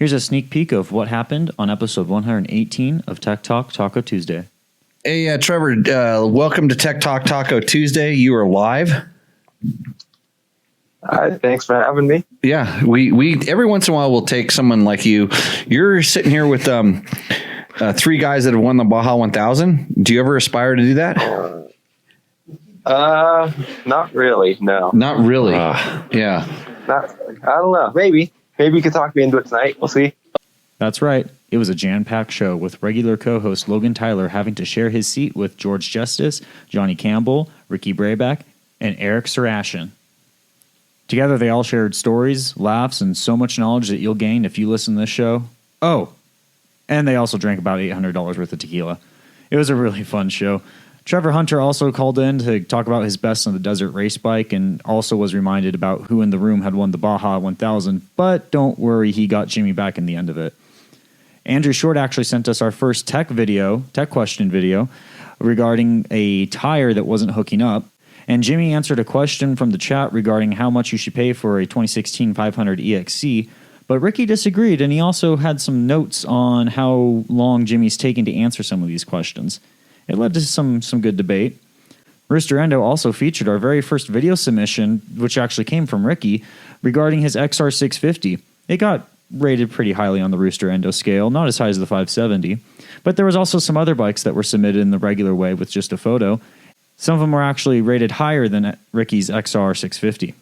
Here's a sneak peek of what happened on episode 118 of Tech Talk Taco Tuesday. Hey, Trevor, welcome to Tech Talk Taco Tuesday. You are live. Thanks for having me. Yeah, we every once in a while we'll take someone like you. You're sitting here with three guys that have won the Baja 1000. Do you ever aspire to do that? Not really. No. Not really. Yeah. I don't know. Maybe you could talk me into it tonight. We'll see. That's right. It was a jam-packed show with regular co-host Logan Tyler having to share his seat with George Justice, Johnny Campbell, Ricky Brayback, and Eric Sarashin. Together, they all shared stories, laughs, and so much knowledge that you'll gain if you listen to this show. Oh, and they also drank about $800 worth of tequila. It was a really fun show. Trevor Hunter also called in to talk about his best on the desert race bike and also was reminded about who in the room had won the Baja 1000, but don't worry, he got Jimmy back in the end of it. Andrew Short actually sent us our first tech question video regarding a tire that wasn't hooking up. And Jimmy answered a question from the chat regarding how much you should pay for a 2016 500 EXC, but Ricky disagreed, and he also had some notes on how long Jimmy's taken to answer some of these questions. It led to some good debate. Rooster Endo also featured our very first video submission, which actually came from Ricky, regarding his XR650. It got rated pretty highly on the Rooster Endo scale, not as high as the 570, but there was also some other bikes that were submitted in the regular way with just a photo. Some of them were actually rated higher than Ricky's XR650.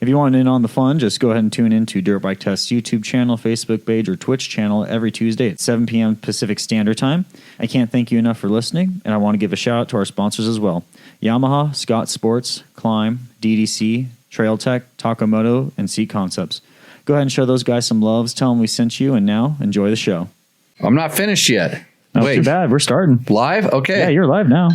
If you want in on the fun, just go ahead and tune in to Dirt Bike Test's YouTube channel, Facebook page, or Twitch channel every Tuesday at 7 p.m. Pacific Standard Time. I can't thank you enough for listening, and I want to give a shout out to our sponsors as well. Yamaha, Scott Sports, Climb, DDC, Trail Tech, Moto, and Seat Concepts. Go ahead and show those guys some loves, tell them we sent you, and now enjoy the show. I'm not finished yet. Not too bad, we're starting. Live? Okay. Yeah, you're live now.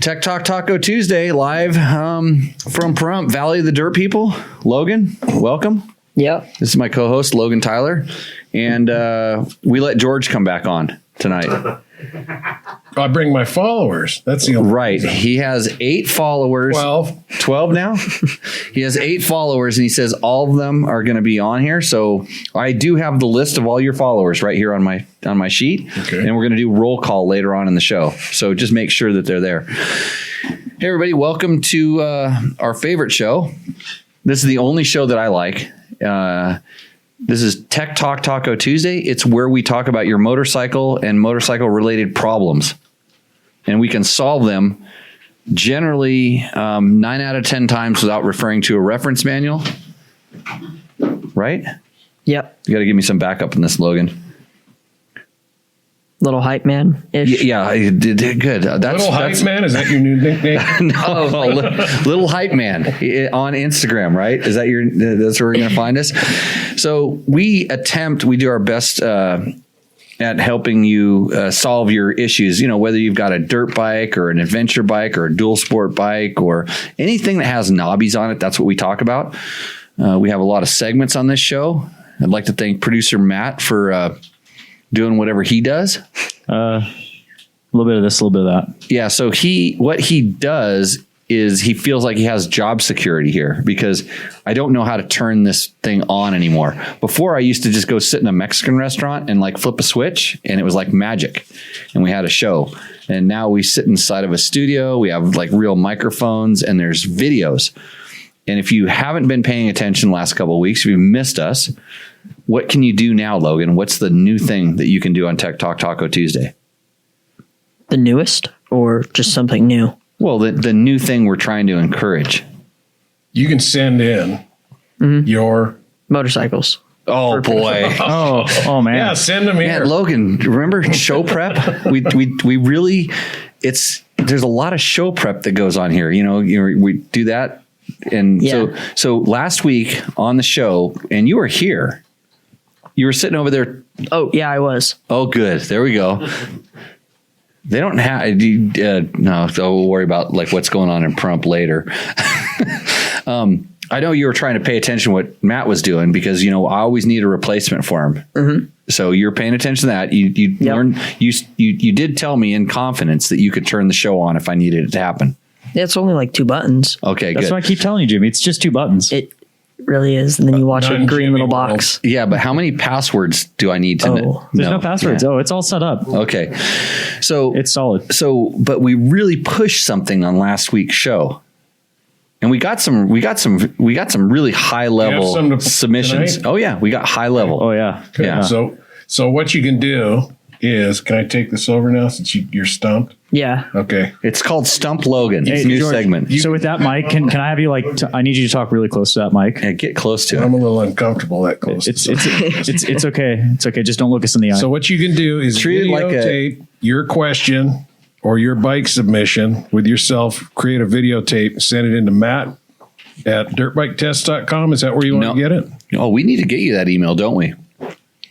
Tech Talk Taco Tuesday, live from Pahrump, Valley of the Dirt People. Logan, welcome. Yeah. This is my co-host, Logan Tyler. And we let George come back on tonight. I bring my followers. That's the only right. He has 8 followers. 12 now? He has 8 followers, and he says all of them are going to be on here. So I do have the list of all your followers right here on my sheet. Okay. And we're going to do roll call later on in the show. So just make sure that they're there. Hey, everybody. Welcome to our favorite show. This is the only show that I like. This is Tech Talk Taco Tuesday. It's where we talk about your motorcycle and motorcycle-related problems. And we can solve them generally 9 out of 10 times without referring to a reference manual. Right? Yep. You got to give me some backup in this, Logan. Little hype man-ish. Yeah, good. Little hype man? Is that your new nickname? No, Little Hype Man on Instagram, right? Is that that's where you're going to find us? So we do our best at helping you solve your issues. You know, whether you've got a dirt bike or an adventure bike or a dual sport bike or anything that has knobbies on it, that's what we talk about. We have a lot of segments on this show. I'd like to thank producer Matt for doing whatever he does. A little bit of this, a little bit of that. Yeah. So what he does is he feels like he has job security here because I don't know how to turn this thing on anymore. Before I used to just go sit in a Mexican restaurant and like flip a switch and it was like magic and we had a show. And now we sit inside of a studio. We have like real microphones and there's videos. And if you haven't been paying attention the last couple of weeks, if you've missed us, what can you do now, Logan? What's the new thing that you can do on Tech Talk Taco Tuesday? The newest or just something new? Well, the new thing we're trying to encourage. You can send in your motorcycles. Oh boy! oh man! Yeah, send them here. Man, Logan, remember show prep? we really there's a lot of show prep that goes on here. You know, we do that, and so last week on the show, and you were here. You were sitting over there. Oh yeah, I was. Oh good, there we go. They don't have no. So we'll worry about like what's going on in Pahrump later. I know you were trying to pay attention to what Matt was doing because, you know, I always need a replacement for him. Mm-hmm. So you're paying attention to that. You learned, you did tell me in confidence that you could turn the show on if I needed it to happen. Yeah, it's only like 2 buttons. Okay, That's good. what I keep telling you, Jimmy. It's just 2 buttons. really is, and then you watch Not a in green Jimmy little World. box. Yeah, but how many passwords do I need to know? There's no passwords. Yeah. Oh, it's all set up. Okay. So It's solid. So, but we really pushed something on last week's show. And we got some really high level some to- submissions. tonight? Oh yeah, we got high level. Oh yeah. Okay, Yeah. So what you can do is, can I take this over now since you're stumped? Yeah. Okay. It's called Stump Logan. It's Hey, a new George, segment. So with that mic, can I have you I need you to talk really close to that mic. Yeah, get close to I'm it. a little uncomfortable that close. It's okay. It's okay. Just don't look us in the eye. So what you can do is Treat it like videotape your question or your bike submission with yourself, create a videotape, send it into Matt at dirtbiketest.com. Is that where you want No. to get it? Oh, we need to get you that email, don't we?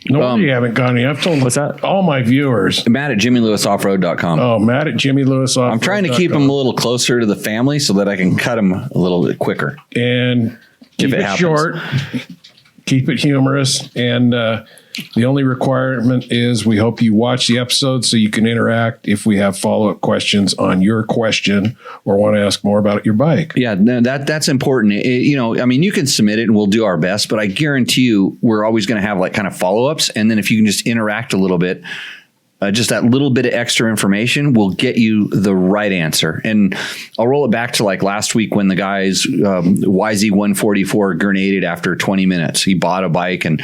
No, you haven't gone yet. I've told What's that? all my viewers. Matt at JimmyLewisOffroad.com. Oh, Matt at Jimmy Lewis. I'm trying to keep him a little closer to the family so that I can cut him a little bit quicker. And keep it it happens. short, keep it humorous, and the only requirement is we hope you watch the episode so you can interact if we have follow-up questions on your question or want to ask more about your bike. Yeah, no, that's important. You can submit it and we'll do our best, but I guarantee you we're always going to have like kind of follow-ups. And then if you can just interact a little bit, just that little bit of extra information will get you the right answer. And I'll roll it back to like last week when the guy's YZ144 grenaded after 20 minutes. He bought a bike and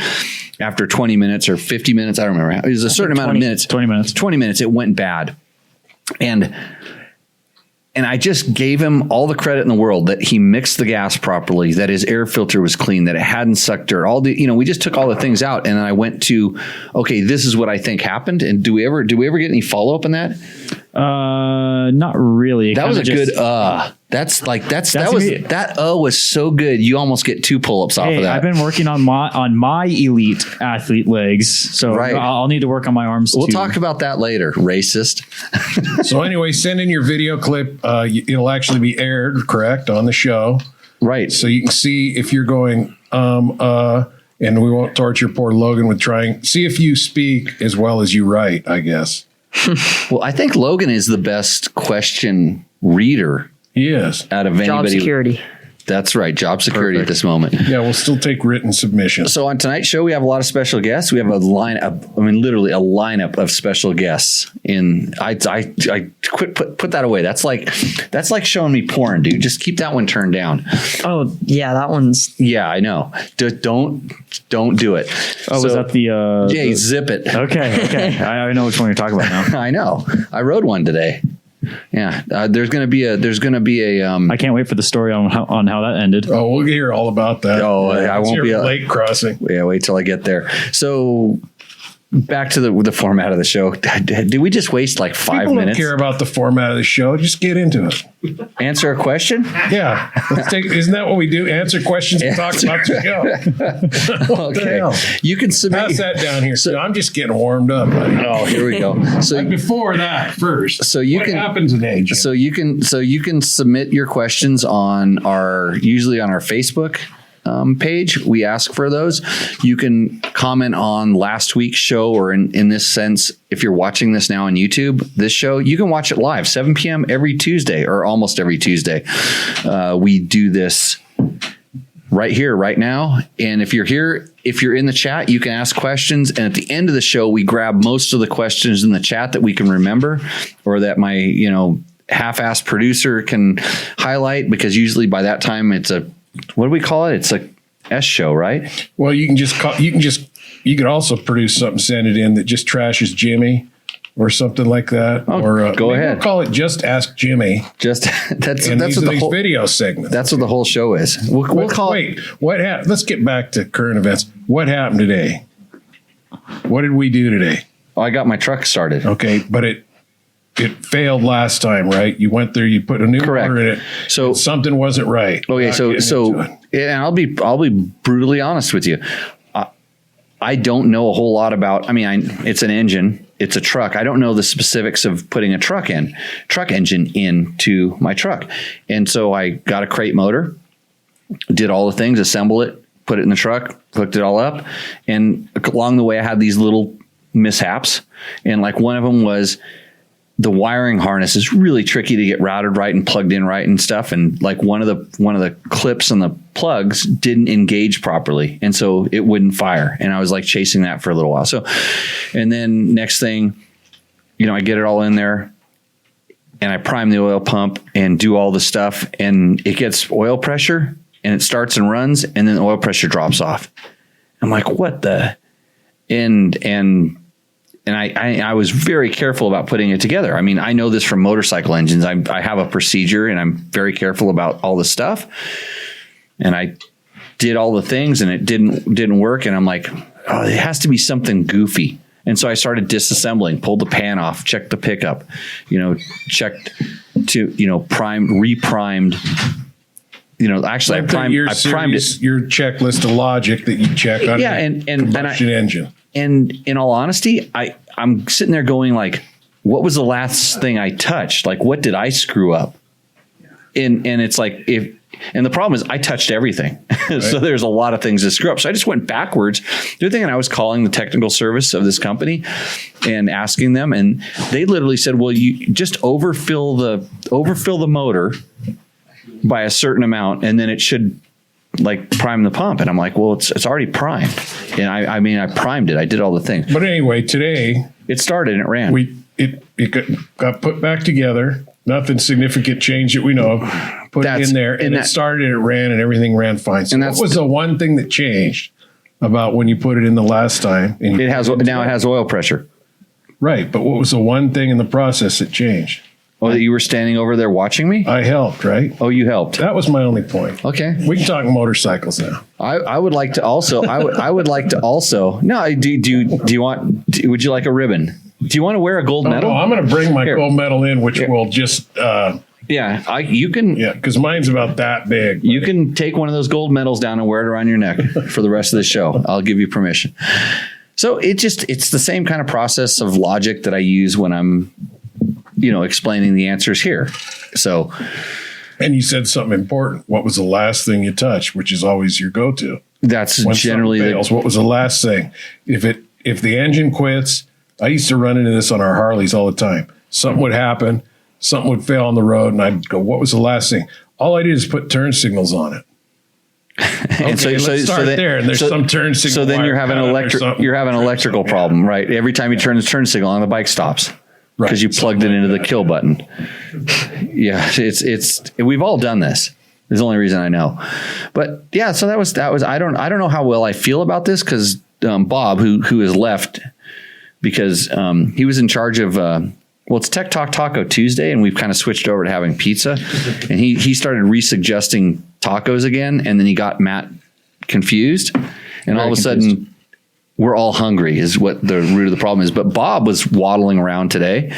after 20 minutes or 50 minutes, I don't remember. It was a certain amount of minutes. 20 minutes. 20 minutes, it went bad. And I just gave him all the credit in the world that he mixed the gas properly, that his air filter was clean, that it hadn't sucked dirt. We just took all the things out, and then I went to, okay, this is what I think happened. And do we ever get any follow up on that? Not really. That was a Kinda good that was so good. You almost get 2 pull-ups off of that. I've been working on my elite athlete legs, so Right. I'll need to work on my arms. We'll too. talk about that later, racist. So anyway, send in your video clip. It'll actually be aired, correct, on the show. Right. So you can see if you're going, and we won't torture poor Logan with trying. See if you speak as well as you write, I guess. Well, I think Logan is the best question reader He is. out of anybody. Job security. That's right. Job security at this moment. Yeah, we'll still take written submissions. So on tonight's show, we have a lot of special guests. We have literally a lineup of special guests. I put that away. That's like showing me porn, dude. Just keep that one turned down. Oh yeah, that one's. Yeah, I know. Don't do it. Oh, was that the? Jay, zip it. Okay. I know which one you're talking about now. I know. I rode one today. Yeah, there's gonna be a. I can't wait for the story on how that ended. Oh, we'll hear all about that. Oh, I It's won't your be lake crossing. Yeah, wait till I get there. So back to the format of the show. Did we just waste like 5 People minutes? don't care about the format of the show. Just get into it. Answer a question? Yeah. Isn't that what we do? Answer questions and talk about the show. What the Okay. hell? You can submit. Pass that down here. So I'm just getting warmed up, buddy. Oh, here we go. So But before that, first. So you what can- happened today, Jim? So you can submit your questions usually on our Facebook page. We ask for those. You can comment on last week's show, or in this sense, if you're watching this now on YouTube, this show, you can watch it live, 7 p.m. every Tuesday, or almost every Tuesday. We do this right here, right now. And if you're here, if you're in the chat, you can ask questions. And at the end of the show, we grab most of the questions in the chat that we can remember, or that my, half-assed producer can highlight, because usually by that time what do we call it? It's a S show, right? Well, you could also produce something, send it in that just trashes Jimmy or something like that. Oh, or go maybe ahead. We'll call it Just Ask Jimmy. Just that's And what these are the these whole video segments. that's what the whole show is. We'll call it. Wait, what happened? Let's get back to current events. What happened today? What did we do today? Oh, I got my truck started. Okay, but it failed last time, right? You went there, you put a new Correct. motor in it. So- something wasn't right. Okay, Not so getting into it. and I'll be brutally honest with you. I don't know a whole lot about. I mean, it's an engine. It's a truck. I don't know the specifics of putting a truck engine into my truck. And so I got a crate motor, did all the things, assemble it, put it in the truck, hooked it all up. And along the way, I had these little mishaps. And like one of them was the wiring harness is really tricky to get routed right and plugged in right and stuff. And like one of the clips on the plugs didn't engage properly. And so it wouldn't fire. And I was like chasing that for a little while. So, and then next thing, I get it all in there and I prime the oil pump and do all the stuff, and it gets oil pressure and it starts and runs, and then the oil pressure drops off. I'm like, what the? And I was very careful about putting it together. I mean, I know this from motorcycle engines. I have a procedure, and I'm very careful about all the stuff. And I did all the things, and it didn't work. And I'm like, oh, it has to be something goofy. And so I started disassembling, pulled the pan off, checked the pickup, checked to, reprimed. Actually, I primed it. Your checklist of logic that you check on combustion engine. And in all honesty, I'm sitting there going like, what was the last thing I touched? Like, what did I screw up? And it's like, and the problem is I touched everything. Right. So there's a lot of things to screw up. So I just went backwards. The other thing, and I was calling the technical service of this company and asking them, and they literally said, well, you just overfill the motor by a certain amount, and then it should like prime the pump. And I'm like, well, it's already primed. And I primed it. I did all the things. But anyway, today it started and it ran. It got put back together. Nothing significant changed that we know of. Put it in there, and it started, it ran, and everything ran fine. So what was the one thing that changed about when you put it in the last time? It has oil pressure. Right, but what was the one thing in the process that changed? Oh, that you were standing over there watching me? I helped, right? Oh, you helped. That was my only point. Okay. We can talk motorcycles now. I would like to also, I would like to also, no, do you want, would you like a ribbon? Do you want to wear a gold medal? Oh, I'm going to bring my gold medal in, which will just, you can. Yeah, because mine's about that big. You can take one of those gold medals down and wear it around your neck for the rest of the show. I'll give you permission. So it's the same kind of process of logic that I use when I'm, explaining the answers here. So. And you said something important. What was the last thing you touched, which is always your go-to? That's when generally fails, what was the last thing? If the engine quits, I used to run into this on our Harleys all the time. Something would happen, something would fail on the road, and I'd go, what was the last thing? All I did is put turn signals on it. Okay, and let's start there. And there's some turn signal. So then you're having an electrical problem, right? Every time you turn the turn signal on, the bike stops because you plugged it into the kill button. Yeah, it's we've all done this. It's the only reason I know. But yeah, so that was I don't know how well I feel about this because Bob, who has left because he was in charge of it's Tech Talk Taco Tuesday, and we've kind of switched over to having pizza. And he started resuggesting tacos again, and then he got Matt confused. And all of a sudden, we're all hungry is what the root of the problem is. But Bob was waddling around today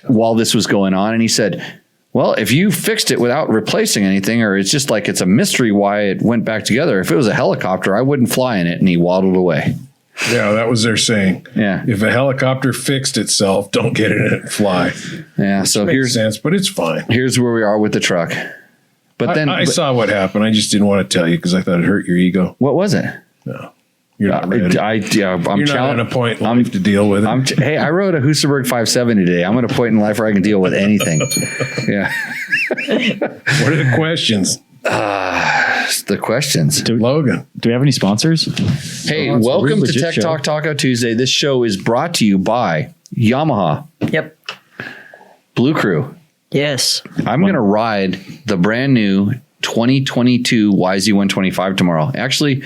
while this was going on, and he said, well, if you fixed it without replacing anything, or it's just like it's a mystery why it went back together. If it was a helicopter, I wouldn't fly in it. And he waddled away. Yeah, that was their saying. Yeah. If a helicopter fixed itself, don't get in it and fly. Yeah, so makes sense, but it's fine. Here's where we are with the truck. But then I saw what happened. I just didn't want to tell you because I thought it hurt your ego. What was it? No. You're not ready. I'm not at a point in life to deal with it. Hey, I rode a Husaberg 570 today. I'm at a point in life where I can deal with anything. Yeah. What are the questions? The questions. Logan. Do we have any sponsors? Hey, welcome to Tech Talk Taco Tuesday. This show is brought to you by Yamaha. Yep. Blue Crew. Yes. I'm going to ride the brand new 2022 YZ125 tomorrow. Actually,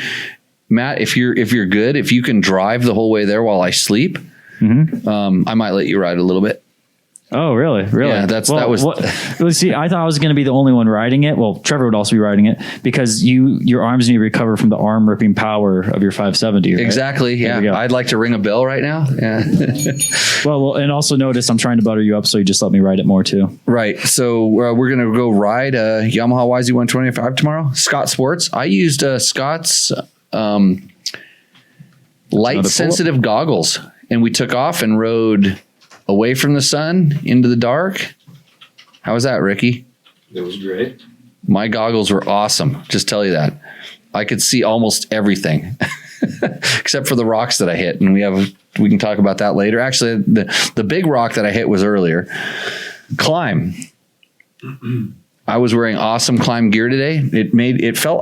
Matt, if you're good, if you can drive the whole way there while I sleep, I might let you ride a little bit. Oh, really? Yeah, let's see, I thought I was going to be the only one riding it. Well, Trevor would also be riding it because your arms need to recover from the arm ripping power of your 570. Right? Exactly. Yeah. I'd like to ring a bell right now. Yeah. well, and also notice I'm trying to butter you up, so you just let me ride it more too. Right. So we're going to go ride a Yamaha YZ125 tomorrow. Scott Sports. I used Scott's light sensitive goggles, and we took off and rode away from the sun into the dark. How was that, Ricky? It was great. My goggles were awesome. Just tell you that. I could see almost everything except for the rocks that I hit. And we have we can talk about that later. Actually, the big rock that I hit was earlier. Climb. I was wearing awesome climb gear today.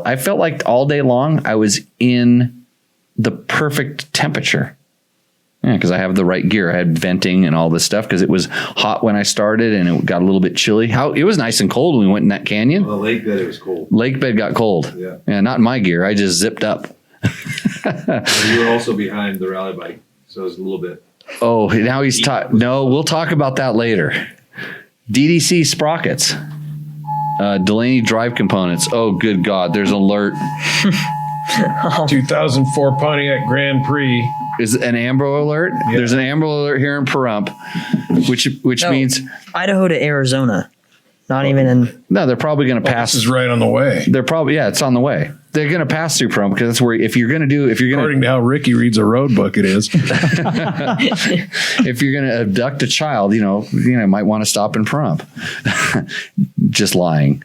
I felt like all day long I was in the perfect temperature. Yeah, because I have the right gear. I had venting and all this stuff because it was hot when I started and it got a little bit chilly. It was nice and cold when we went in that canyon. Well, the lake bed, it was cold. Lake bed got cold. Yeah, not in my gear. I just zipped up. You were also behind the rally bike, so it was a little bit. Oh, now he's talking. No, we'll talk about that later. DDC sprockets. Delaney drive components. Oh, good God. There's an alert. 2004 Pontiac Grand Prix. Is an Amber alert? Yeah. There's an Amber alert here in Pahrump, which means Idaho to Arizona. Not even in. No, they're probably going to pass. This is right on the way. They're probably it's on the way. They're going to pass through Pahrump because that's where according to how Ricky reads a road book, it is. If you're going to abduct a child, might want to stop in Pahrump. Just lying.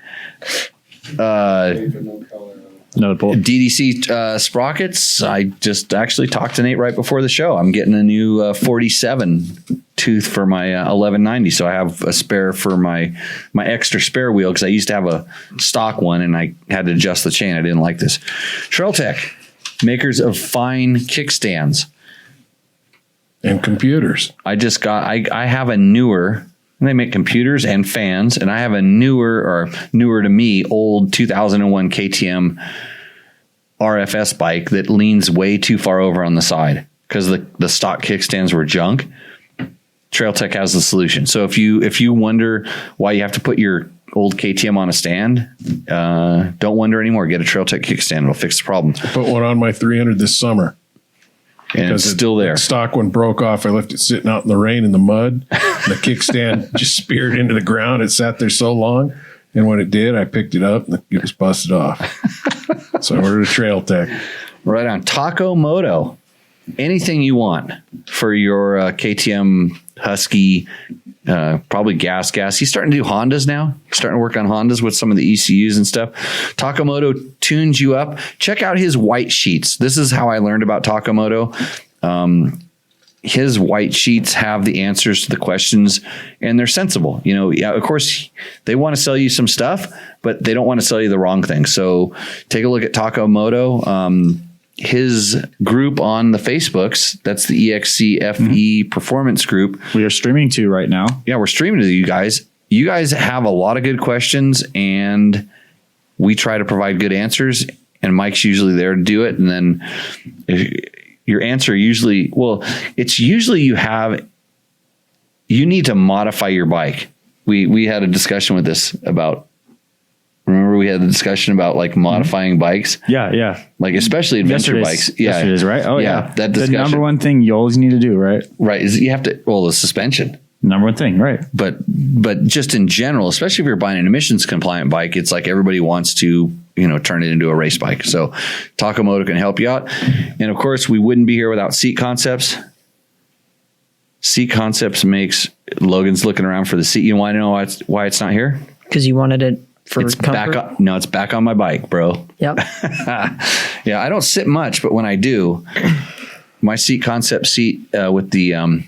DDC sprockets. I just actually talked to Nate right before the show. I'm getting a new 47 tooth for my 1190, so I have a spare for my extra spare wheel because I used to have a stock one and I had to adjust the chain. I didn't like this. Trail Tech, makers of fine kickstands and computers. I have a newer. They make computers and fans, and I have a newer to me, old 2001 KTM RFS bike that leans way too far over on the side because the stock kickstands were junk. Trail Tech has the solution. So if you wonder why you have to put your old KTM on a stand, don't wonder anymore. Get a Trail Tech kickstand; it'll fix the problem. I put one on my 300 this summer. And it's still there. The stock one broke off. I left it sitting out in the rain in the mud. The kickstand just speared into the ground. It sat there so long. And when it did, I picked it up and it was busted off. So I ordered a Trail Tech. Right on. Taco Moto. Anything you want for your KTM Husky, probably gas. He's starting to do Hondas now. He's starting to work on Hondas with some of the ECUs and stuff. Takamoto tunes you up. Check out his white sheets. This is how I learned about Takamoto. His white sheets have the answers to the questions and they're sensible. Of course they want to sell you some stuff, but they don't want to sell you the wrong thing. So take a look at Takamoto. His group on the Facebooks, that's the EXCFE Performance Group. We are streaming to right now. Yeah, we're streaming to you guys. You guys have a lot of good questions, and we try to provide good answers, and Mike's usually there to do it. And then your answer it's usually you need to modify your bike. We had a discussion with this about. Remember we had the discussion about like modifying bikes? Yeah. Like especially adventure bikes. Yeah. Yesterday's, right? Oh yeah. That discussion. The number one thing you always need to do, right? Right. Is you have to, the suspension. Number one thing, right. But just in general, especially if you're buying an emissions compliant bike, it's like everybody wants to, turn it into a race bike. So Takamoto can help you out. And of course we wouldn't be here without Seat Concepts. Seat Concepts makes Logan's looking around for the seat. You want to know why it's not here? Because you wanted it. It's comfort? It's back on my bike, bro. Yep. Yeah, I don't sit much, but when I do, my Seat Concept seat with the, I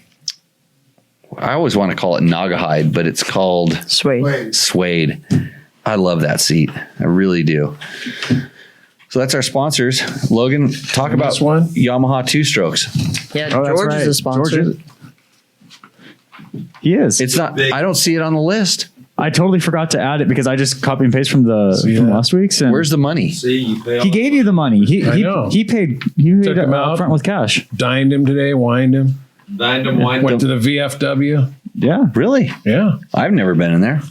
always want to call it Naugahyde, but it's called Suede. I love that seat. I really do. So that's our sponsors. Logan, talk about Yamaha 2-strokes. Yeah, George is a sponsor. He is. It's not. I don't see it on the list. I totally forgot to add it because I just copy and paste from last week's. And where's the money? He gave you the money. He paid him up front with cash. Dined him today, wined him. Went to the VFW. Yeah. Really? Yeah. I've never been in there.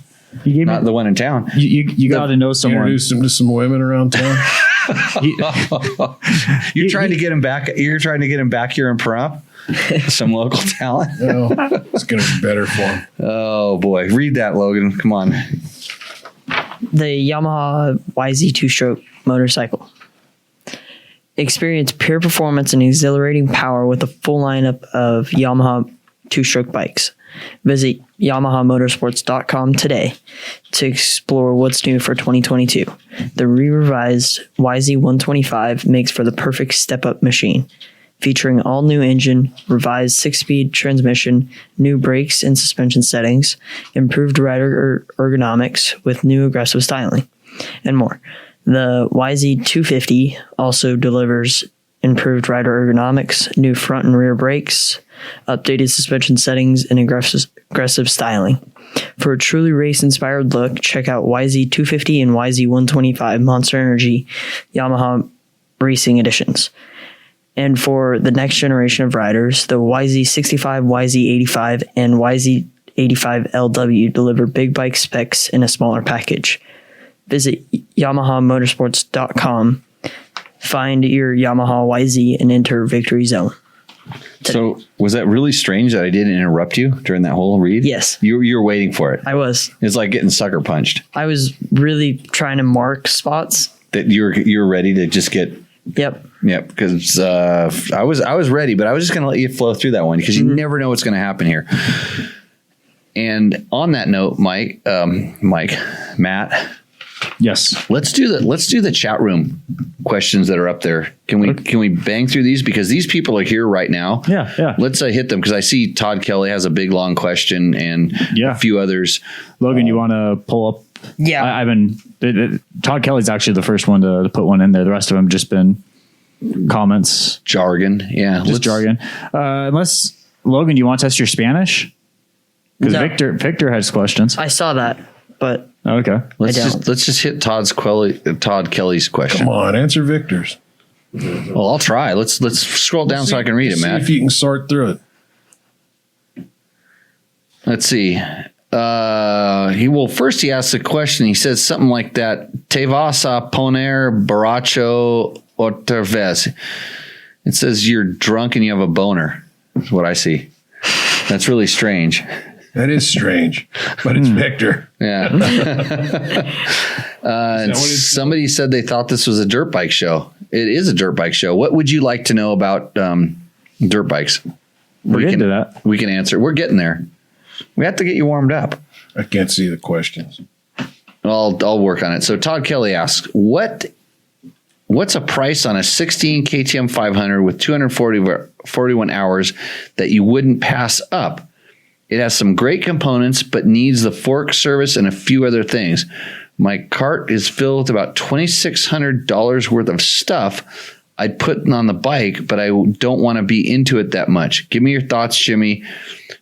He gave Not the one in town. You got to know someone. Introduced him to some women around town. You're trying to get him back. You're trying to get him back here in Pahrump. Some local talent. It's going to be better for him. Oh boy, read that, Logan. Come on. The Yamaha YZ 2-stroke motorcycle. Experience pure performance and exhilarating power with a full lineup of Yamaha 2-stroke bikes. Visit YamahaMotorsports.com today to explore what's new for 2022. The re-revised YZ 125 makes for the perfect step-up machine. featuring all new engine, revised 6-speed transmission, new brakes and suspension settings, improved rider ergonomics with new aggressive styling, and more. The YZ250 also delivers improved rider ergonomics, new front and rear brakes, updated suspension settings, and aggressive styling. For a truly race-inspired look, check out YZ250 and YZ125 Monster Energy Yamaha Racing Editions. And for the next generation of riders, the YZ65, YZ85, and YZ85LW deliver big bike specs in a smaller package. Visit YamahaMotorsports.com, find your Yamaha YZ, and enter Victory Zone. So was that really strange that I didn't interrupt you during that whole read? Yes. You were waiting for it. I was. It's like getting sucker punched. I was really trying to mark spots. That you're ready to just get. Yep. Yep. Because I was ready, but I was just going to let you flow through that one because you never know what's going to happen here. And on that note, Matt. Yes. Let's do the chat room questions that are up there. Can we bang through these because these people are here right now? Yeah. Let's hit them because I see Todd Kelly has a big long question and a few others. Logan, you want to pull up? Yeah. I've been Todd Kelly's actually the first one to put one in there. The rest of them just been comments, jargon. Yeah, just jargon. Unless Logan, do you want to test your Spanish? Because Victor has questions. I saw that, but okay. Let's just hit Todd Kelly's question. Come on, answer Victor's. Well, I'll try. Let's scroll down so I can read it, Matt. See if you can sort through it. Let's see. First he asks a question. He says something like that. Te vas a poner borracho otra vez. It says you're drunk and you have a boner. That's what I see. That's really strange. That is strange, but it's Victor. Yeah. Somebody said they thought this was a dirt bike show. It is a dirt bike show. What would you like to know about dirt bikes? We're getting to that. We can answer. We're getting there. We have to get you warmed up. I can't see the questions. I'll work on it. So Todd Kelly asks, what's a price on a 16 KTM 500 with 241 hours that you wouldn't pass up? It has some great components, but needs the fork service and a few other things. My cart is filled with about $2,600 worth of stuff I'd put on the bike, but I don't want to be into it that much. Give me your thoughts, Jimmy.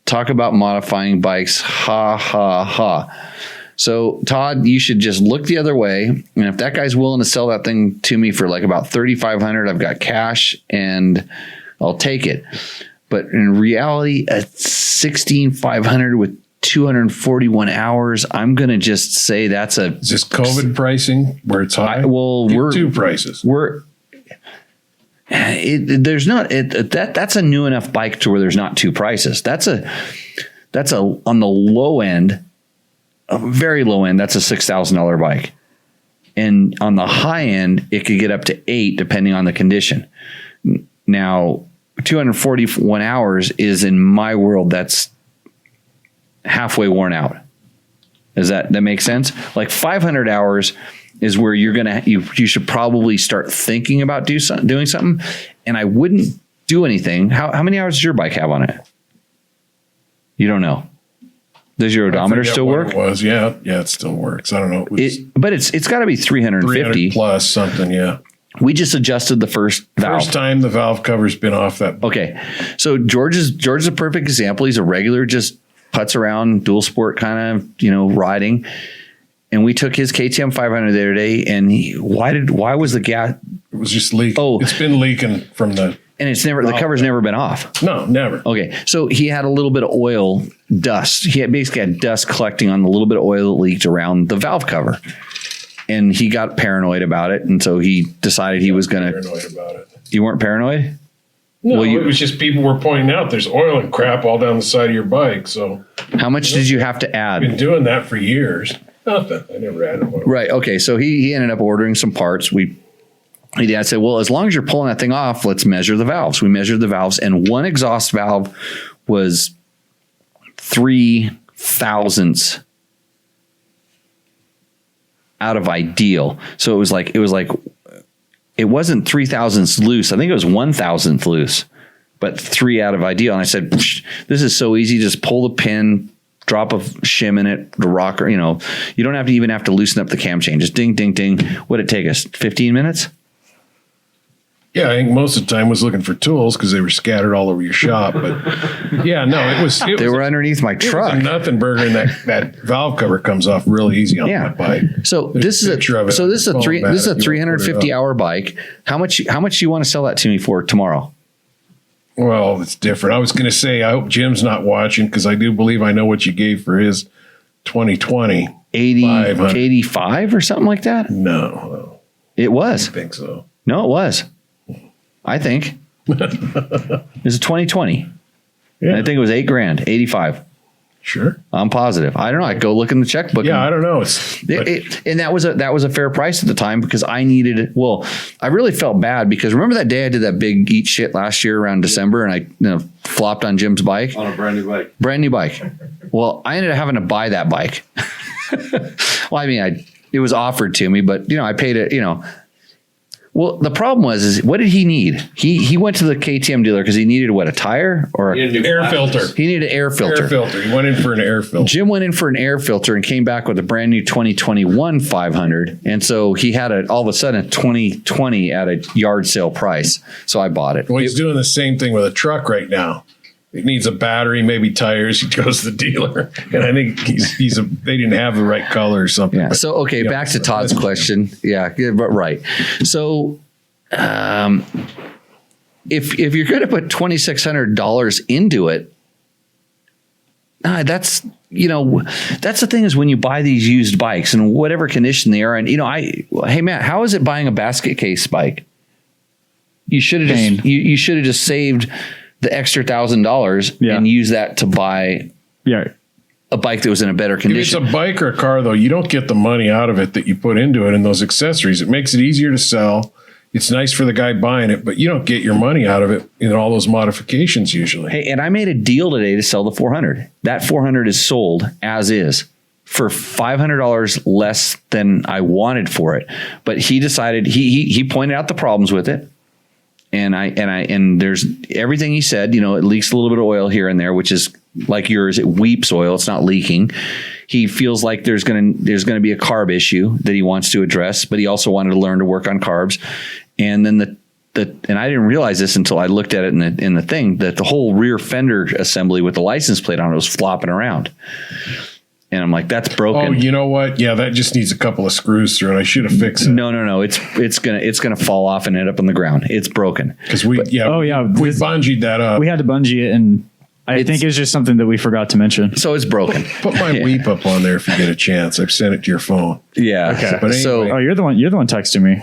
Talk about modifying bikes. Ha, ha, ha. So, Todd, you should just look the other way. And if that guy's willing to sell that thing to me for like about $3,500, I've got cash and I'll take it. But in reality, a 16,500 with 241 hours, I'm going to just say that's a... Is this COVID pricing where it's high? We're... two prices. That's a new enough bike to where there's not two prices. That's a on the low end, a very low end, that's a $6,000 bike. And on the high end, it could get up to $8,000 depending on the condition. Now, 241 hours is in my world, that's halfway worn out. Does that make sense? Like 500 hours is where you should probably start thinking about doing something. And I wouldn't do anything. How many hours does your bike have on it? You don't know. Does your odometer still work? It was, yeah, it still works. I don't know. But it's got to be 350 plus something, yeah. We just adjusted the first valve. First time the valve cover's been off that. Okay. So George is a perfect example. He's a regular, just putts around, dual sport kind of, riding. And we took his KTM 500 the other day, and why was the gas? It was just leaking. Oh, it's been leaking from the. And the cover's never been off. No, never. Okay. So he had a little bit of oil dust. He basically had dust collecting on the little bit of oil that leaked around the valve cover. And he got paranoid about it. And so he decided he was going to. Paranoid about it. You weren't paranoid? No, it was just people were pointing out there's oil and crap all down the side of your bike. So how much did you have to add? I've been doing that for years. Nothing. I never added oil. Right. Okay. So he ended up ordering some parts. My dad said, well, as long as you're pulling that thing off, let's measure the valves. We measured the valves, and one exhaust valve was 3 thousandths out of ideal. So it was like it wasn't 3,000ths loose. I think it was 1,000th loose, but 3 out of ideal. And I said, this is so easy. Just pull the pin, drop a shim in it, the rocker, you don't have to loosen up the cam chain. Just ding, ding, ding. What'd it take us? 15 minutes? Yeah, I think most of the time was looking for tools because they were scattered all over your shop. But yeah, no, they were underneath my truck. It was a nothing burger, and that valve cover comes off really easy on that bike. So this is a 350 hour bike. How much do you want to sell that to me for tomorrow? Well, it's different. I was going to say, I hope Jim's not watching because I do believe I know what you gave for his 2020. 85 or something like that? No. It was. I think so. No, it was. I think. It was a 2020. Yeah. I think it was $8,000, 85. Sure. I'm positive. I don't know. I go look in the checkbook. Yeah, I don't know. And that was a fair price at the time because I needed it. Well, I really felt bad because remember that day I did that big eat shit last year around December and I flopped on Jim's bike? On a brand new bike. Brand new bike. Well, I ended up having to buy that bike. Well, I mean, it was offered to me, but I paid it, Well, the problem was what did he need? He went to the KTM dealer because he needed a tire or an air filter. He needed an air filter. Air filter. He went in for an air filter. Jim went in for an air filter and came back with a brand new 2021 500. And so he had all of a sudden a 2020 at a yard sale price. So I bought it. Well, he's doing the same thing with a truck right now. It needs a battery, maybe tires. He goes to the dealer, and I think they didn't have the right color or something. Yeah. So back to Todd's question. Yeah, but right. So, if you're going to put $2,600 into it, that's the thing is when you buy these used bikes and whatever condition they are, and hey Matt, how is it buying a basket case bike? You should have you should have just saved the extra $1,000 and use that to buy a bike that was in a better condition. If it's a bike or a car, though, you don't get the money out of it that you put into it and those accessories. It makes it easier to sell. It's nice for the guy buying it, but you don't get your money out of it in all those modifications usually. Hey, and I made a deal today to sell the 400. That 400 is sold as is for $500 less than I wanted for it. But he decided, he pointed out the problems with it. And there's everything he said, it leaks a little bit of oil here and there, which is like yours. It weeps oil. It's not leaking. He feels like there's going to be a carb issue that he wants to address, but he also wanted to learn to work on carbs. And then and I didn't realize this until I looked at it in the thing that the whole rear fender assembly with the license plate on it was flopping around. And I'm like, that's broken. Oh, you know what? Yeah, that just needs a couple of screws through it. I should have fixed it. No. It's gonna fall off and end up on the ground. It's broken. Because we bungeed that up. We had to bungee it, and I think it's just something that we forgot to mention. So it's broken. Put my weep up on there if you get a chance. I've sent it to your phone. Yeah. Okay. But anyway. So you're the one texting me.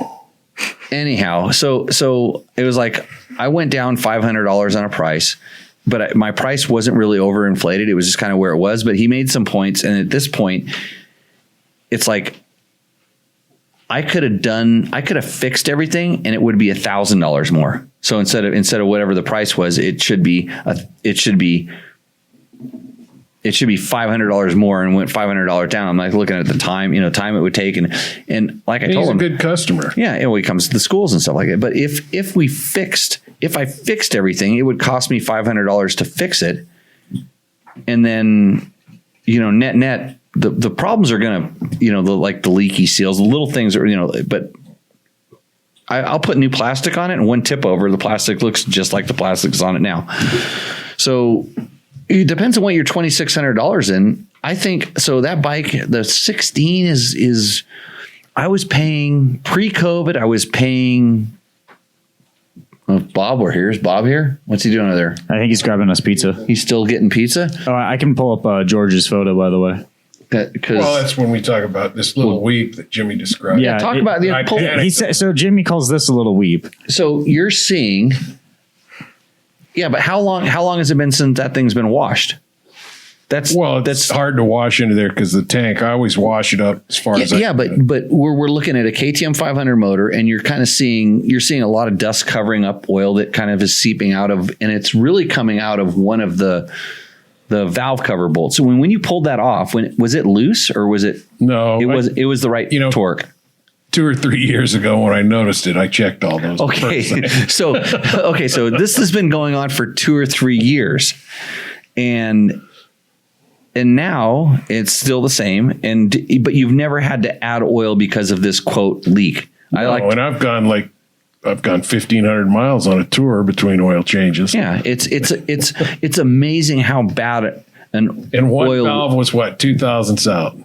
Anyhow, so it was like I went down $500 on a price. But my price wasn't really overinflated. It was just kind of where it was. But he made some points. And at this point, it's like I could have fixed everything and it would be $1,000 more. So instead of whatever the price was, it should be $500 more and went $500 down. I'm like looking at the time it would take. And like I told him, he's a good customer. Yeah. He comes to the schools and stuff like that. But if I fixed everything, it would cost me $500 to fix it. And then, net, the problems are going to, the leaky seals, the little things are, but I'll put new plastic on it and one tip over, the plastic looks just like the plastic's on it now. So it depends on what your $2,600 in. I think, so that bike, the 16 is I was paying pre-COVID, if Bob were here. Is Bob here? What's he doing over there? I think he's grabbing us pizza. He's still getting pizza? Oh, I can pull up George's photo, by the way. That's when we talk about this little weep that Jimmy described. Yeah, talk about the. He said so. Jimmy calls this a little weep. So you're seeing. Yeah, but how long has it been since that thing's been washed? That's hard to wash into there because the tank. I always wash it up as far as. But we're looking at a KTM 500 motor, and you're seeing a lot of dust covering up oil that kind of is seeping out of, and it's really coming out of one of the valve cover bolts. So when you pulled that off, was it loose or was it? No, it was the right torque. 2 or 3 years ago when I noticed it, I checked all those. Okay. So this has been going on for 2 or 3 years, and now it's still the same. But you've never had to add oil because of this quote leak. And I've gone 1,500 miles on a tour between oil changes. Yeah, it's amazing how bad an one oil valve was 2 thousandths out.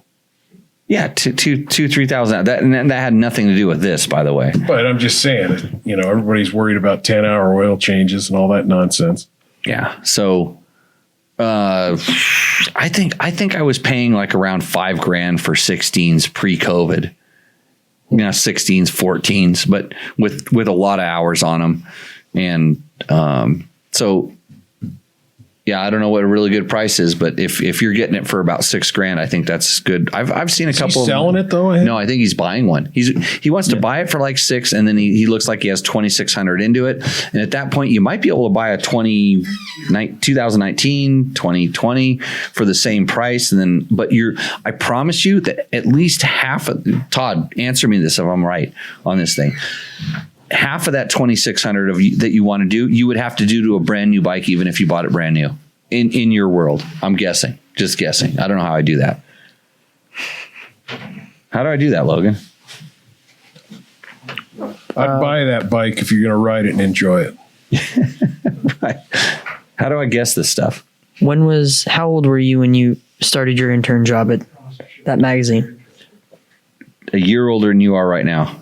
Yeah, 3,000. That had nothing to do with this, by the way. But I'm just saying, everybody's worried about 10-hour oil changes and all that nonsense. Yeah. So, I think I was paying around $5,000 for 16s pre-COVID. 16s, 14s, but with a lot of hours on them, and so. Yeah, I don't know what a really good price is, but if you're getting it for about $6,000, I think that's good. I've seen a couple. Is he selling it though? No, I think he's buying one. He wants to buy it for $6,000, and then he looks like he has 2,600 into it. And at that point, you might be able to buy a 2019, 2020 for the same price. And then, I promise you that at least half of Todd, answer me this if I'm right on this thing. Half of that 2,600 that you want to do, you would have to do to a brand new bike, even if you bought it brand new in your world. I'm guessing, just guessing. I don't know how I do that. How do I do that, Logan? I'd buy that bike if you're going to ride it and enjoy it. Right. How do I guess this stuff? How old were you when you started your intern job at that magazine? A year older than you are right now.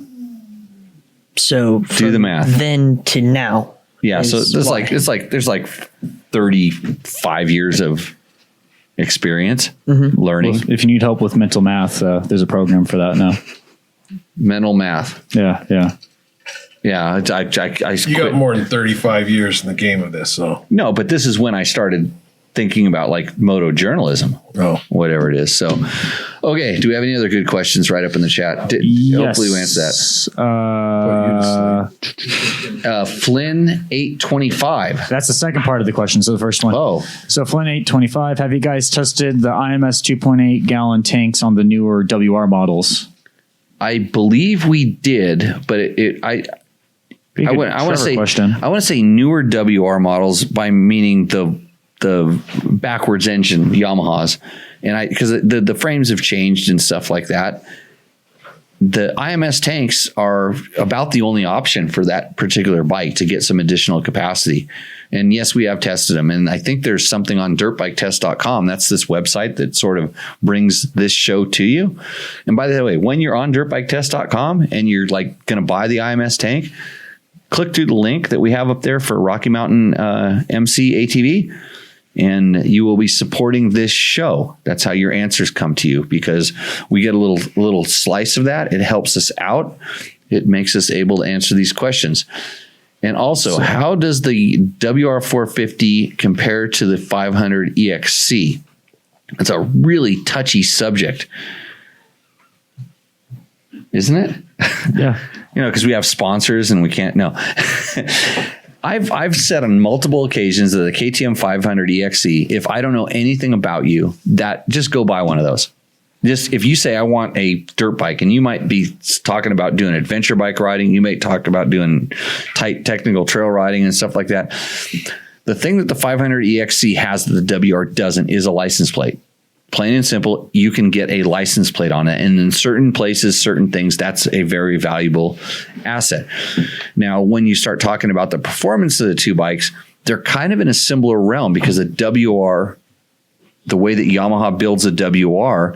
So do the math. Then to now. Yeah. So there's 35 years of experience learning. Well, if you need help with mental math, there's a program for that now. Mental math. Yeah. I you got more than 35 years in the game of this, so. No, but this is when I started thinking about moto journalism, whatever it is. So, okay. Do we have any other good questions right up in the chat? Yes. Hopefully we answer that. Flynn 825. That's the second part of the question. So the first one. Oh, so Flynn 825. Have you guys tested the IMS 2.8 gallon tanks on the newer WR models? I believe we did, but I want to say newer WR models by meaning the backwards engine Yamahas, and because the frames have changed and stuff like that. The IMS tanks are about the only option for that particular bike to get some additional capacity. And yes, we have tested them. And I think there's something on dirtbiketest.com. That's this website that sort of brings this show to you. And by the way, when you're on dirtbiketest.com and you're going to buy the IMS tank, click through the link that we have up there for Rocky Mountain MC ATV. And you will be supporting this show. That's how your answers come to you, because we get a little slice of that. It helps us out. It makes us able to answer these questions. And also, how does the WR450 compare to the 500 EXC? It's a really touchy subject, isn't it? Yeah. Because we have sponsors and we can't. No. I've said on multiple occasions that the KTM 500 EXC, if I don't know anything about you, that just go buy one of those. Just if you say I want a dirt bike, and you might be talking about doing adventure bike riding, you may talk about doing tight technical trail riding and stuff like that. The thing that the 500 EXC has that the WR doesn't is a license plate. Plain and simple, you can get a license plate on it. And in certain places, certain things, that's a very valuable asset. Now, when you start talking about the performance of the two bikes, they're kind of in a similar realm, because the WR, the way that Yamaha builds a WR,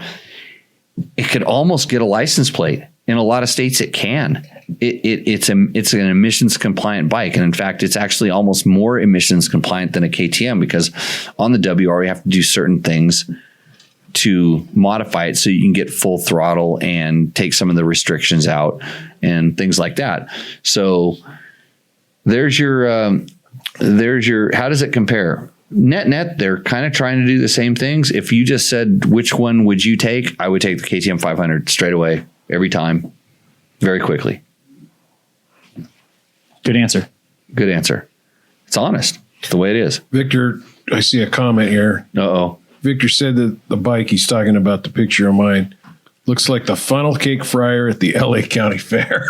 it could almost get a license plate. In a lot of states, it can. It's an emissions compliant bike. And in fact, it's actually almost more emissions compliant than a KTM, because on the WR, you have to do certain things to modify it so you can get full throttle and take some of the restrictions out and things like that. So there's your how does it compare? Net, they're kind of trying to do the same things. If you just said, which one would you take? I would take the KTM 500 straight away, every time, very quickly. Good answer. Good answer. It's honest. It's the way it is. Victor, I see a comment here. Uh-oh. Victor said that the bike, he's talking about the picture of mine, Looks like the funnel cake fryer at the LA County Fair.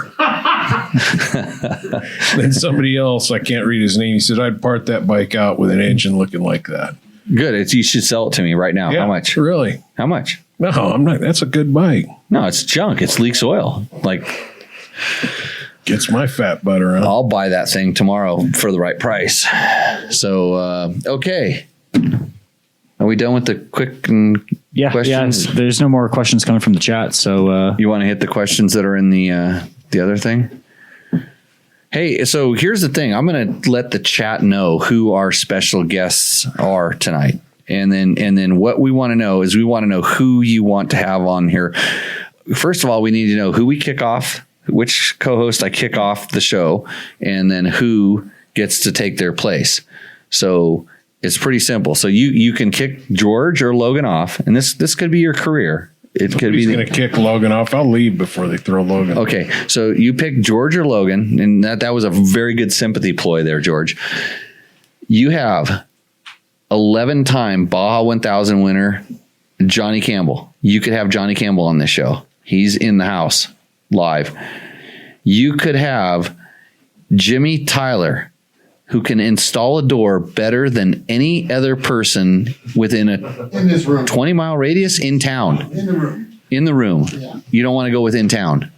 Then somebody else, I can't read his name, he said, I'd part that bike out with an engine looking like that. Good. You should sell it to me right now. Yeah, How much? Really? How much? No, I'm not. That's a good bike. No, it's junk. It leaks oil. Like, Gets my fat butt around. I'll buy that thing tomorrow for the right price. So, okay. Are we done with the quick questions? Yeah. There's no more questions coming from the chat. So You want to hit the questions that are in the other thing? Hey, so here's the thing. I'm going to let the chat know who our special guests are tonight. And then what we want to know is we want to know who you want to have on here. First of all, we need to know who we kick off, which co-host I kick off the show, and then who gets to take their place. So it's pretty simple. So you can kick George or Logan off, and this could be your career. It could be going to kick Logan off. I'll leave before they throw Logan. Okay, so you pick George or Logan, and that was a very good sympathy ploy there, George. You have 11-time Baja 1000 winner Johnny Campbell. You could have Johnny Campbell on this show. He's in the house live. You could have Jimmy Tyler, who can install a door better than any other person within a 20-mile radius in town. In the room. Yeah. You don't want to go within town.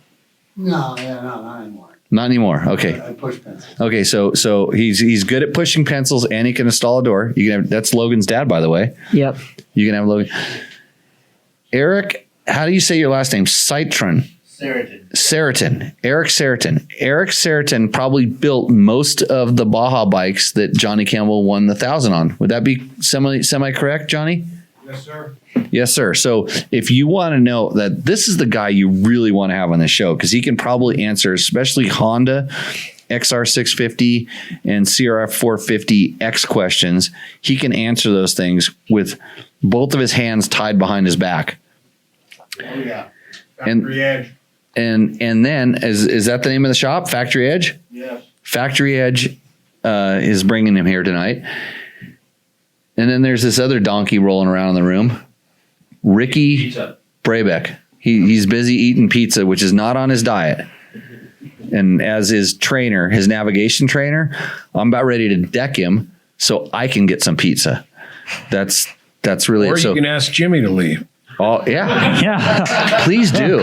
No, not anymore. Not anymore. Okay. I push pencils. Okay, so he's good at pushing pencils, and he can install a door. You can have, that's Logan's dad, by the way. Yep. You can have Logan. Eric, how do you say your last name? Citron. Seriton. Eric Seriton. Eric Seriton probably built most of the Baja bikes that Johnny Campbell won the 1,000 on. Would that be semi correct, Johnny? Yes, sir. Yes, sir. So if you want to know that this is the guy you really want to have on the show, because he can probably answer, especially Honda XR650 and CRF 450 X questions. He can answer those things with both of his hands tied behind his back. Oh, yeah. Factory Edge. And then is that the name of the shop? Factory Edge? Yes. Factory Edge is bringing him here tonight. And then there's this other donkey rolling around in the room, Ricky Brabeck. He's busy eating pizza, which is not on his diet. And as his trainer, his navigation trainer, I'm about ready to deck him so I can get some pizza. That's really Or it. you can ask Jimmy to leave. Oh yeah, yeah. Please do.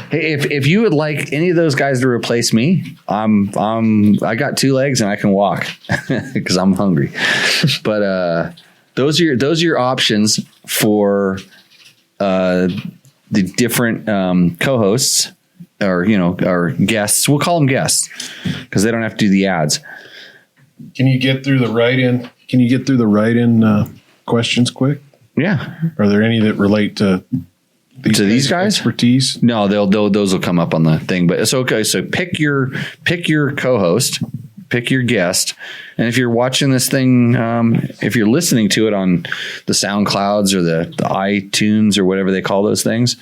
Hey, if you would like any of those guys to replace me, I got 2 legs and I can walk because I'm hungry. But those are your options for the different co-hosts or guests. We'll call them guests because they don't have to do the ads. Can you get through the write-in? Questions quick? Yeah. Are there any that relate to these guys' expertise? No, those will come up on the thing. But it's okay. So pick your co-host, pick your guest, and if you're watching this thing, if you're listening to it on the SoundClouds or the iTunes or whatever they call those things,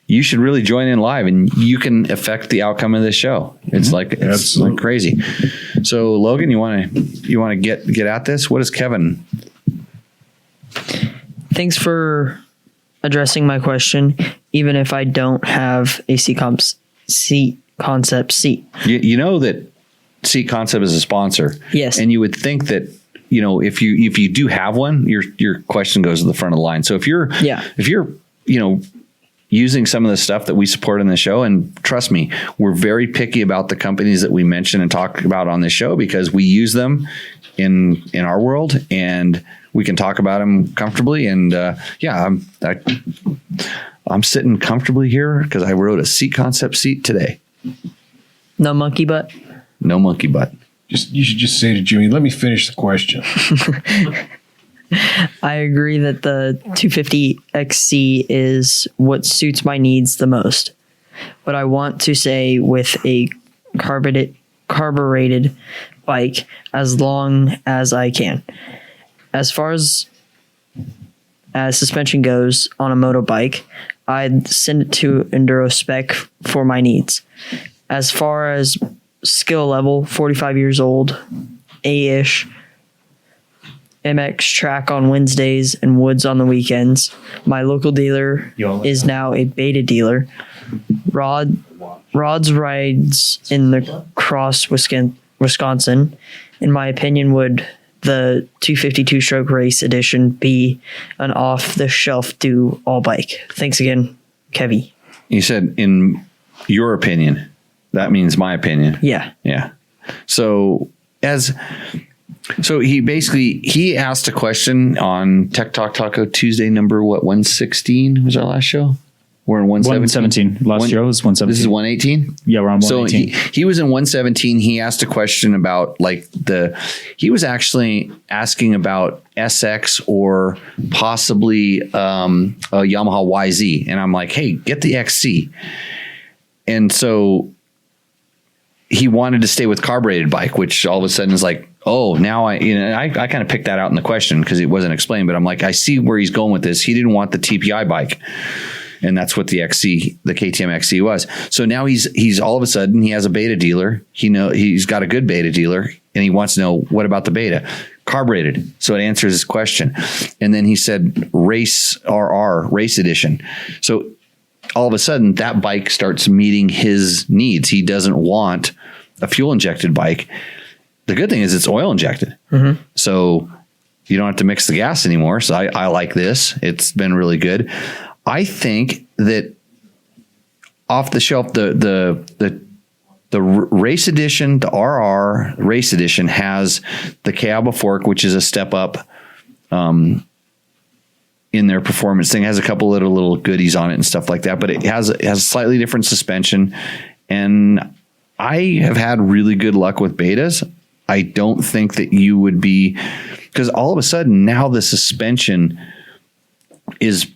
you should really join in live, and you can affect the outcome of this show. It's like crazy. So Logan, you want to get at this? What is Kevin? Thanks for addressing my question, even if I don't have a seat concept seat. You know that Seat Concept is a sponsor. Yes. And you would think that, if you do have one, your question goes to the front of the line. So if you're using some of the stuff that we support in the show, and trust me, we're very picky about the companies that we mention and talk about on this show because we use them in our world and we can talk about them comfortably. And I'm sitting comfortably here because I rode a Seat Concept seat today. No monkey butt? No monkey butt. You should just say to Jimmy, let me finish the question. I agree that the 250 XC is what suits my needs the most. But I want to say with a carbureted bike as long as I can. As far as suspension goes on a moto bike, I'd send it to Enduro spec for my needs. As far as skill level, 45 years old, A-ish, MX track on Wednesdays and woods on the weekends. My local dealer is now a Beta dealer. Rods rides in the Cross, Wisconsin. In my opinion, would the 252 stroke race edition be an off-the-shelf do-all bike? Thanks again, Kevy. You said in your opinion. That means my opinion. Yeah. Yeah. So he asked a question on Tech Talk Taco Tuesday number 116 was our last show. We're in 117. Last show was 117. This is 118. Yeah, we're on 118. So he was in 117. He asked a question about he was actually asking about SX or possibly a Yamaha YZ, and I'm like, hey, get the XC. And so he wanted to stay with carbureted bike, which all of a sudden is like, oh, now I kind of picked that out in the question because it wasn't explained, but I'm like, I see where he's going with this. He didn't want the TPI bike. And that's what the KTM XC was. So now he's all of a sudden he has a Beta dealer. He's got a good Beta dealer, and he wants to know, what about the Beta? Carbureted. So it answers his question. And then he said race edition. So all of a sudden that bike starts meeting his needs. He doesn't want a fuel injected bike. The good thing is it's oil injected. Mm-hmm. So you don't have to mix the gas anymore. So I like this. It's been really good. I think that off the shelf, the race edition, the RR race edition has the Cayaba fork, which is a step up in their performance thing. It has a couple little goodies on it and stuff like that, but it has a slightly different suspension. And I have had really good luck with Betas. I don't think that you would be, because all of a sudden now the suspension is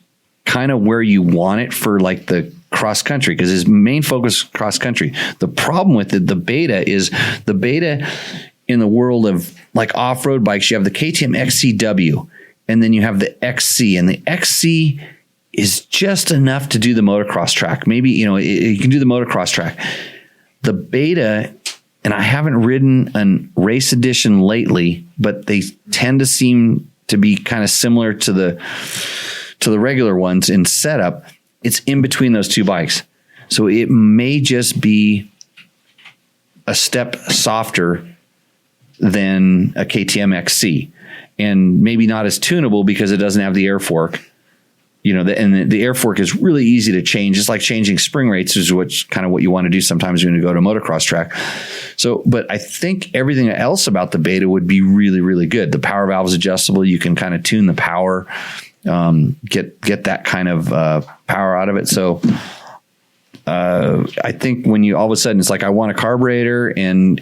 kind of where you want it for like the cross country, because his main focus is cross country. The problem with the Beta in the world of like off-road bikes, you have the KTM XCW and then you have the XC, and the XC is just enough to do the motocross track. Maybe, you can do the motocross track. The Beta, and I haven't ridden a race edition lately, but they tend to seem to be kind of similar to the regular ones in setup. It's in between those two bikes. So it may just be a step softer than a KTM XC, and maybe not as tunable because it doesn't have the air fork. And the air fork is really easy to change. It's like changing spring rates, is what you want to do sometimes when you go to a motocross track. So, but I think everything else about the Beta would be really, really good. The power valve is adjustable. You can kind of tune the power, get that kind of power out of it. So I think when you all of a sudden it's like, I want a carburetor, and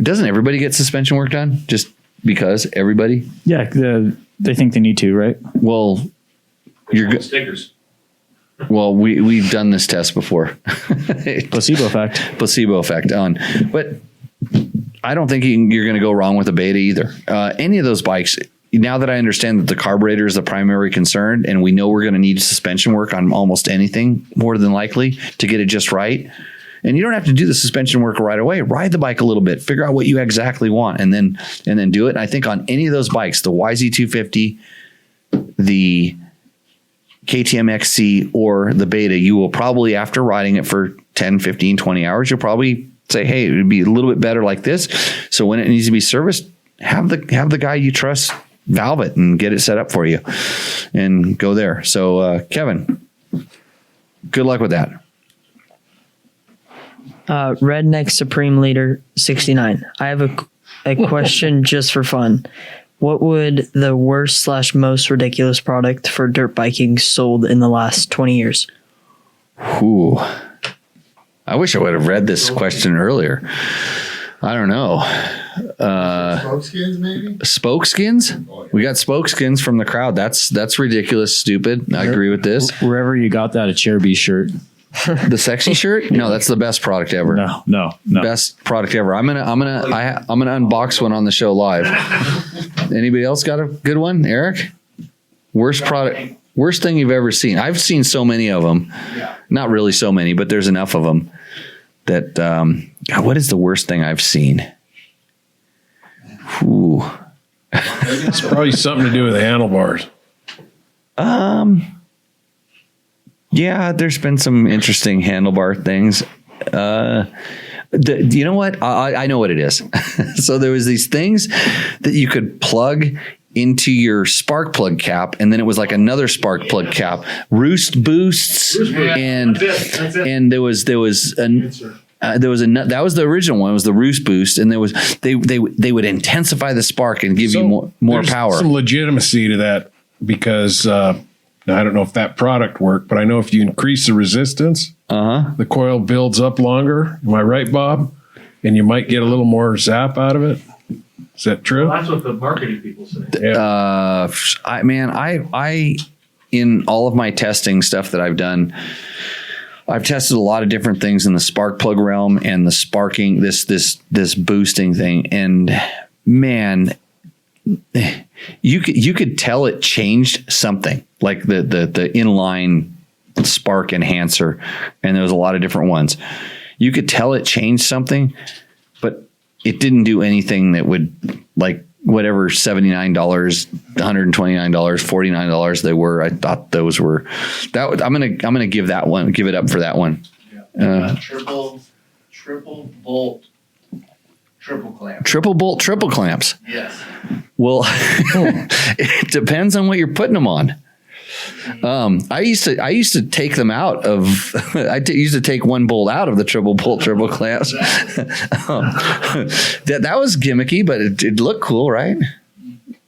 doesn't everybody get suspension work done just because everybody? Yeah, they think they need to, right? Well, you're good. Stickers. Well, we've done this test before. Placebo effect on, but I don't think you're going to go wrong with a Beta either. Any of those bikes. Now that I understand that the carburetor is the primary concern, and we know we're going to need suspension work on almost anything more than likely to get it just right. And you don't have to do the suspension work right away. Ride the bike a little bit, figure out what you exactly want, and then do it. And I think on any of those bikes, the YZ250, the KTM XC, or the Beta, you will probably, after riding it for 10, 15, 20 hours, you'll probably say, hey, it would be a little bit better like this. So when it needs to be serviced, have the guy you trust valve it and get it set up for you and go there. So Kevin, good luck with that. Redneck Supreme Leader 69. I have a question just for fun. What would the worst / most ridiculous product for dirt biking sold in the last 20 years? Ooh, I wish I would have read this question earlier. I don't know. Spoke skins, maybe? Spoke skins? We got spoke skins from the crowd. That's ridiculous, stupid. I agree with this. Wherever you got that, a Cherubi shirt. The sexy shirt? No, that's the best product ever. No. Best product ever. I'm gonna unbox one on the show live. Anybody else got a good one, Eric? Worst product, worst thing you've ever seen. I've seen so many of them. Yeah. Not really so many, but there's enough of them that. God, what is the worst thing I've seen? Ooh. It's probably something to do with the handlebars. Yeah, there's been some interesting handlebar things. You know what? I know what it is. So there was these things that you could plug into your spark plug cap, and then it was like another spark plug cap, roost boosts, and there was that was the original one. It was the roost boost, and they would intensify the spark and give you more power. Some legitimacy to that because now I don't know if that product worked, but I know if you increase the resistance, the coil builds up longer. Am I right, Bob? And you might get a little more zap out of it. Is that true? Well, that's what the marketing people say. Yeah. I in all of my testing stuff that I've done, I've tested a lot of different things in the spark plug realm and the sparking, this boosting thing. And man, you could tell it changed something, like the inline spark enhancer. And there was a lot of different ones. You could tell it changed something, but it didn't do anything that would, like, whatever $79, $129, $49 they were. I thought those were that. I'm gonna give it up for that one. Yeah. Triple bolt, triple clamp. Triple bolt, triple clamps. Yes. Well, it depends on what you're putting them on. I used to take them out of. Used to take one bolt out of the triple bolt, triple clamps. That was gimmicky, but it looked cool, right?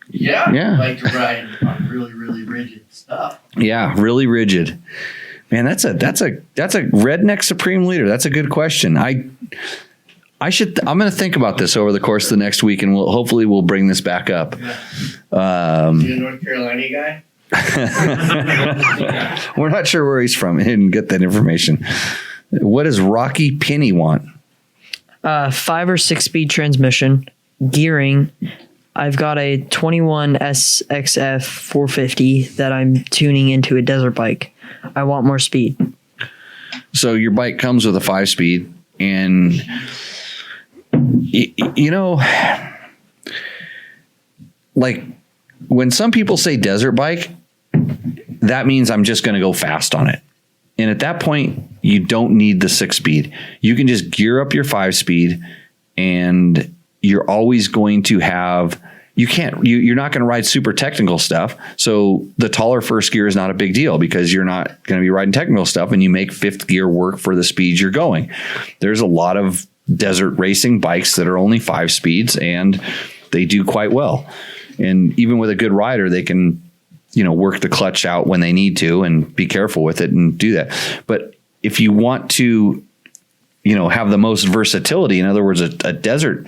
Yeah. Yeah. Like to ride on really, really rigid stuff. Yeah, really rigid. Man, that's a redneck supreme leader. That's a good question. I'm going to think about this over the course of the next week, and hopefully we'll bring this back up. Yeah. You a North Carolina guy? We're not sure where he's from. He didn't get that information. What does Rocky Penny want? 5 or 6 speed transmission, gearing. I've got a 21 SXF 450 that I'm tuning into a desert bike. I want more speed. So your bike comes with a 5-speed, and you know, like when some people say desert bike, that means I'm just going to go fast on it. And at that point, you don't need the 6-speed. You can just gear up your 5-speed, and you're always going to have, you're not going to ride super technical stuff. So the taller first gear is not a big deal because you're not going to be riding technical stuff, and you make 5th gear work for the speed you're going. There's a lot of desert racing bikes that are only 5 speeds, and they do quite well. And even with a good rider, they can, work the clutch out when they need to and be careful with it and do that. But if you want to, have the most versatility, in other words, a desert,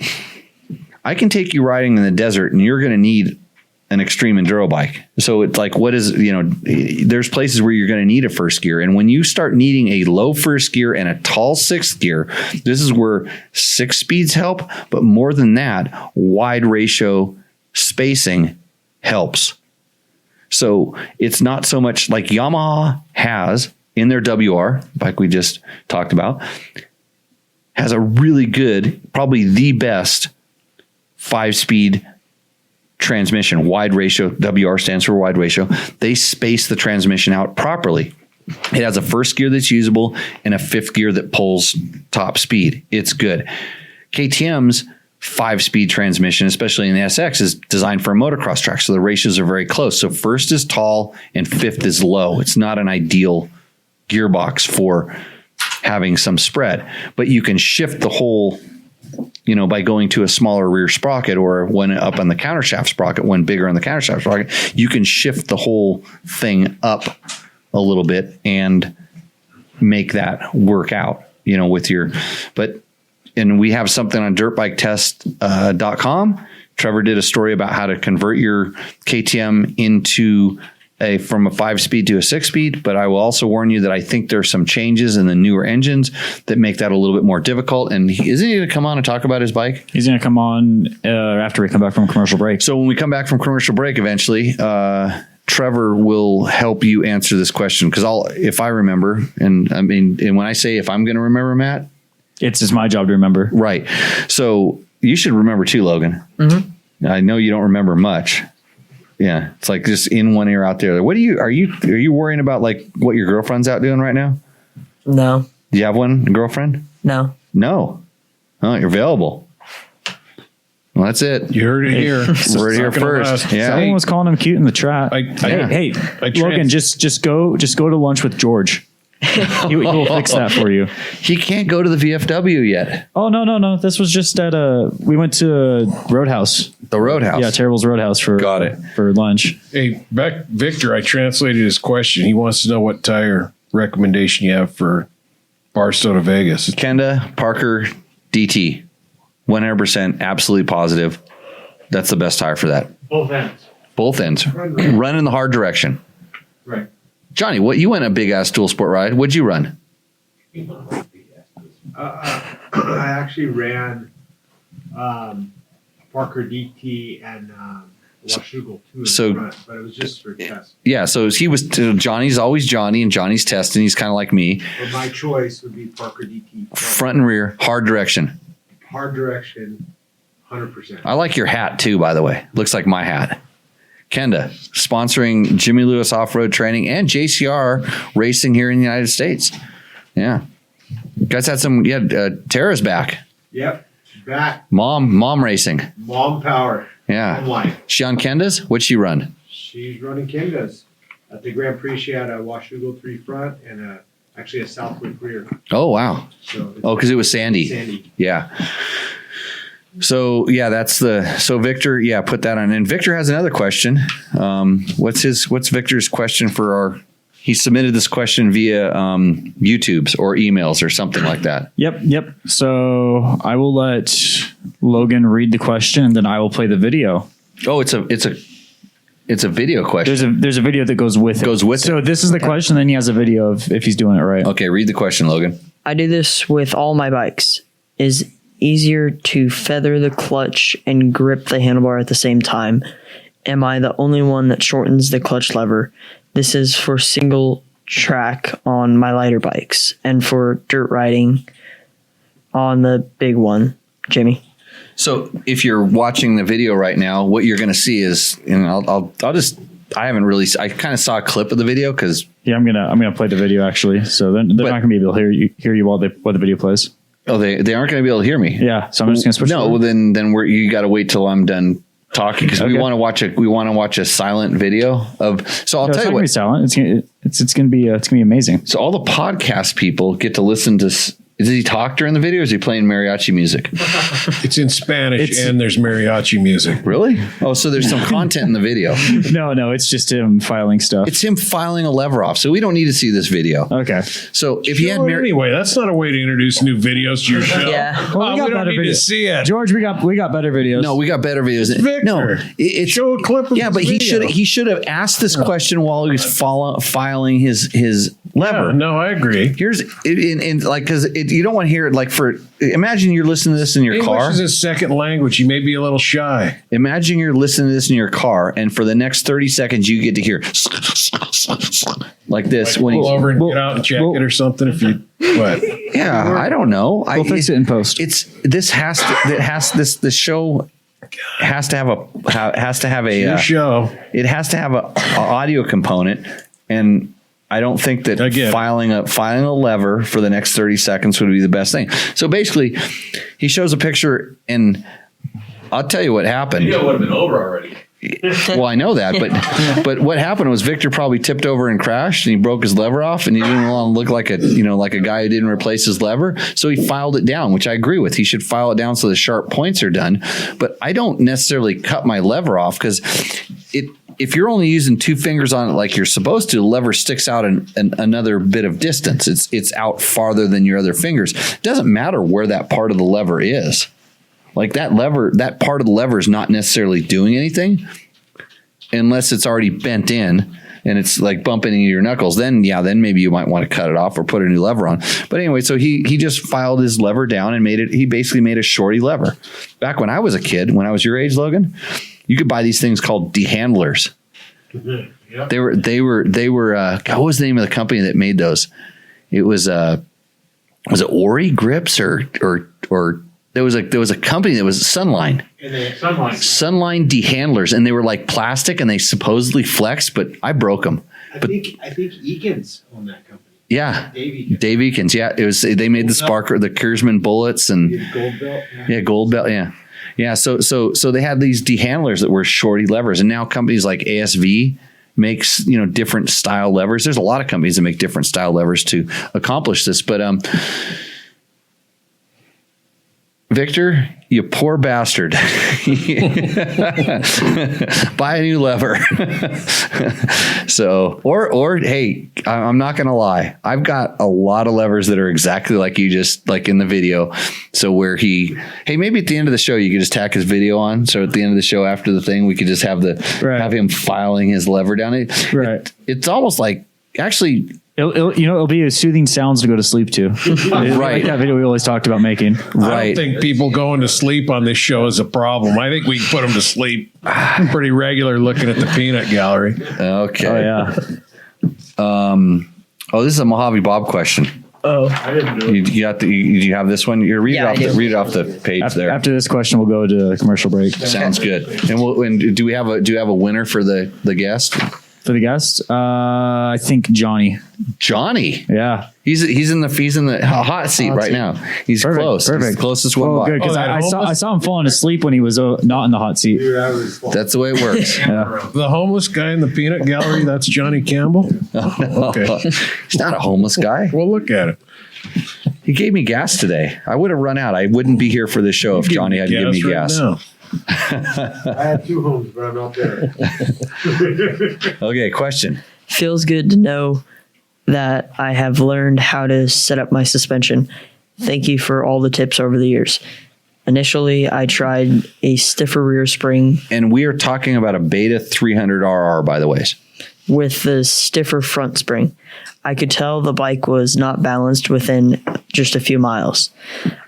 I can take you riding in the desert, and you're going to need an extreme enduro bike. So it's like, there's places where you're going to need a first gear. And when you start needing a low first gear and a tall 6th gear, this is where 6 speeds help. But more than that, wide ratio spacing helps. So it's not so much like Yamaha has in their WR, bike we just talked about, has a really good, probably the best 5-speed transmission, wide ratio. WR stands for wide ratio. They space the transmission out properly. It has a first gear that's usable and a 5th gear that pulls top speed. It's good. KTM's 5-speed transmission, especially in the SX, is designed for a motocross track, so the ratios are very close. So first is tall and 5th is low. It's not an ideal gearbox for having some spread, but you can shift the whole, by going to a smaller rear sprocket, or one up on the countershaft sprocket, one bigger on the countershaft sprocket. You can shift the whole thing up a little bit and make that work out, and we have something on dirtbiketest.com. Trevor did a story about how to convert your KTM from a 5-speed to a 6-speed. But I will also warn you that I think there's some changes in the newer engines that make that a little bit more difficult. And isn't he going to come on and talk about his bike? He's going to come on after we come back from commercial break. So when we come back from commercial break eventually, Trevor will help you answer this question, because if I remember, and when I say if I'm going to remember, Matt, it's just my job to remember. Right. So you should remember too, Logan. Mm-hmm. I know you don't remember much. Yeah, it's like just in one ear, out there. What are you worrying about? Like what your girlfriend's out doing right now? No. Do you have one girlfriend? No. No. Oh, you're available. Well, that's it. You heard it here. We're here first. Yeah. Someone was calling him cute in the chat. Hey, Logan, just go to lunch with George. he will fix that for you. He can't go to the VFW yet. Oh no! This was just at we went to Roadhouse. The Roadhouse. Yeah, Terrible's Roadhouse for lunch. Hey, Victor, I translated his question. He wants to know what tire recommendation you have for Barstow to Vegas. Kenda Parker DT, 100% absolutely positive. That's the best tire for that. Both ends. Both ends. Run in the hard direction. Right. Johnny, you went a big ass dual sport ride. What'd you run? I actually ran Parker DT and Washougal too in So- front, but it was just for test. Yeah, so Johnny's always Johnny, and Johnny's testing. He's kind of like me. But my choice would be Parker DT. Front and rear, hard direction. Hard direction, 100%. I like your hat too, by the way. Looks like my hat. Kenda, sponsoring Jimmy Lewis Off-Road Training and JCR Racing here in the United States. Yeah. You guys had Tara's back. Yep, she's back. Mom racing. Mom power. Yeah. Mom life. She on Kenda's? What'd she run? She's running Kingas. At the Grand Prix, she had a Washougal 3 front and actually a Southwick rear. Oh, wow. So Because it was Sandy. Sandy. Yeah. So Victor, put that on. And Victor has another question. What's Victor's question for he submitted this question via YouTube's or emails or something like that. Yep. So I will let Logan read the question and then I will play the video. Oh, it's a video question. There's a video that goes with it. So this is the question, then he has a video of if he's doing it right. Okay, read the question, Logan. I do this with all my bikes. Is easier to feather the clutch and grip the handlebar at the same time. Am I the only one that shortens the clutch lever? This is for single track on my lighter bikes and for dirt riding on the big one. Jimmy. So if you're watching the video right now, what you're going to see is, and I kind of saw a clip of the video because I'm gonna play the video actually. So they're not gonna be able to hear you while the video plays. Oh, they aren't going to be able to hear me. Yeah, so I'm just going to switch. No, well then you got to wait till I'm done talking because we want to watch a silent video of. So I'll tell you what. It's not gonna be silent. It's going to be amazing. So all the podcast people get to listen to. Does he talk during the video or is he playing mariachi music? It's in Spanish and there's mariachi music. Really? Oh, so there's some content in the video. No, it's just him filing stuff. It's him filing a lever off. So we don't need to see this video. Okay. So if he had anyway, that's not a way to introduce new videos to your show. Yeah. Well, we don't need to see it. George, we got better videos. No, we got better videos. Victor, no, it's show a clip of yeah, but he should have asked this question while he was filing his lever. Yeah, no, I agree. Here's because you don't want to hear it imagine you're listening to this in your English car. is a second language. You may be a little shy. Imagine you're listening to this in your car, and for the next 30 seconds, you get to hear like this. When pull over and get out and check it or something. If you what? Yeah, I don't know. We'll fix it in post. The show has to have a your show. It has to have a audio component, and I don't think that filing a lever for the next 30 seconds would be the best thing. So basically, he shows a picture, and I'll tell you what happened. The video would have been over already. Well, I know that, but what happened was Victor probably tipped over and crashed, and he broke his lever off, and he didn't want to look like a guy who didn't replace his lever. So he filed it down, which I agree with. He should file it down so the sharp points are done. But I don't necessarily cut my lever off because if you're only using two fingers on it like you're supposed to, the lever sticks out another bit of distance. It's out farther than your other fingers. It doesn't matter where that part of the lever is. Like that part of the lever is not necessarily doing anything unless it's already bent in and it's like bumping into your knuckles. Then maybe you might want to cut it off or put a new lever on. But anyway, so he just filed his lever down and he basically made a shorty lever. Back when I was a kid, when I was your age, Logan, you could buy these things called dehandlers. Yep. They were what was the name of the company that made those? It was it Ori grips or there was a company that was Sunline. And then Sunline. Sunline dehandlers, and they were like plastic, and they supposedly flexed, but I broke them. I think Eakins owned that company. Yeah, Dave Eakins. Yeah, it was. They made the Sparker, the Kurzman bullets, and Gold Belt. yeah, Gold Belt. Yeah. So they had these dehandlers that were shorty levers, and now companies like ASV makes different style levers. There's a lot of companies that make different style levers to accomplish this, but Victor, you poor bastard. Buy a new lever. So, or hey, I'm not going to lie. I've got a lot of levers that are exactly like you just like in the video. So where hey, maybe at the end of the show, you could just tack his video on. So at the end of the show, after the thing, we could just have have him filing his lever down. It's almost like actually, It'll be soothing sounds to go to sleep to. Right. Like that video we always talked about making. I don't think people going to sleep on this show is a problem. I think we can put them to sleep pretty regular looking at the peanut gallery. Okay. Oh, yeah. This is a Mojave Bob question. Oh, I didn't do it. You have this one? You read Yeah, it off the page there. After this question, we'll go to a commercial break. Sounds good. And do we have a winner for the guest? For the guest, I think Johnny. Johnny. Yeah. He's in the hot seat right now. He's Perfect, close. perfect. He's the closest one. Oh, by. good, because I saw him falling asleep when he was not in the hot seat. Dude, I was That's the way it works. Yeah. The homeless guy in the peanut gallery, that's Johnny Campbell? Okay. He's not a homeless guy. Well, look at it. He gave me gas today. I would have run out. I wouldn't be here for this show if Johnny hadn't given me gas. Now. I had 2 homes, but I'm not there. Okay, question. feels good to know that I have learned how to set up my suspension. Thank you for all the tips over the years. Initially, I tried a stiffer rear spring. And we are talking about a Beta 300RR, by the way. With the stiffer front spring. I could tell the bike was not balanced within just a few miles.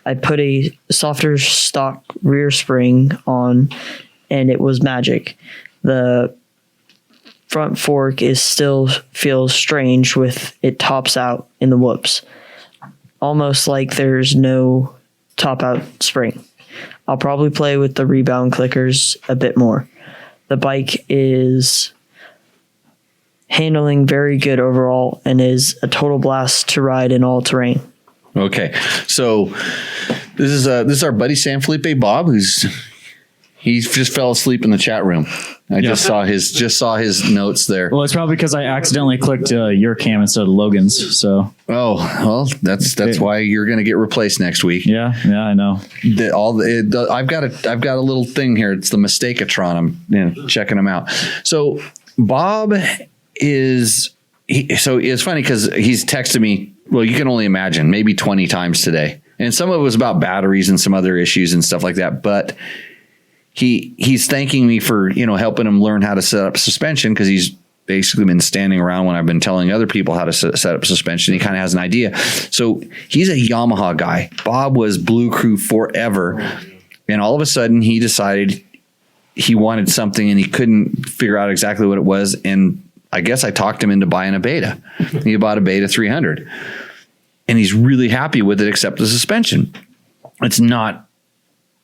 I put a softer stock rear spring on, and it was magic. The front fork still feels strange with it tops out in the whoops. Almost like there's no top out spring. I'll probably play with the rebound clickers a bit more. The bike is handling very good overall and is a total blast to ride in all terrain. Okay, so this is our buddy San Felipe Bob, he just fell asleep in the chat room. I just saw his notes there. Well, it's probably because I accidentally clicked your cam instead of Logan's. So well, that's why you're going to get replaced next week. Yeah, I know. I've got a little thing here. It's the Mistakatron. I'm checking them out. So Bob so it's funny because he's texted me. Well, you can only imagine maybe 20 times today, and some of it was about batteries and some other issues and stuff like that. But he's thanking me for helping him learn how to set up suspension because he's basically been standing around when I've been telling other people how to set up suspension. He kind of has an idea. So he's a Yamaha guy. Bob was Blue Crew forever, and all of a sudden he decided he wanted something and he couldn't figure out exactly what it was. And I guess I talked him into buying a Beta. He bought a Beta 300, and he's really happy with it, except the suspension. It's not,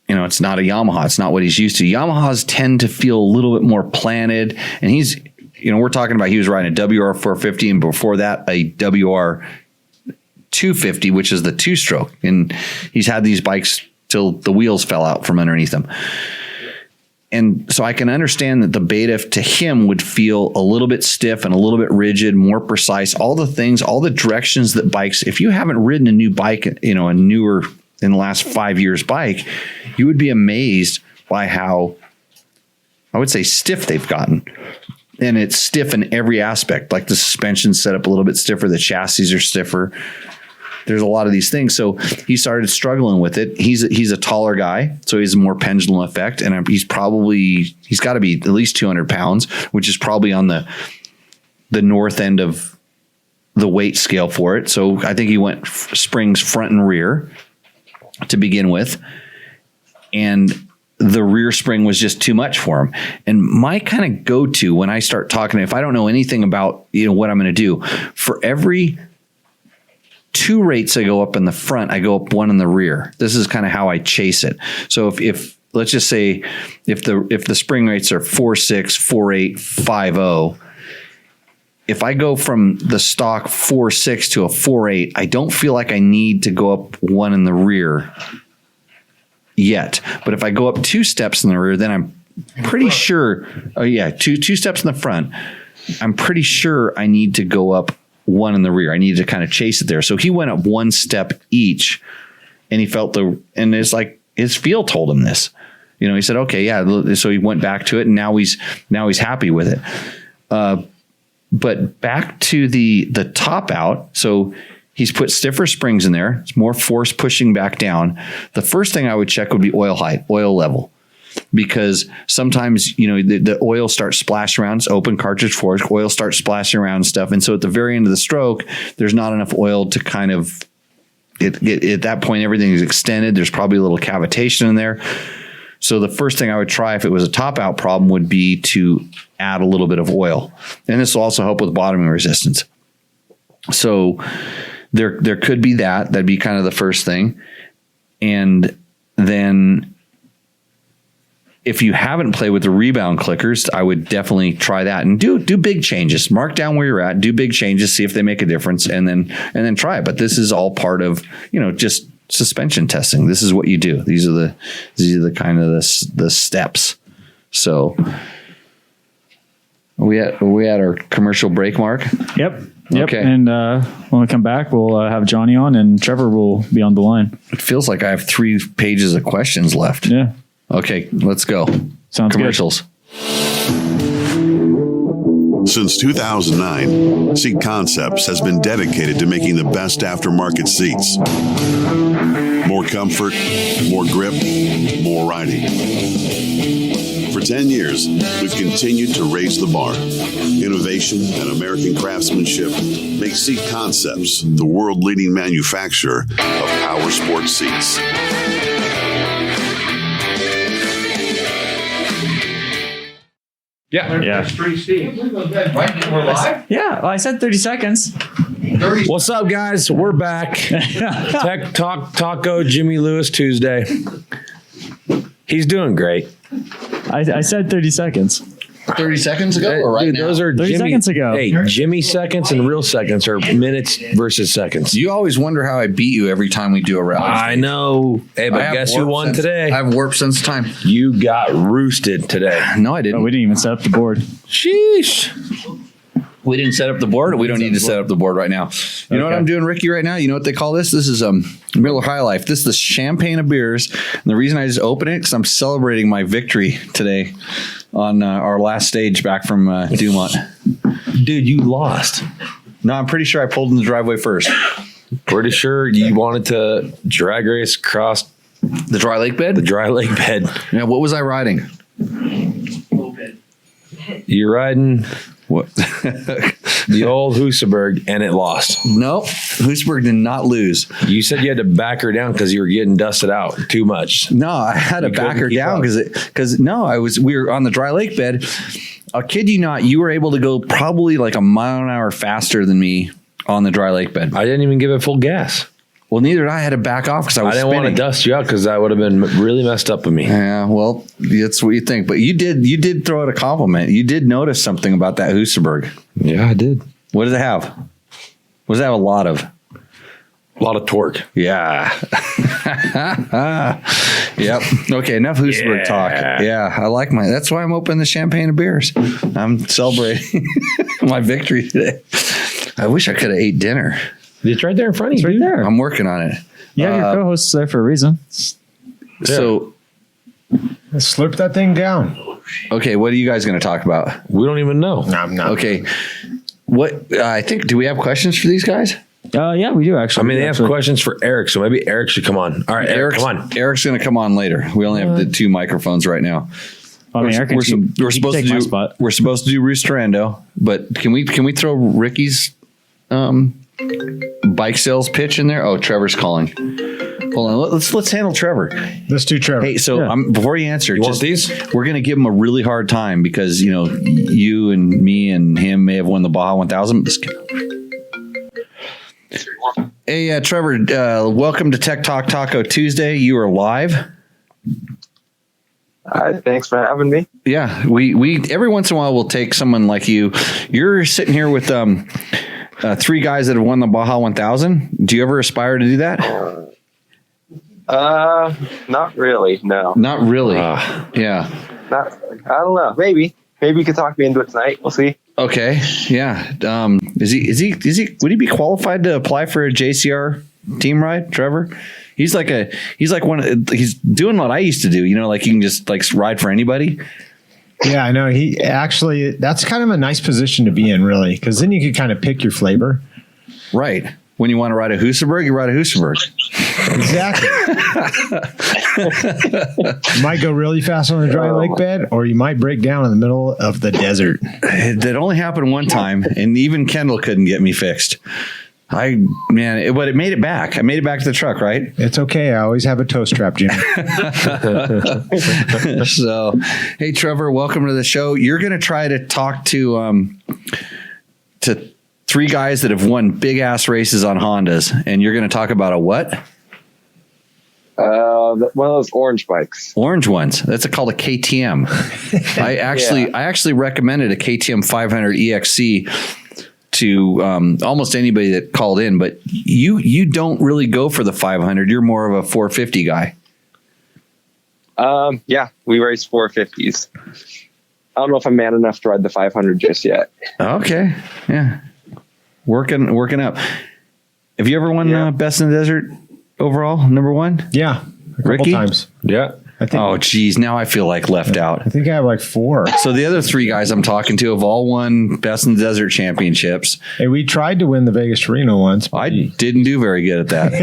it's not a Yamaha. It's not what he's used to. Yamahas tend to feel a little bit more planted, and he's, we're talking about he was riding a WR 450, and before that a WR 250, which is the 2-stroke, and he's had these bikes till the wheels fell out from underneath them. And so I can understand that the Beta to him would feel a little bit stiff and a little bit rigid, more precise, all the things, all the directions that bikes, if you haven't ridden a new bike, a newer in the last 5 years bike, you would be amazed by how, I would say, stiff they've gotten. And it's stiff in every aspect, like the suspension's set up a little bit stiffer, the chassis are stiffer. There's a lot of these things. So he started struggling with it. He's a taller guy, so he's a more pendulum effect. And he's got to be at least 200 pounds, which is probably on the north end of the weight scale for it. So I think he went springs front and rear to begin with. And the rear spring was just too much for him. And my kind of go-to when I start talking, if I don't know anything about what I'm going to do, for every 2 rates I go up in the front, I go up 1 in the rear. This is kind of how I chase it. So if let's just say if the spring rates are 4.6, 4.8, 5.0, if I go from the stock 4.6 to a 4.8, I don't feel like I need to go up 1 in the rear yet. But if I go up 2 steps in the rear, then I'm pretty sure, two steps in the front, I'm pretty sure I need to go up 1 in the rear. I need to kind of chase it there. So he went up 1 step each, and he felt and it's like his feel told him this. He said, okay, yeah. So he went back to it, and now he's happy with it. But back to the top out. So he's put stiffer springs in there. It's more force pushing back down. The first thing I would check would be oil height, oil level. Because sometimes, the oil starts splashing around. It's open cartridge fork. Oil starts splashing around and stuff. And so at the very end of the stroke, there's not enough oil to kind of, at that point, everything is extended. There's probably a little cavitation in there. So the first thing I would try if it was a top out problem would be to add a little bit of oil. And this will also help with bottoming resistance. So there could be that. That'd be kind of the first thing. And then if you haven't played with the rebound clickers, I would definitely try that and do big changes. Mark down where you're at, do big changes, see if they make a difference, and then try it. But this is all part of, just suspension testing. This is what you do. These are the kind of the steps. So are we at our commercial break, Mark? Yep. Okay. And when we come back, we'll have Johnny on, and Trevor will be on the line. It feels like I have 3 pages of questions left. Yeah. Okay, let's go. Sounds commercials. Since 2009, Seat Concepts has been dedicated to making the best aftermarket seats. More comfort, more grip, more riding. For 10 years, we've continued to raise the bar. Innovation and American craftsmanship make Seat Concepts the world-leading manufacturer of power sports seats. Yeah. Yeah. 3 seats. We're live? Yeah. Well, I said 30 seconds. What's up, guys? We're back. Tech Talk Taco Jimmy Lewis Tuesday. He's doing great. I said 30 seconds. 30 seconds ago or right Dude, now? those are 30 Jimmy, seconds ago. Hey, Jimmy seconds and real seconds are minutes versus seconds. You always wonder how I beat you every time we do a rally. I know. Hey, but guess who won today? I have warped sense of time. You got roosted today. No, I didn't. Oh, we didn't even set up the board. Sheesh. We didn't set up the board. We don't need to set up the board right now. You know what I'm doing, Ricky, right now? You know what they call this? This is Miller High Life. This is the champagne of beers. And the reason I just open it because I'm celebrating my victory today on our last stage back from Dumont. Dude, you lost. No, I'm pretty sure I pulled in the driveway first. Pretty sure you wanted to drag race across the dry lake bed? The dry lake bed. Yeah, what was I riding? You're riding what? The old Husaberg, and it lost. Nope. Husaberg did not lose. You said you had to back her down because you were getting dusted out too much. No, I had to back her down because we were on the dry lake bed. I'll kid you not, you were able to go probably like a mile an hour faster than me on the dry lake bed. I didn't even give it full gas. Well, neither did I. Had to back off because I didn't spinning. want to dust you out because that would have been really messed up with me. Yeah, well, that's what you think. But you did throw it a compliment. You did notice something about that Husaberg. Yeah, I did. What does it have? What does it have a lot of? A lot of torque. Yeah. Yep. Okay, enough Husaberg talk. Yeah, I like that's why I'm opening the champagne of beers. I'm celebrating my victory today. I wish I could have ate dinner. It's right there in front of you. Right there. I'm working on it. Yeah, your co-host's there for a reason. So let's slurp that thing down. Okay, what are you guys going to talk about? We don't even know. No, I'm not. Okay. What I think, do we have questions for these guys? Yeah, we do actually. I mean, they have questions for Eric, so maybe Eric should come on. All right, Eric, come on. Eric's going to come on later. We only have the 2 microphones right now. I mean, Eric, we're supposed to do Roosterando, but can we throw Ricky's bike sales pitch in there? Oh, Trevor's calling. Hold on, let's handle Trevor. Let's do Trevor. Hey, so before you answer, want these? We're going to give him a really hard time because you and me and him may have won the Baja 1000. Hey, Trevor, welcome to Tech Talk Taco Tuesday. You are live. Thanks for having me. Yeah, we every once in a while we'll take someone like you. You're sitting here with 3 guys that have won the Baja 1000. Do you ever aspire to do that? Not really. No. Not really. Yeah. I don't know. Maybe you could talk me into it tonight. We'll see. Okay. Yeah. Is he? Would he be qualified to apply for a JCR team ride, Trevor? He's doing what I used to do. Like you can just like ride for anybody. Yeah, I know. That's kind of a nice position to be in, really, because then you could kind of pick your flavor. Right. When you want to ride a Husaberg, you ride a Husaberg. Exactly. You might go really fast on a dry lake bed, or you might break down in the middle of the desert. That only happened one time, and even Kendall couldn't get me fixed. But it made it back. I made it back to the truck, right? It's okay. I always have a toe strap, Jimmy. So, hey, Trevor, welcome to the show. You're going to try to talk to 3 guys that have won big ass races on Hondas, and you're going to talk about a what? One of those orange bikes. Orange ones. That's called a KTM. I actually recommended a KTM 500 EXC to almost anybody that called in, but you don't really go for the 500. You're more of a 450 guy. Yeah, we race 450s. I don't know if I'm man enough to ride the 500 just yet. Okay, yeah, working up. Have you ever won Best in the Desert overall, number 1? Yeah, a couple Ricky? times. Yeah. Oh, geez. Now I feel like left out. I think I have like 4. So the other 3 guys I'm talking to have all won Best in the Desert championships. Hey, we tried to win the Vegas to Reno once. I didn't do very good at that.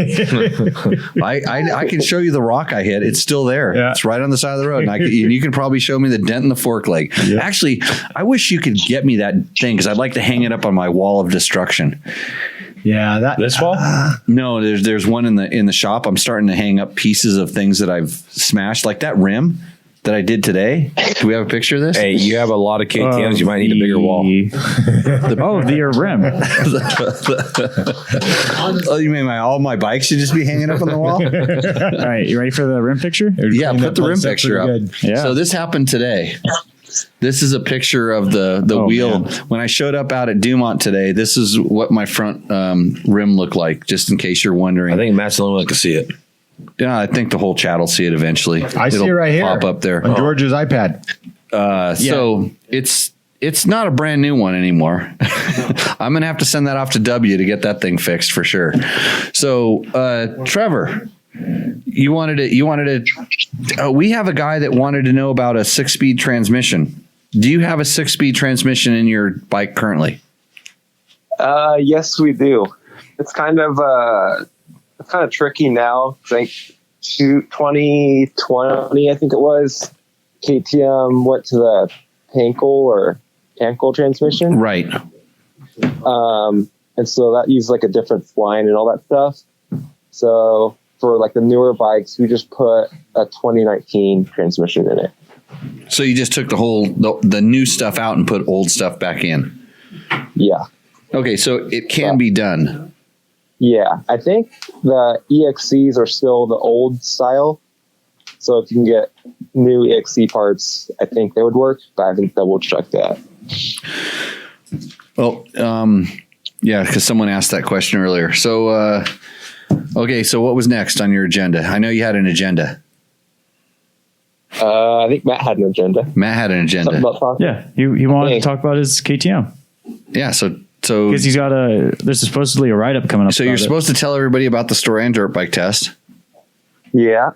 I can show you the rock I hit. It's still there. Yeah. It's right on the side of the road. And you can probably show me the dent in the fork leg. Yeah. Actually, I wish you could get me that thing because I'd like to hang it up on my wall of destruction. Yeah, this fall? No, there's one in the shop. I'm starting to hang up pieces of things that I've smashed, like that rim that I did today. Do we have a picture of this? Hey, you have a lot of KTMs. You might need a bigger wall. The rim. Oh, you mean all my bikes should just be hanging up on the wall? All right, you ready for the rim picture? Yeah, put the rim picture up. Yeah. So this happened today. This is a picture of the wheel. Man. When I showed up out at Dumont today, this is what my front rim looked like, just in case you're wondering. I think Matt's the only one that can see it. Yeah, I think the whole chat will see it eventually. I see it right here. Pop up there. On George's iPad. So it's not a brand new one anymore. I'm going to have to send that off to W to get that thing fixed for sure. So, Trevor, you wanted to, we have a guy that wanted to know about a 6-speed transmission. Do you have a 6-speed transmission in your bike currently? Yes, we do. It's kind of tricky now. I think 2020, I think it was, KTM went to the Pankel transmission. Right. And so that used like a different spline and all that stuff. So for like the newer bikes, we just put a 2019 transmission in it. So you just took the new stuff out and put old stuff back in. Yeah. Okay, so it can be done. Yeah, I think the EXCs are still the old style. So if you can get new EXC parts, I think they would work, but I haven't double checked that. Well, yeah, because someone asked that question earlier. So, okay, so what was next on your agenda? I know you had an agenda. I think Matt had an agenda. Yeah, he wanted to talk about his KTM. Yeah, so because he's got there's supposedly a write up coming up. So you're supposed to tell everybody about the Story and Dirt Bike test. Yeah.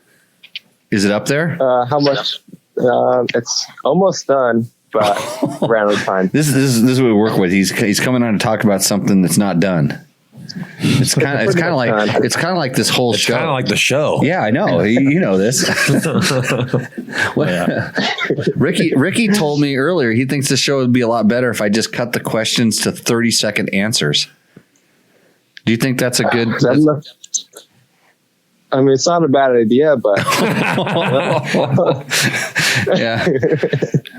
Is it up there? How much? It's almost done, but ran out of time. This is what we work with. He's coming on to talk about something that's not done. It's kind of like this whole show. Kind of like the show. Yeah, I know. You know this. Ricky told me earlier he thinks the show would be a lot better if I just cut the questions to 30-second answers. Do you think that's a good? I mean, it's not a bad idea, but yeah.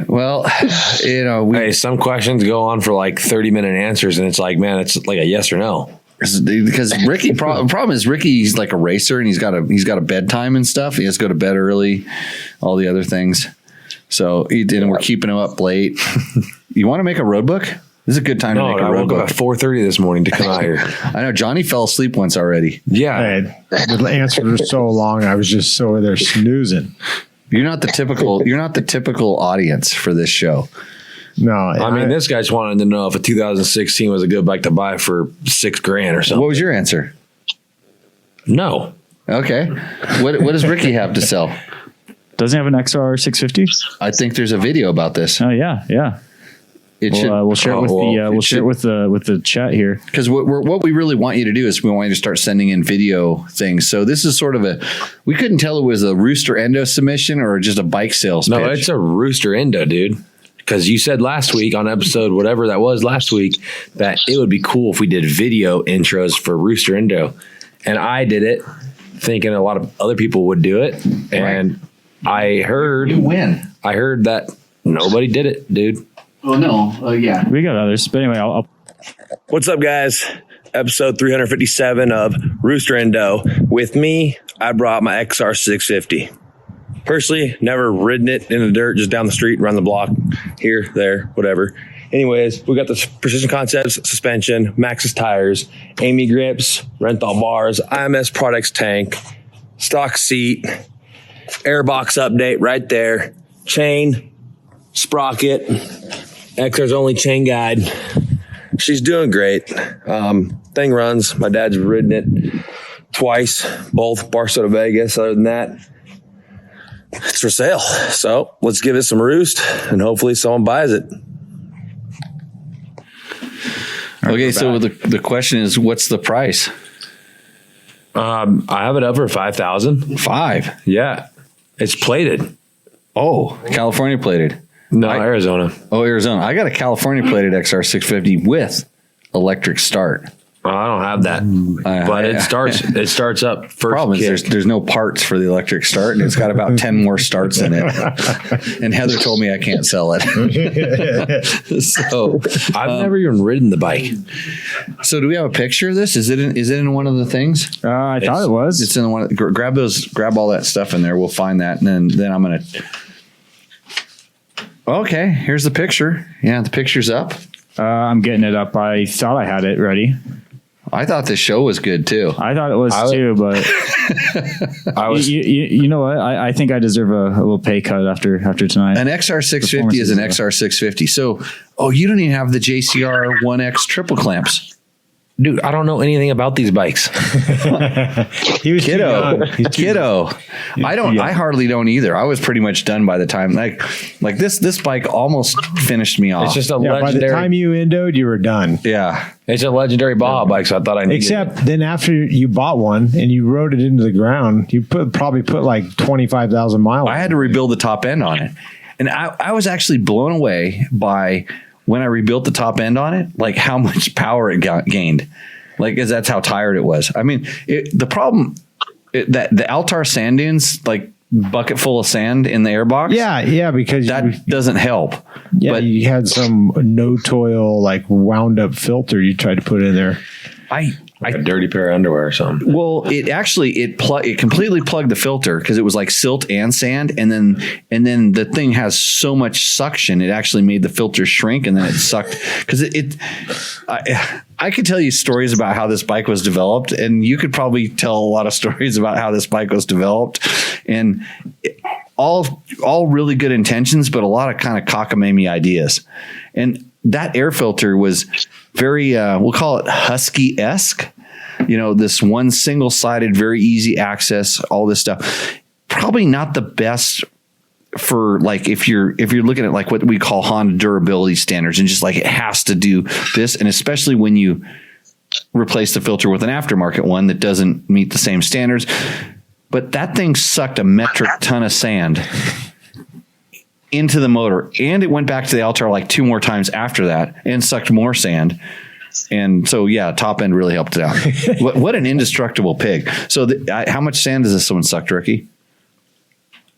Well, hey, some questions go on for like 30-minute answers, and it's like, man, it's like a yes or no. Because Ricky, problem is Ricky's like a racer and he's got a bedtime and stuff. He has to go to bed early, all the other things. So we're keeping him up late. You want to make a road book? This is a good time to make a road book. I woke up at 4:30 this morning to come out here. I know Johnny fell asleep once already. Yeah, the answer was so long. I was just so there snoozing. You're not the typical audience for this show. No, I mean, this guy just wanted to know if a 2016 was a good bike to buy for $6,000 or something. What was your answer? No. Okay. What does Ricky have to sell? Doesn't he have an XR 650? I think there's a video about this. Oh yeah. We'll share it with the chat here. Because what we really want you to do is we want you to start sending in video things. So this is sort of we couldn't tell it was a Rooster Endo submission or just a bike sales pitch. No, it's a Rooster Endo, dude. Because you said last week on episode whatever that was last week that it would be cool if we did video intros for Rooster Endo, and I did it thinking a lot of other people would do it, and I heard you win. I heard that nobody did it, dude. Oh no, yeah, we got others, but anyway, I'll. What's up, guys? Episode 357 of Rooster Endo. With me, I brought my XR 650. Personally, never ridden it in the dirt, just down the street, around the block, here, there, whatever. Anyways, we got the Precision Concepts suspension, Maxxis tires, Amy grips, Renthal bars, IMS products tank, stock seat, airbox update right there, chain, sprocket, XR's only chain guide. She's doing great. Thing runs. My dad's ridden it twice, both Barstow to Vegas. Other than that, it's for sale. So let's give it some roost and hopefully someone buys it. Okay, so the question is, what's the price? I have it up for $5,000. $5,000? Yeah. It's plated. Oh, California plated. No, Arizona. Oh, Arizona. I got a California plated XR 650 with electric start. I don't have that, but it starts up first. Problem is there's no parts for the electric start, and it's got about 10 more starts in it. And Heather told me I can't sell it. So I've never even ridden the bike. So do we have a picture of this? Is it in one of the things? I thought it was. It's in one. Grab all that stuff in there. We'll find that, and then I'm gonna. Okay, here's the picture. Yeah, the picture's up. I'm getting it up. I thought I had it ready. I thought this show was good too. I thought it was too, but you know what? I think I deserve a little pay cut after tonight. An XR 650 is an XR 650. So, you don't even have the JCR 1X triple clamps. Dude, I don't know anything about these bikes. He was kiddo. I hardly don't either. I was pretty much done by the time like this bike almost finished me off. It's just a legendary. By the time you endoed, you were done. Yeah. It's a legendary Baja bike, so I thought I needed Except then after you bought one and you rode it into the ground, you probably put like 25,000 miles. I had to rebuild the top end on it. And I was actually blown away by when I rebuilt the top end on it, like how much power it gained, like, cause that's how tired it was. I mean, the problem that the Altar sand dunes, like bucket full of sand in the airbox. Yeah. Because that doesn't help. Yeah. But you had some no toil, like wound up filter you tried to put in there. Like a dirty pair of underwear or something. Well, it completely plugged the filter because it was like silt and sand, and then the thing has so much suction it actually made the filter shrink, and then it sucked because I could tell you stories about how this bike was developed, and you could probably tell a lot of stories about how this bike was developed, and all really good intentions, but a lot of kind of cockamamie ideas, and that air filter was very, we'll call it Husky-esque, this one single-sided, very easy access, all this stuff. Probably not the best for like, if you're looking at like what we call Honda durability standards and just like, it has to do this. And especially when you replace the filter with an aftermarket one that doesn't meet the same standards, but that thing sucked a metric ton of sand into the motor, and it went back to the Altar like 2 more times after that and sucked more sand. And so, yeah, top end really helped it out. What an indestructible pig. So how much sand does this one suck, Ricky?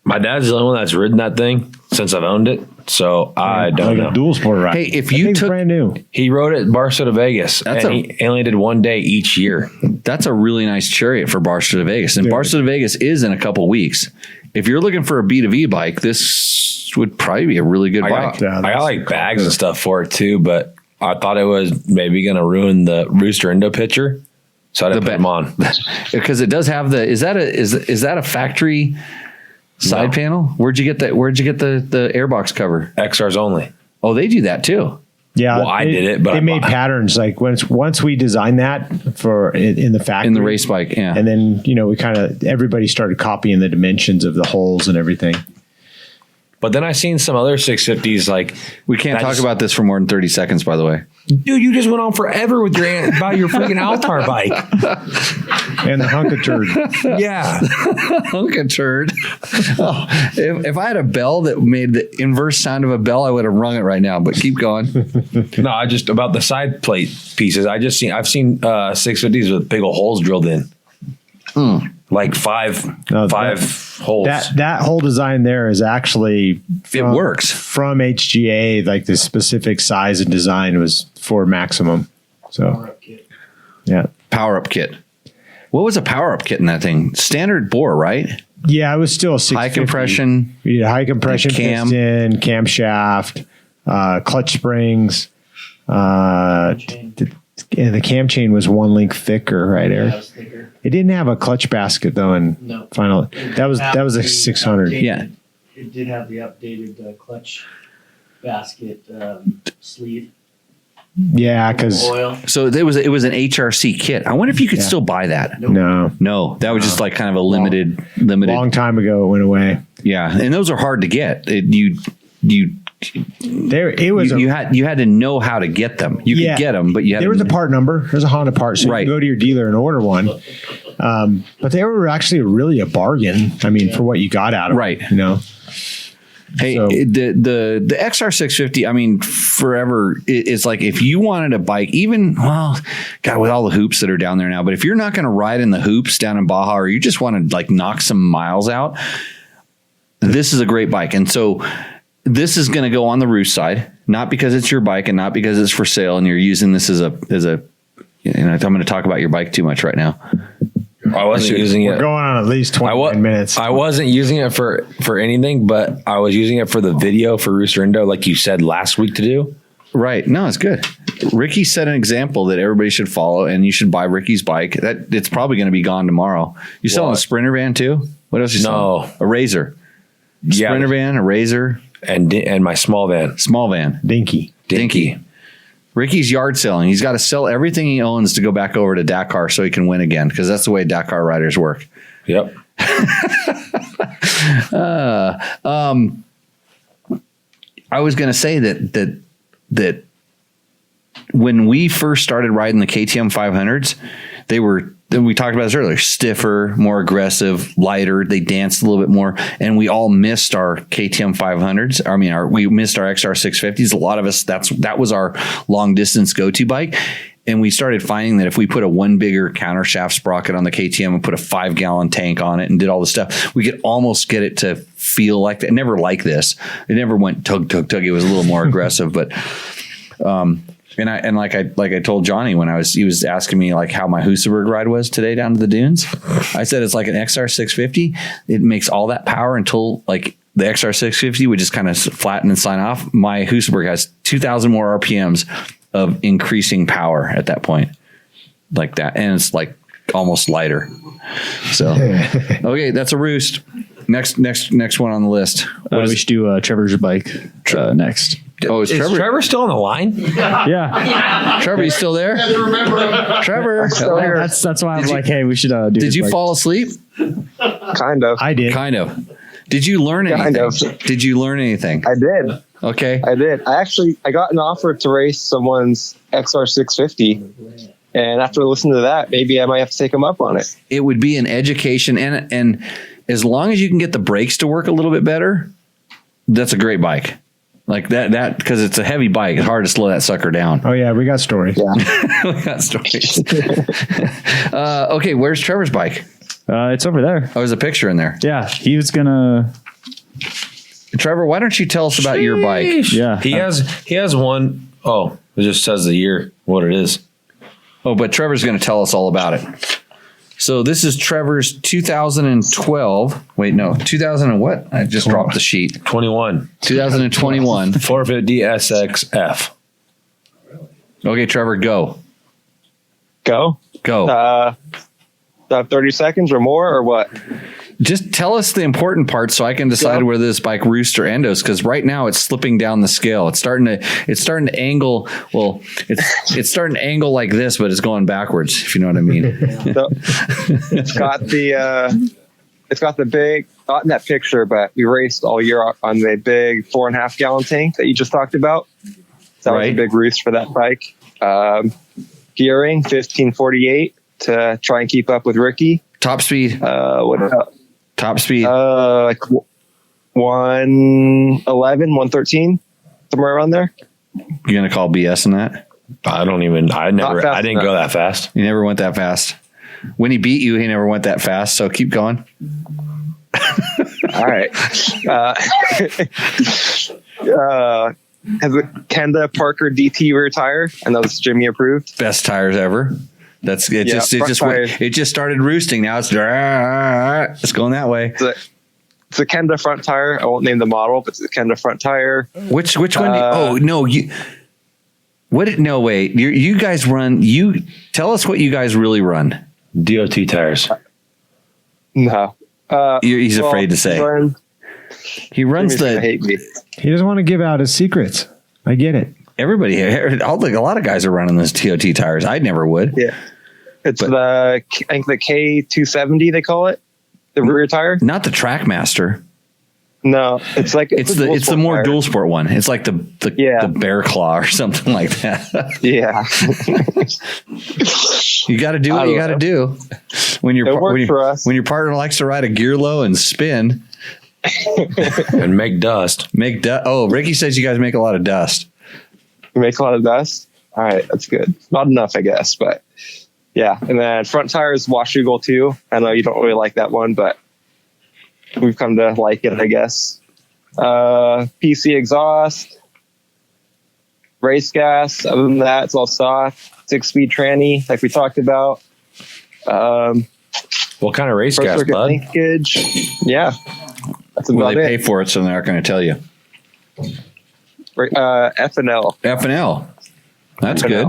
My dad's the only one that's ridden that thing. since I've owned it. So I don't know. A dual sport ride. Hey, if you took brand new, he rode it Barstow to Vegas. He only did 1 day each year. That's a really nice chariot for Barstow to Vegas. And Barstow to Vegas is in a couple weeks. If you're looking for a B2V bike, this would probably be a really good bike. I got like bags and stuff for it too, but I thought it was maybe going to ruin the Rooster Indo picture. So I didn't put them on. Because it does have is that a factory side panel? Where'd you get the airbox cover? XRs only. Oh, they do that too. Yeah, well, I did it, but they made patterns. Like once we designed that in the factory, in the race bike, yeah. And then we everybody started copying the dimensions of the holes and everything. But then I seen some other 650s. Like we can't talk about this for more than 30 seconds. By the way, dude, you just went on forever with about your freaking Altar bike and the hunk of turd. Yeah, hunk of turd. Oh, if I had a bell that made the inverse sound of a bell, I would have rung it right now. But keep going. No, I just about the side plate pieces. I've seen 650s with big old holes drilled in. Like five holes. That whole design there is actually it works from HGA. Like the specific size and design was for maximum. So yeah, power up kit. What was a power up kit in that thing? Standard bore, right? Yeah, it was still a 650. High compression. Yeah, high compression piston, camshaft, clutch springs. The cam chain was 1 link thicker, right, Eric? It didn't have a clutch basket though, and final that was a 600. Yeah, it did have the updated clutch basket sleeve. Yeah, because so it was an HRC kit. I wonder if you could still buy that. No, that was just like kind of a limited. Long time ago, it went away. Yeah, and those are hard to get. You had to know how to get them. You could get them, but there was a part number. There's a Honda part, so you can go to your dealer and order one. But they were actually really a bargain. I mean, for what you got out of it, Hey, the XR650. I mean, forever. It's like if you wanted a bike, with all the hoops that are down there now. But if you're not going to ride in the hoops down in Baja, or you just want to like knock some miles out, this is a great bike. And so this is going to go on the roof side, not because it's your bike and not because it's for sale and you're using this as a. I'm going to talk about your bike too much right now. I wasn't using it. We're going on at least 29 minutes. I wasn't using it for anything, but I was using it for the video for Rooster Indo, like you said last week to do. Right. No, it's good. Ricky set an example that everybody should follow, and you should buy Ricky's bike. It's probably going to be gone tomorrow. You selling a Sprinter van too? What else you selling? A Razor. Sprinter van, a Razor. And my small van. Dinky. Ricky's yard selling. He's got to sell everything he owns to go back over to Dakar so he can win again, because that's the way Dakar riders work. Yep. I was going to say that when we first started riding the KTM 500s, we talked about this earlier, stiffer, more aggressive, lighter. They danced a little bit more, and we all missed our KTM 500s. I mean, we missed our XR 650s. A lot of us, that was our long distance go-to bike. And we started finding that if we put a one bigger countershaft sprocket on the KTM and put a 5-gallon tank on it and did all this stuff, we could almost get it to feel like that. Never like this. It never went tug, tug, tug. It was a little more aggressive, but, and like I told Johnny when he was asking me like how my Husaberg ride was today down to the dunes. I said, it's like an XR 650. It makes all that power until like the XR 650 would just kind of flatten and sign off. My Husaberg has 2,000 more RPMs of increasing power at that point, like that. And it's like almost lighter. So, okay, that's a Roost. Next one on the list. We should do Trevor's bike next. Oh, is Trevor still on the line? Yeah. Trevor, you still there? Trevor, that's why I was like, hey, we should do. Did you fall asleep? Kind of. I did. Kind of. Did you learn anything? Kind of. Did you learn anything? I did. Okay. I did. I got an offer to race someone's XR 650. And after listening to that, maybe I might have to take them up on it. It would be an education. And as long as you can get the brakes to work a little bit better, that's a great bike. Like that, because it's a heavy bike. It's hard to slow that sucker down. Oh, yeah. We got stories. Yeah. We got stories. Okay. Where's Trevor's bike? It's over there. Oh, there's a picture in there. Yeah. He was going to... Trevor, why don't you tell us about your bike? Yeah. He has one. Oh, it just says the year, what it is. Oh, but Trevor's going to tell us all about it. So this is Trevor's 2012. Wait, no, 2000 and what? I just dropped the sheet. 2021 450 SXF. Okay, Trevor, go. Go. 30 seconds or more, or what? Just tell us the important parts so I can decide whether this bike roosts or endos, because right now it's slipping down the scale. It's starting to angle. Well, it's starting to angle like this, but it's going backwards, if you know what I mean. So, it's got the big, not in that picture, but we raced all year on the big 4.5 gallon tank that you just talked about. That was a big roost for that bike. Gearing 1548 to try and keep up with Ricky. Top speed. Top speed. Like 111, 113, somewhere around there. You gonna call BS on that? I didn't go that fast. You never went that fast. When he beat you, he never went that fast. So keep going. All right. Has a Kenda Parker DT rear tire, and that was Jimmy approved. Best tires ever. It just started roosting. Now it's going that way. It's a Kenda front tire. I won't name the model, but it's a Kenda front tire. Which one? Wait. You guys run. You tell us what you guys really run. DOT tires. No. He's afraid to say. He runs hate me. He doesn't want to give out his secrets. I get it. Everybody, a lot of guys are running those DOT tires. I never would. Yeah. It's the K270, they call it, the rear tire. Not the Trackmaster. No, it's the more tire. Dual sport one. It's like the Bear Claw or something like that. Yeah. You got to do what you got to do when your partner likes to ride a gear low and spin and make dust. Oh, Ricky says you guys make a lot of dust. You make a lot of dust. All right, that's good. Not enough, I guess, but yeah. And then front tires, Washougal too. I know you don't really like that one, but we've come to like it, I guess. PC exhaust, race gas. Other than that, it's all soft. 6-speed tranny, like we talked about. What kind of race gas, bud? Linkage. Yeah, that's about they pay for it, so they're not going to tell you. F&L. F&L. That's good.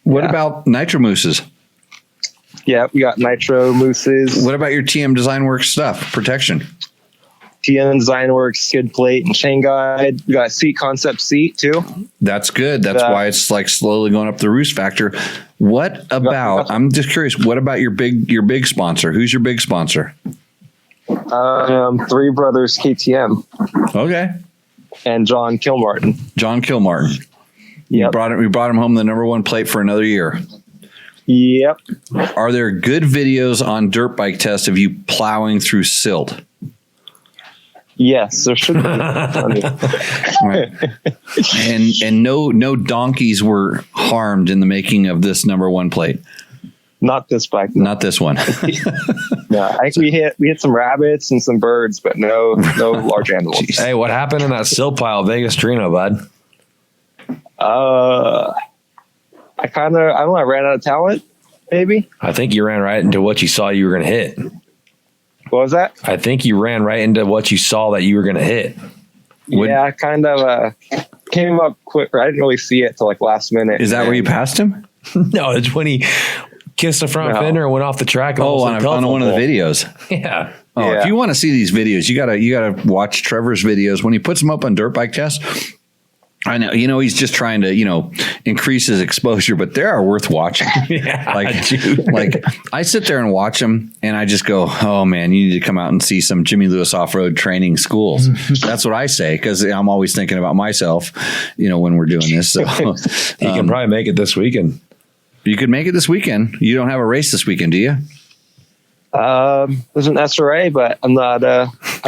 What about Nitro Mousses? Yeah, we got Nitro Mousses. What about your TM Design Works stuff? Protection. TM Design Works, skid plate, and chain guide. We got seat concept seat too. That's good. That's why it's like slowly going up the roost factor. What about? I'm just curious. What about your big sponsor? Who's your big sponsor? Three Brothers KTM. Okay. And John Kilmartin. Yep. We brought him home the #1 plate for another year. Yep. Are there good videos on dirt bike tests of you plowing through silt? Yes, there should be. Right. And no donkeys were harmed in the making of this #1 plate. Not this bike. No. Not this one. No, I think we hit some rabbits and some birds, but no large animals. Jeez. Hey, what happened in that silt pile, Vegas Trino, bud? I don't know. I ran out of talent, maybe. I think you ran right into what you saw you were going to hit. What was that? I think you ran right into what you saw that you were going to hit. Yeah, kind of came up quick. I didn't really see it till like last minute. Is that where you passed him? No, it's when he kissed the front fender and went off the track. On one of the videos. Yeah. Oh, yeah. If you want to see these videos, you gotta watch Trevor's videos when he puts them up on dirt bike tests. I know, he's just trying to, increase his exposure, but they are worth watching. Yeah, like I sit there and watch them and I just go, oh man, you need to come out and see some Jimmy Lewis off-road training schools. That's what I say. Cause I'm always thinking about myself, when we're doing this. So you can probably make it this weekend. You could make it this weekend. You don't have a race this weekend, do you? There's an SRA, but I'm not,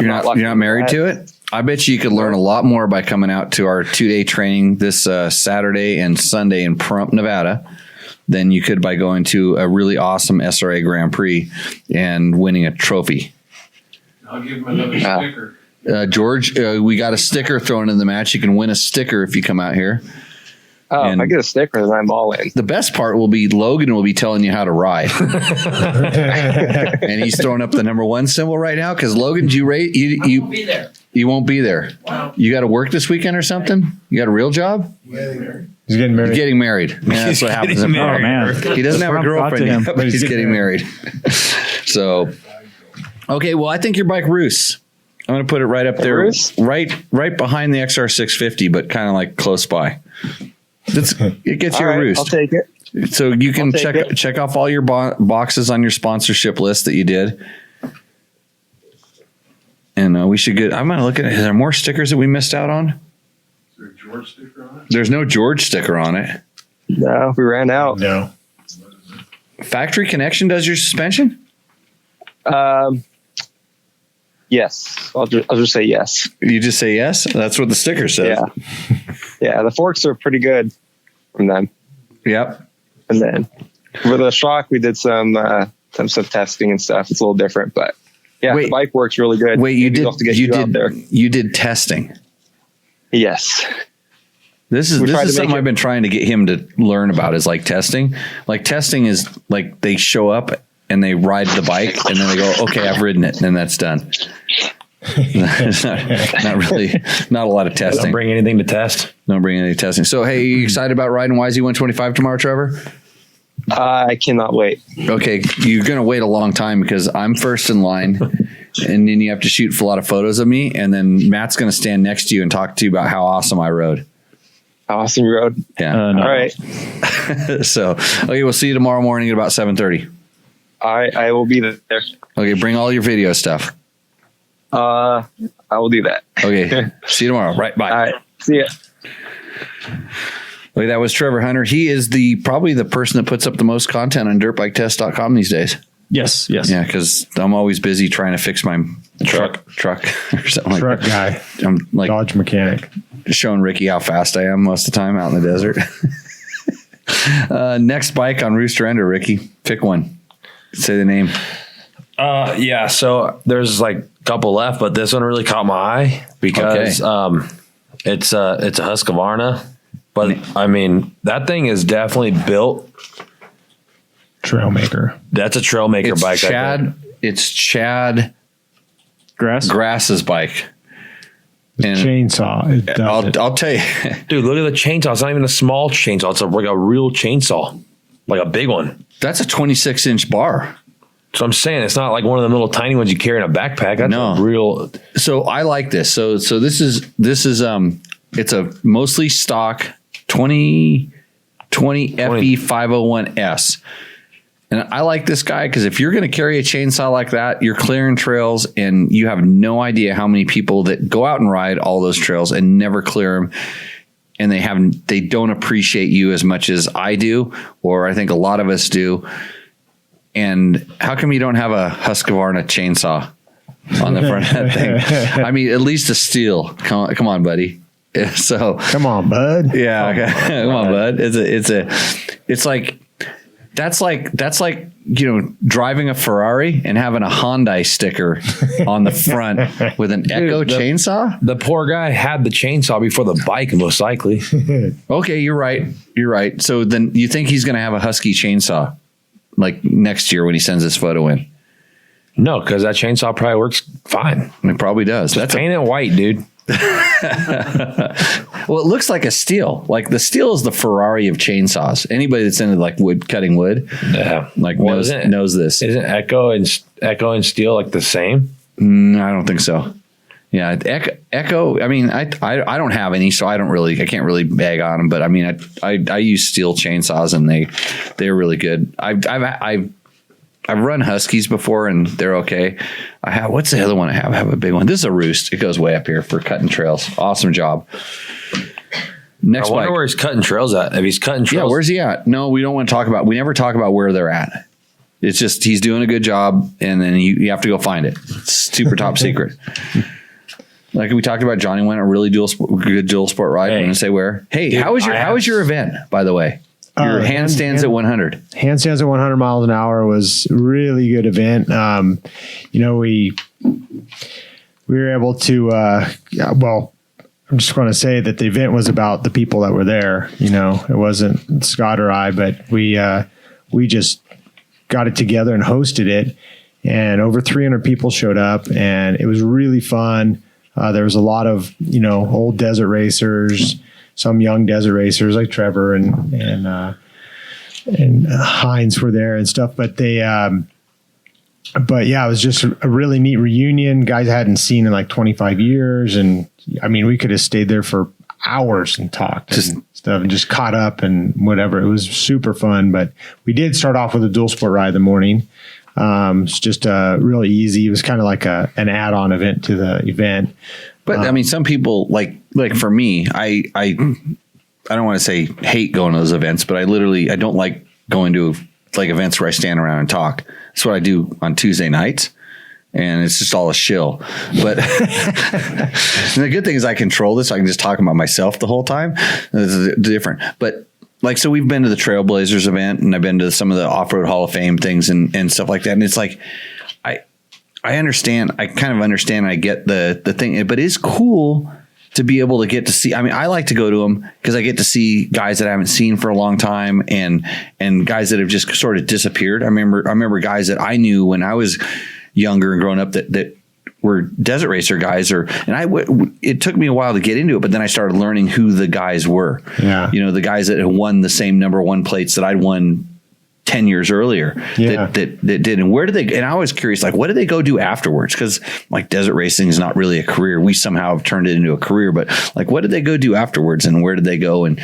you're not married to it? I bet you could learn a lot more by coming out to our 2-day training this Saturday and Sunday in Pahrump, Nevada, than you could by going to a really awesome SRA Grand Prix and winning a trophy. I'll give him another sticker. George, we got a sticker thrown in the match. You can win a sticker if you come out here. Oh, if I get a sticker, then I'm all in. The best part will be Logan will be telling you how to ride. And he's throwing up the number 1 symbol right now. Because Logan, do you rate? You won't be there. You won't be there. Wow. You got to work this weekend or something? You got a real job? He's getting married. He's getting married. Yeah, that's what happens. Oh, man. He doesn't have a girlfriend yet, but he's getting married. So, okay, well, I think your bike roosts. I'm going to put it right up there, right behind the XR650, but kind of like close by. It gets you a roost. I'll take it. So you can check off all your boxes on your sponsorship list that you did. And we should get, I'm going to look at it. Is there more stickers that we missed out on? Is there a George sticker on it? There's no George sticker on it. No, we ran out. No. Factory Connection does your suspension? Yes. I'll just say yes. You just say yes? That's what the sticker says. Yeah. Yeah, the forks are pretty good from them. Yep. And then for the shock, we did some testing and stuff. It's a little different, but yeah, the bike works really good. Wait, you did testing? Yes. This is something I've been trying to get him to learn about is like testing. Like testing is like they show up and they ride the bike and then they go, okay, I've ridden it, and then that's done. not really, not a lot of testing. Don't bring anything to test. Don't bring any testing. So, hey, you excited about riding YZ125 tomorrow, Trevor? I cannot wait. Okay, you're going to wait a long time because I'm first in line, and then you have to shoot a lot of photos of me, and then Matt's going to stand next to you and talk to you about how awesome I rode. Awesome you rode? Yeah. No. All right. So, okay, we'll see you tomorrow morning at about 7:30. I will be there. Okay, bring all your video stuff. I will do that. Okay. See you tomorrow. Right. Bye. All right. See ya. Okay, that was Trevor Hunter. He is probably the person that puts up the most content on dirtbiketest.com these days. Yes. Yeah, because I'm always busy trying to fix my truck or something like that. Truck guy. I'm like Dodge mechanic. Showing Ricky how fast I am most of the time out in the desert. Next bike on Rooster Ender, Ricky. Pick one. Say the name. Yeah, so there's like a couple left, but this one really caught my eye because it's a Husqvarna, but I mean that thing is definitely built. Trailmaker. That's a Trailmaker bike. It's Chad Grass's bike. And chainsaw. I'll tell you, dude. Look at the chainsaw. It's not even a small chainsaw. It's like a real chainsaw, like a big one. That's a 26-inch bar. So I'm saying it's not like one of the little tiny ones you carry in a backpack. That's a real. So I like this. So this is it's a mostly stock 2020 FE 501S. And I like this guy because if you're going to carry a chainsaw like that, you're clearing trails and you have no idea how many people that go out and ride all those trails and never clear them. And they don't appreciate you as much as I do, or I think a lot of us do. And how come you don't have a Husqvarna chainsaw on the front of that thing? I mean, at least a steel. Come on, buddy. So come on, bud. Yeah, okay. Come on, bud. It's like that's like driving a Ferrari and having a Hyundai sticker on the front with an Echo chainsaw. The poor guy had the chainsaw before the bike, most likely. Okay, you're right. So then you think he's going to have a Husky chainsaw like next year when he sends this photo in? No, because that chainsaw probably works fine. It probably does. That's paint it white, dude. Well, it looks like a steel. Like the steel is the Ferrari of chainsaws. Anybody that's into like cutting wood, knows this. Isn't Echo and steel like the same? I don't think so. Yeah, Echo. I mean, I don't have any, so I can't really bag on them. But I mean, I use steel chainsaws and they're really good. I've run Huskies before and they're okay. What's the other one I have? I have a big one. This is a Roost. It goes way up here for cutting trails. Awesome job. Next I wonder where he's cutting trails at. If he's cutting trails. Yeah, where's he at? No, we don't want to talk about. We never talk about where they're at. It's just he's doing a good job, and then you have to go find it. It's super top secret. Like we talked about, Johnny went a really good dual sport ride. I'm going to say where. Hey, dude, how was your event, by the way? Your handstands at 100. Handstands at 100 miles an hour was a really good event. We we were able to, I'm just going to say that the event was about the people that were there. You know, it wasn't Scott or I, but we just got it together and hosted it, and over 300 people showed up, and it was really fun. There was a lot of, old desert racers, some young desert racers like Trevor and Hines were there and stuff, but it was just a really neat reunion. Guys I hadn't seen in like 25 years. And I mean, we could have stayed there for hours and talked and stuff and just caught up and whatever. It was super fun, but we did start off with a dual sport ride in the morning. It's just really easy. It was kind of like an add-on event to the event. But I mean, some people like for me, I don't want to say hate going to those events, but I don't like going to like events where I stand around and talk. That's what I do on Tuesday nights, and it's just all a shill. But the good thing is I control this. I can just talk about myself the whole time. It's different. But like, so we've been to the Trailblazers event, and I've been to some of the Off-Road Hall of Fame things and stuff like that. And it's like, I understand. I kind of understand. I get the thing, but it's cool to be able to get to see. I mean, I like to go to them because I get to see guys that I haven't seen for a long time, and guys that have just sort of disappeared. I remember guys that I knew when I was younger and growing up that were desert racer guys, it took me a while to get into it, but then I started learning who the guys were. Yeah. The guys that had won the same number one plates that I'd won 10 years earlier that did. And where did they, and I was curious, like, what did they go do afterwards? Cause like desert racing is not really a career. We somehow have turned it into a career, but like, what did they go do afterwards, and where did they go? And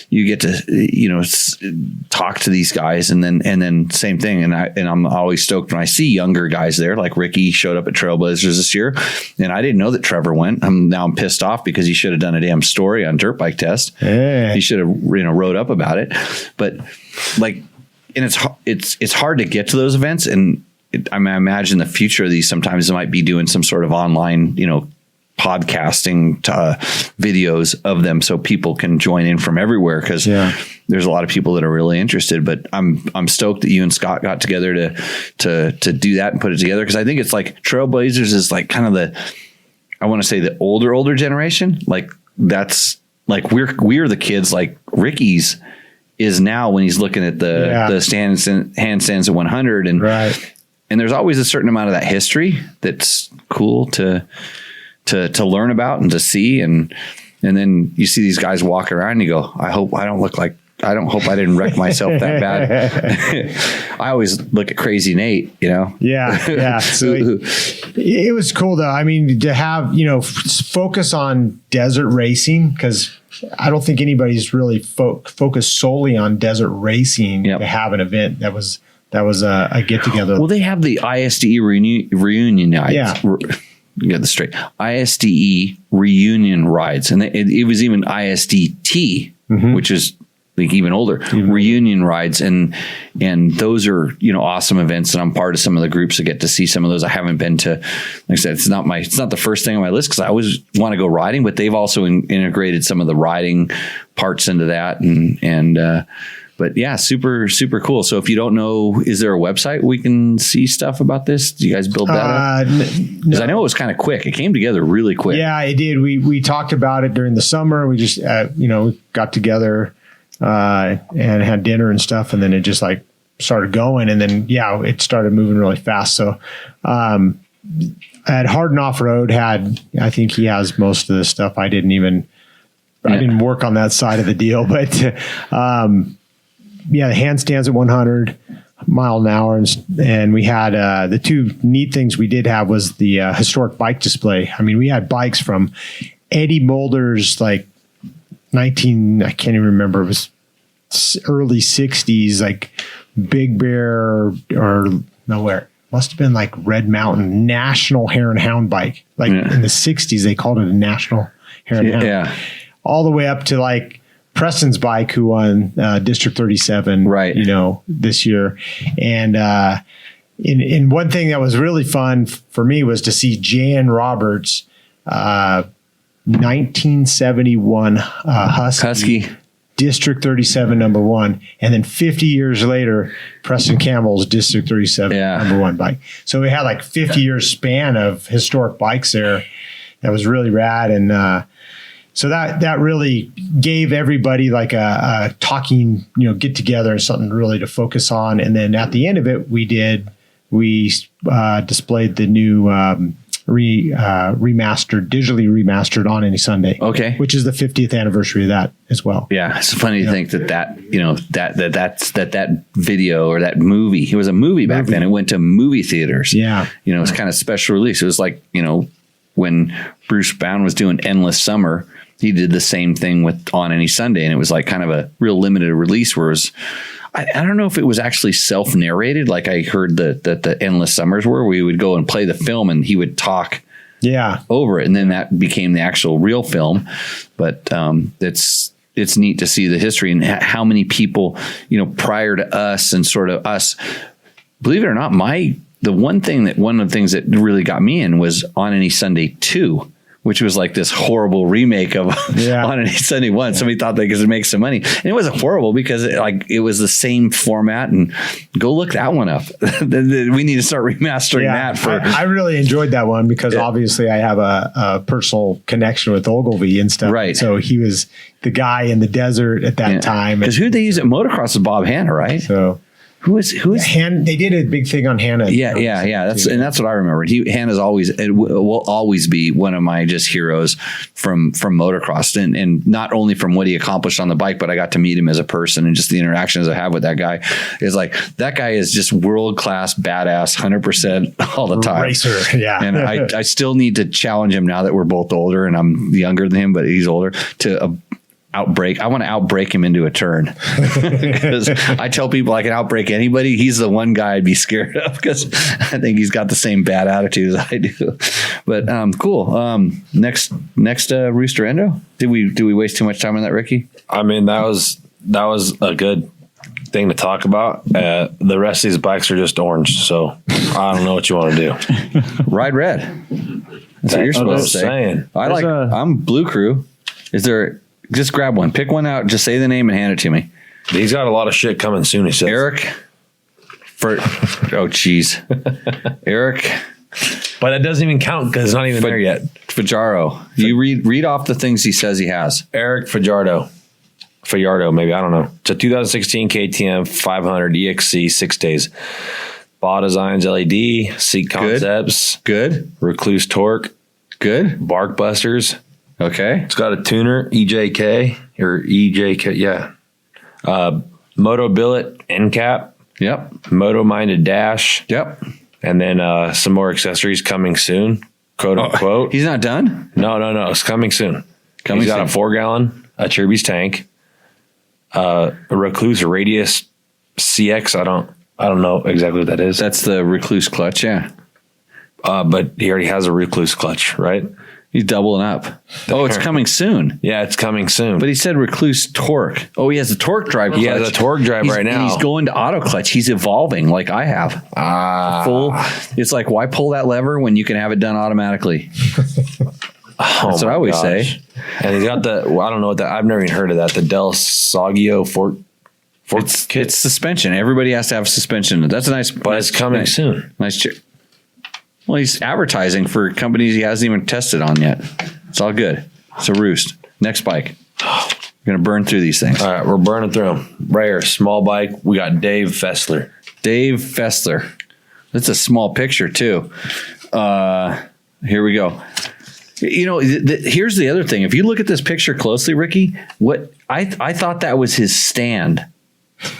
you get to, talk to these guys, and then same thing. And I'm always stoked when I see younger guys there, like Ricky showed up at Trailblazers this year, and I didn't know that Trevor went. I'm pissed off because he should have done a damn story on Dirt Bike Test. Yeah. He should have, wrote up about it, but like, and it's hard to get to those events, and I imagine the future of these sometimes might be doing some sort of online, podcasting videos of them so people can join in from everywhere, because there's a lot of people that are really interested. But I'm stoked that you and Scott got together to do that and put it together, because I think it's like Trailblazers is like kind of I want to say the older generation. Like that's like we're the kids. Like Ricky's is now when he's looking at the handstands at 100, and and there's always a certain amount of that history that's cool to learn about and to see, and then you see these guys walk around and you go, I hope I didn't wreck myself that bad. I always look at Crazy Nate, Yeah. So it was cool though. I mean, to have, focus on desert racing, because I don't think anybody's really focused solely on desert racing to have an event that was a get together. Well, they have the ISDE reunion nights. Yeah. Get this straight. ISDE reunion rides, and it was even ISDT, which is like even older reunion rides, and those are awesome events, and I'm part of some of the groups that get to see some of those. I haven't been to, like I said, it's not the first thing on my list, because I always want to go riding, but they've also integrated some of the riding parts into that, and but yeah, super cool. So if you don't know, is there a website we can see stuff about this? Do you guys build that up? Because I know it was kind of quick. It came together really quick. Yeah, it did. We talked about it during the summer. We just got together and had dinner and stuff, and then it just like started going, and then it started moving really fast. So at Hard and Off Road I think he has most of the stuff. I didn't work on that side of the deal, but the handstands at 100 mile an hour, and we had the two neat things we did have was the historic bike display. I mean, we had bikes from Eddie Mulder's like I can't even remember, it was early 60s, like Big Bear, or nowhere, must have been like Red Mountain National Hare and Hound bike. Like in the 60s, they called it a National Hare and Hound. Yeah. All the way up to like Preston's bike, who won District 37, this year. And in one thing that was really fun for me was to see Jan Roberts' 1971 Husky District 37 number one, and then 50 years later, Preston Campbell's District 37 number one bike. So we had like 50 years span of historic bikes there. That was really rad, and so that really gave everybody like a talking, get together and something really to focus on. And then at the end of it, we displayed the new digitally remastered On Any Sunday. Okay. Which is the 50th anniversary of that as well. Yeah. It's funny to think that video or that movie, it was a movie back then. It went to movie theaters. Yeah. It's kind of special release. It was like, when Bruce Bound was doing Endless Summer, he did the same thing with On Any Sunday. And it was like kind of a real limited release where it was, I don't know if it was actually self-narrated, like I heard that the Endless Summers were. We would go and play the film, and he would talk over it, and then that became the actual real film. But it's neat to see the history and how many people, prior to us and sort of us, believe it or not, one of the things that really got me in was On Any Sunday 2. Which was like this horrible remake of On Any Sunday 1. Somebody thought they could make some money. And it wasn't horrible because it was the same format. And go look that one up. We need to start remastering that. I really enjoyed that one because obviously I have a personal connection with Ogilvy and stuff. Right. So he was the guy in the desert at that time. Because who they use at motocross is Bob Hanna, right? So who is they did a big thing on Hanna. Yeah. That's what I remembered. Hanna's will always be one of my just heroes from motocross, and not only from what he accomplished on the bike, but I got to meet him as a person, and just the interactions I have with that guy is like, that guy is just world class badass 100% all the time. Racer. Yeah. And I still need to challenge him now that we're both older, and I'm younger than him, but he's older, to I want to outbrake him into a turn, because I tell people I can outbrake anybody. He's the one guy I'd be scared of, because I think he's got the same bad attitude as I do. But cool. Next Rooster Endo. Did we waste too much time on that, Ricky? I mean, that was a good thing to talk about. The rest of these bikes are just orange, so I don't know what you want to do. Ride red. That's what you're supposed to say. I'm Blue Crew. Is there? Just grab one. Pick one out. Just say the name and hand it to me. He's got a lot of shit coming soon, he says. Eric. Jeez. Eric. But that doesn't even count because it's not even there yet. Fajardo. You read off the things he says he has. Eric Fajardo, maybe. I don't know. It's a 2016 KTM 500 EXC 6 days. Ball Designs LED. Seat Concepts. Good. Recluse Torque. Good. Bark Busters. Okay. It's got a tuner, EJK, yeah. Moto Billet end cap. Yep. Moto Minded dash. Yep. And then some more accessories coming soon, quote unquote. He's not done? No. It's coming soon. He's got a 4-gallon, a Cherbys tank, a Recluse Radius CX. I don't know exactly what that is. That's the Recluse clutch, yeah. But he already has a Recluse clutch, right? He's doubling up. Oh, it's coming soon. Yeah, it's coming soon. But he said Recluse Torque. Oh, he has a torque drive clutch. He has a torque drive right now. He's going to auto clutch. He's evolving like I have. It's like, why pull that lever when you can have it done automatically? That's what I always say. And he's got I don't know what that, I've never even heard of that. The Del Saggio Fork kit. It's suspension. Everybody has to have suspension. That's a nice. But it's coming soon. Nice chair. Well, he's advertising for companies he hasn't even tested on yet. It's all good. It's a Roost. Next bike. We're going to burn through these things. All right, we're burning through them. Right here, small bike. We got Dave Fessler. That's a small picture, too. Here we go. Here's the other thing. If you look at this picture closely, Ricky, what I thought that was his stand.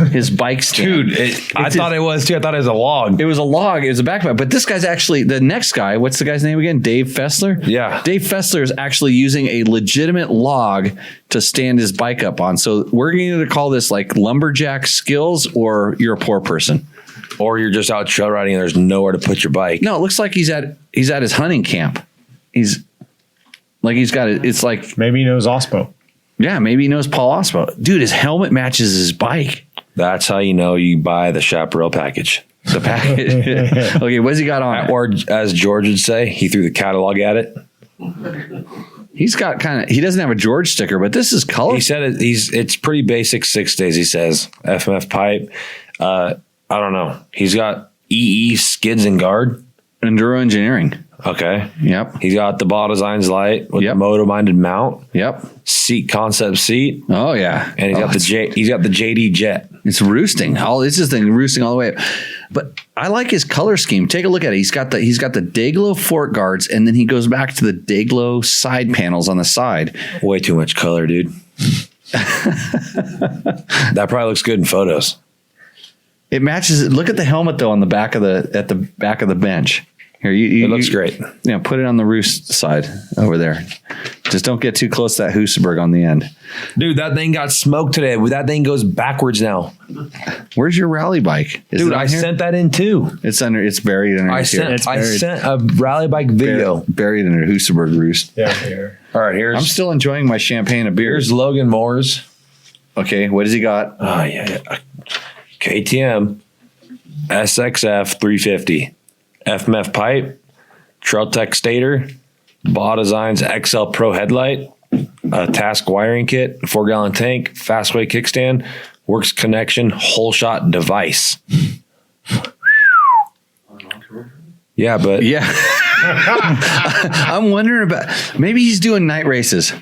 His bike stand. Dude, I thought it was too. I thought it was a log. It was a log. It was a backpack. But this guy's actually, the next guy, what's the guy's name again? Dave Fessler? Yeah. Dave Fessler is actually using a legitimate log to stand his bike up on. So we're going to call this like lumberjack skills, or you're a poor person. Or you're just out trail riding and there's nowhere to put your bike. No, it looks like he's at his hunting camp. It's like maybe he knows Ospo. Yeah, maybe he knows Paul Ospo. Dude, his helmet matches his bike. That's how you know you buy the Chaparral package. The package. Okay, what's he got on? Or as George would say, he threw the catalog at it. He's got he doesn't have a George sticker, but this is color. He said it's pretty basic 6 days, he says. FMF pipe. I don't know. He's got EE skids and guard. Enduro Engineering. Okay. Yep. He's got the ball designs light with the Moto minded mount. Yep. Seat concept seat. Oh yeah. And he's got the JD jet. It's roosting. It's just roosting all the way up. But I like his color scheme. Take a look at it. He's got the Dayglow fork guards, and then he goes back to the Dayglow side panels on the side. Way too much color, dude. That probably looks good in photos. It matches. Look at the helmet though on the back of the back of the bench. Here, it looks great. Yeah, put it on the roost side over there. Just don't get too close to that Husaberg on the end. Dude, that thing got smoked today. That thing goes backwards now. Where's your rally bike? Dude, I sent that in too. It's buried under. I sent a rally bike video. Buried under Husaberg roost. Yeah, here. All right, I'm still enjoying my champagne of beer. Here's Logan Moore's. Okay, what has he got? Oh yeah. KTM SXF 350. FMF pipe, Trailtech stator, Baugh Designs XL Pro headlight, a Task wiring kit, 4-gallon tank, Fastway kickstand, Works connection, whole shot device. Yeah, but I'm wondering about maybe he's doing night races.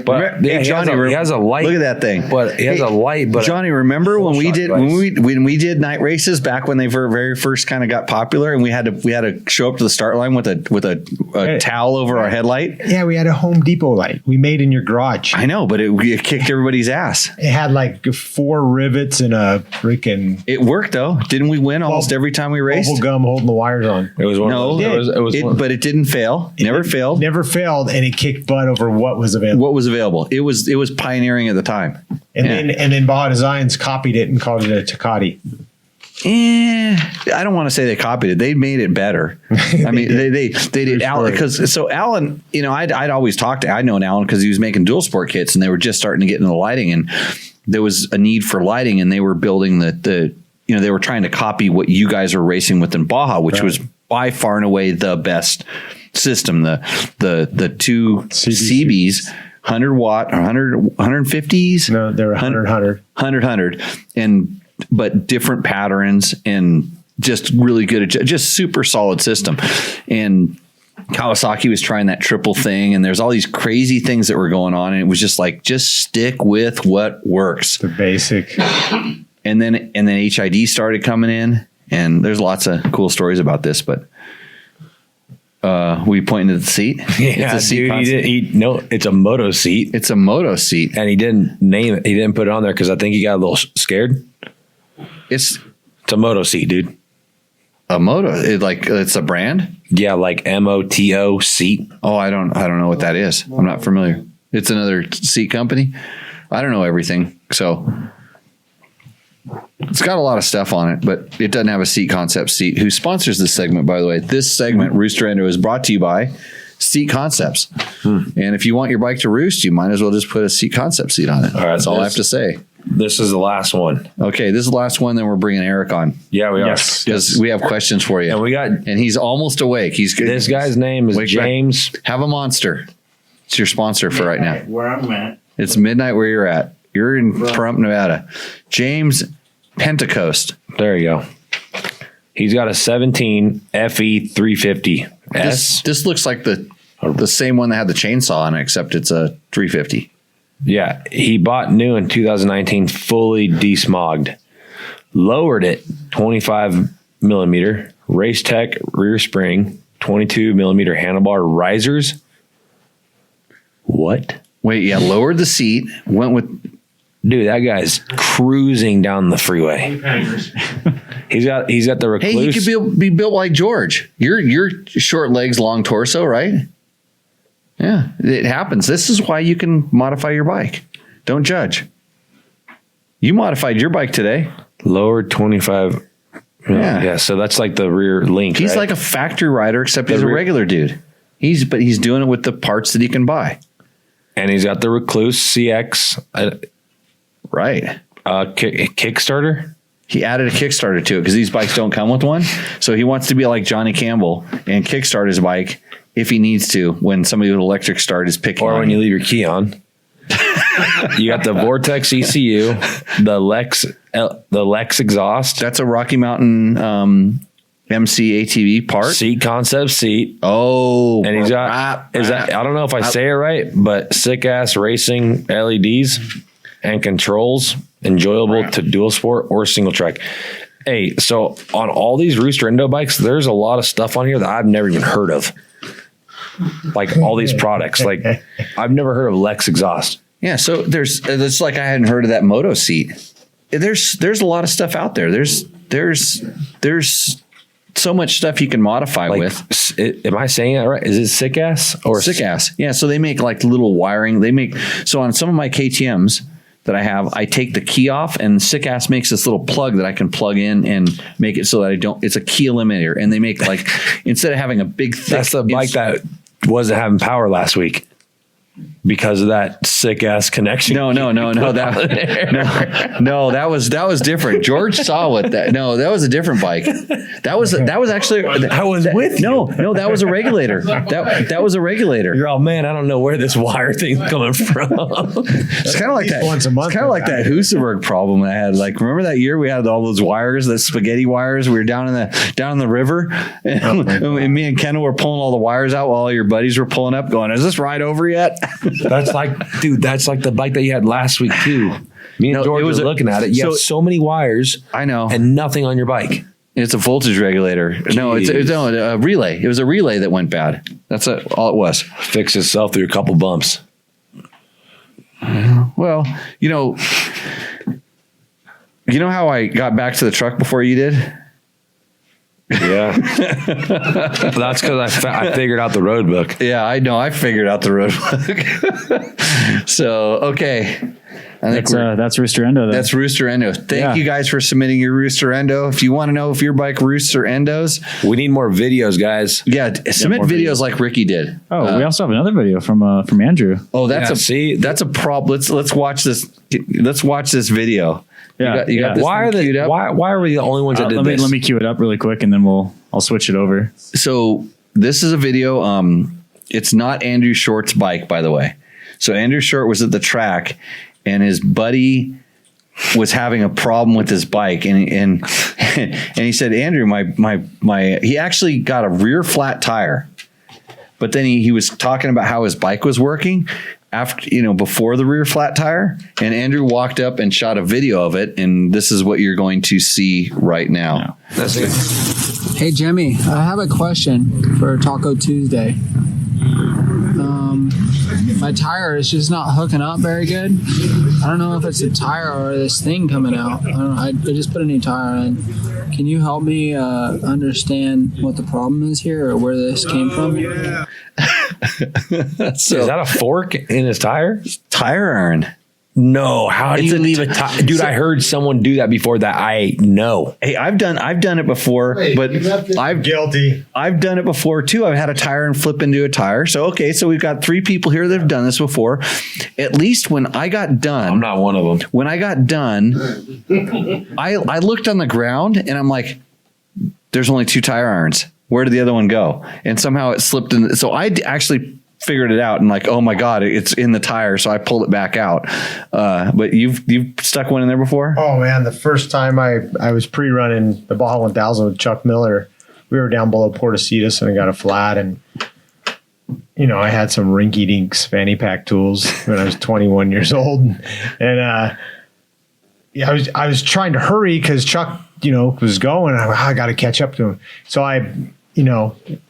But hey, Johnny, he has a light. Look at that thing. But he has a light. But Johnny, remember when we did night races back when they very first kind of got popular, and we had to show up to the start line with a towel over our headlight. Yeah, we had a Home Depot light we made in your garage. I know, but it kicked everybody's ass. It had like 4 rivets and a freaking. It worked though, didn't we win almost every time we raced? Bubble gum holding the wires on. It was one. No, but it didn't fail. Never failed, and it kicked butt over what was available. It was pioneering at the time. And then Baugh Designs copied it and called it a Takati. I don't want to say they copied it. They made it better. I mean, they did. Alan, Alan, I'd always talked to. I'd known Alan because he was making dual sport kits, and they were just starting to get into the lighting, and there was a need for lighting, and they were building they were trying to copy what you guys are racing with in Baja, which was by far and away the best system. The two CBs, 100 watt or 150s. No, they're 100. But different patterns and just really good, just super solid system. And Kawasaki was trying that triple thing, and there's all these crazy things that were going on, and it was just like, just stick with what works. The basic. And then HID started coming in, and there's lots of cool stories about this, but we pointed at the seat. Yeah, it's a seat it's a Moto seat. It's a Moto seat. And he didn't name it. He didn't put it on there because I think he got a little scared. It's a Moto seat, dude. A Moto? It's a brand? Yeah, like MOTO seat. Oh, I don't know what that is. I'm not familiar. It's another seat company. I don't know everything. So it's got a lot of stuff on it, but it doesn't have a Seat Concept seat. Who sponsors this segment, by the way? This segment, Rooster Endo, is brought to you by Seat Concepts. And if you want your bike to roost, you might as well just put a Seat Concept seat on it. All right, that's all I have to say. This is the last one. Okay, this is the last one. Then we're bringing Eric on. Yeah, we are. Because we have questions for you. And he's almost awake. This guy's name is James. Have a Monster. It's your sponsor for right now. Where I'm at. It's midnight where you're at. You're in Pahrump, Nevada. James Pentecost. There you go. He's got a 17 FE 350 S. This looks like the same one that had the chainsaw on it, except it's a 350. Yeah, he bought new in 2019, fully desmogged. Lowered it 25 millimeter, Race Tech rear spring, 22 millimeter handlebar risers. What? Wait, yeah, lowered the seat, went with... Dude, that guy's cruising down the freeway. He's got the Recluse. Hey, he could be built like George. You're short legs, long torso, right? Yeah, it happens. This is why you can modify your bike. Don't judge. You modified your bike today. Lowered 25. Yeah, so that's like the rear link. He's like a factory rider, except he's a regular dude. He's doing it with the parts that he can buy. And he's got the Recluse CX. Right. Kickstarter. He added a Kickstarter to it because these bikes don't come with one. So he wants to be like Johnny Campbell and kickstart his bike if he needs to when somebody with electric start is picking. Or when you leave your key on. You got the Vortex ECU, the Lex exhaust. That's a Rocky Mountain MC ATV part. Seat concept seat. Oh, and he's got I don't know if I say it right, but sick ass racing LEDs and controls, enjoyable to dual sport or single track. Hey, so on all these Rooster Endo bikes, there's a lot of stuff on here that I've never even heard of. Like all these products, like I've never heard of Lex exhaust. Yeah, so it's like I hadn't heard of that Moto seat. There's a lot of stuff out there. There's so much stuff you can modify with. Am I saying that right? Is it sick ass or sick ass? Yeah. So they make like little wiring. So on some of my KTMs that I have, I take the key off, and sick ass makes this little plug that I can plug in and make it so that it's a key eliminator. And they make like, instead of having a big thick, that's the bike that wasn't having power last week because of that sick ass connection. No, that was different. George saw what that. No, that was a different bike. That was actually. I was with you. No, that was a regulator. That was a regulator. You're all, man, I don't know where this wire thing's coming from. It's kind of like that. Once a month. It's kind of like that Husaberg problem I had. Like, remember that year we had all those wires, the spaghetti wires. We were down in the river, and me and Kendall were pulling all the wires out while all your buddies were pulling up, going, "Is this ride over yet?" That's like the bike that you had last week too. Me and George were looking at it. You have so many wires. I know, and nothing on your bike. It's a voltage regulator. Jeez. No, it's a relay. It was a relay that went bad. That's all it was. Fixed itself through a couple bumps. Well, you know how I got back to the truck before you did? Yeah. That's because I figured out the road book. Yeah, I know. I figured out the road book. So, okay. I think that's Rooster Endo. That's Rooster Endo. Thank you guys for submitting your Rooster Endo. If you want to know if your bike Rooster Endos, we need more videos, guys. Yeah, submit videos like Ricky did. Oh, we also have another video from Andrew. Oh, that's a prop. Let's watch this. Let's watch this video. Yeah, you got this. Why are we the only ones that did this? Let me cue it up really quick, and then I'll switch it over. So this is a video. It's not Andrew Short's bike, by the way. So Andrew Short was at the track, and his buddy was having a problem with his bike, and he said, "Andrew, my he actually got a rear flat tire." But then he was talking about how his bike was working after, before the rear flat tire, and Andrew walked up and shot a video of it, and this is what you're going to see right now. That's it. Hey Jimmy, I have a question for Taco Tuesday. My tire is just not hooking up very good. I don't know if it's a tire or this thing coming out. I just put a new tire in. Can you help me understand what the problem is here or where this came from? Is that a fork in his tire? Tire iron. No, how do you leave a tire? Dude, I heard someone do that before that I know. Hey, I've done it before, but I'm guilty. I've done it before too. I've had a tire and flip into a tire. So, okay, so we've got 3 people here that have done this before. At least when I got done. I'm not one of them. When I got done, I looked on the ground and I'm like, there's only 2 tire irons. Where did the other one go? And somehow it slipped in. So I actually figured it out and like, oh my God, it's in the tire. So I pulled it back out. But you've stuck one in there before? Oh man. The first time I was pre-running the Baja 1000 with Chuck Miller, we were down below Portocitas and I got a flat, and I had some rinky dinks fanny pack tools when I was 21 years old. And, I was trying to hurry because Chuck, was going, and I got to catch up to him. So I,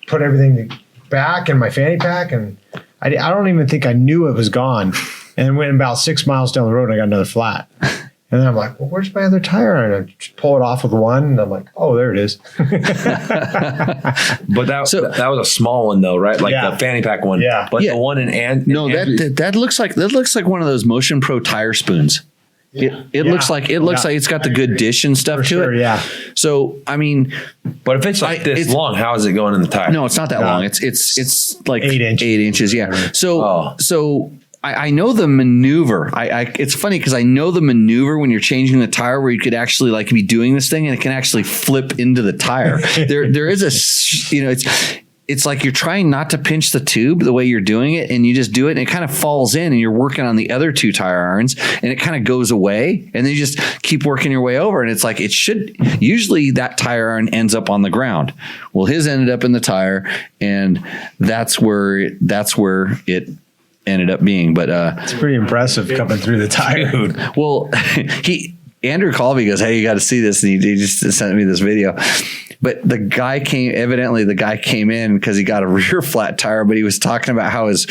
put everything back in my fanny pack, and I don't even think I knew it was gone. And went about 6 miles down the road, and I got another flat. And then I'm like, well, where's my other tire? And I just pull it off with one, and I'm like, oh, there it is. But that was a small one though, right? Like the fanny pack one. Yeah. But the one that looks like one of those Motion Pro tire spoons. It looks like it's got the good dish and stuff to it. Yeah. So I mean, but if it's like this long, how is it going in the tire? No, it's not that long. It's like 8 inches. 8 inches. Yeah. So I know the maneuver. It's funny because I know the maneuver when you're changing the tire where you could actually be doing this thing and it can actually flip into the tire. There is it's like you're trying not to pinch the tube the way you're doing it, and you just do it and it kind of falls in, and you're working on the other 2 tire irons and it kind of goes away, and then you just keep working your way over, and it's like usually that tire iron ends up on the ground. Well, his ended up in the tire, and that's where it ended up being. But it's pretty impressive coming through the tire. Dude. Well, Andrew called me, he goes, hey, you got to see this, and he just sent me this video. But the guy came in because he got a rear flat tire, but he was talking about how his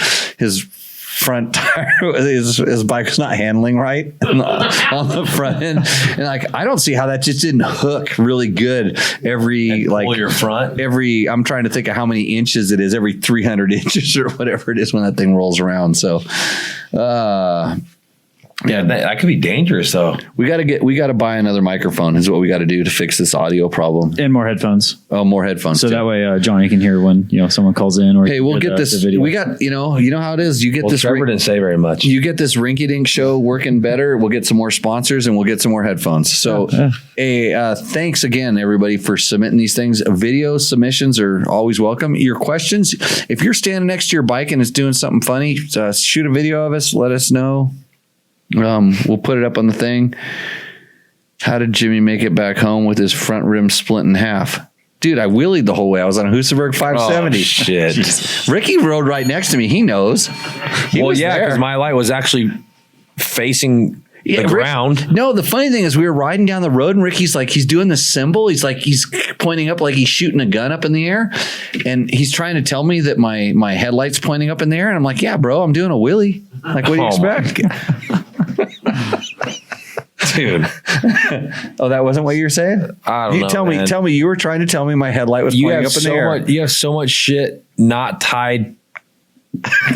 front tire, his bike was not handling right on the front end. And like, I don't see how that just didn't hook really good your front. I'm trying to think of how many inches it is, every 300 inches or whatever it is when that thing rolls around. So, yeah, that could be dangerous though. We got to buy another microphone is what we got to do to fix this audio problem. And more headphones. Oh, more headphones. So that way Johnny can hear when, someone calls in or. Hey, we'll get this. We got, you know how it is. You get this. Trevor didn't say very much. You get this rinky dink show working better. We'll get some more sponsors and we'll get some more headphones. So, thanks again, everybody, for submitting these things. Video submissions are always welcome. Your questions, if you're standing next to your bike and it's doing something funny, shoot a video of us. Let us know. We'll put it up on the thing. How did Jimmy make it back home with his front rim split in half? Dude, I wheelied the whole way. I was on a Husaberg 570. Oh, shit. Ricky rode right next to me. He knows. Because my light was actually facing the ground. No, the funny thing is we were riding down the road and Ricky's like, he's doing the symbol. He's pointing up like he's shooting a gun up in the air. And he's trying to tell me that my headlight's pointing up in the air. And I'm like, yeah, bro, I'm doing a wheelie. Like, what do you expect? Dude. Oh, that wasn't what you were saying? I don't know. Tell me, you were trying to tell me my headlight was pointing up in the air. You have so much shit not tied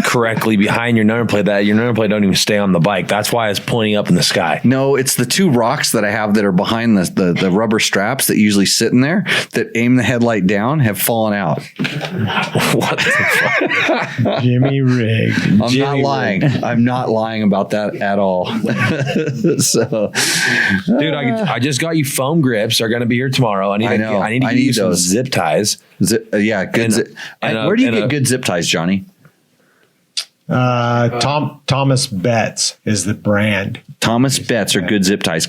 correctly behind your number plate that your number plate don't even stay on the bike. That's why it's pointing up in the sky. No, it's the 2 rocks that I have that are behind the rubber straps that usually sit in there that aim the headlight down have fallen out. What the fuck? Jimmy Rig. Not lying. I'm not lying about that at all. So, dude, I just got you foam grips. Are going to be here tomorrow. I need to get you some zip ties. Good. Where do you get good zip ties, Johnny? Thomas Betts is the brand. Thomas Betts are good zip ties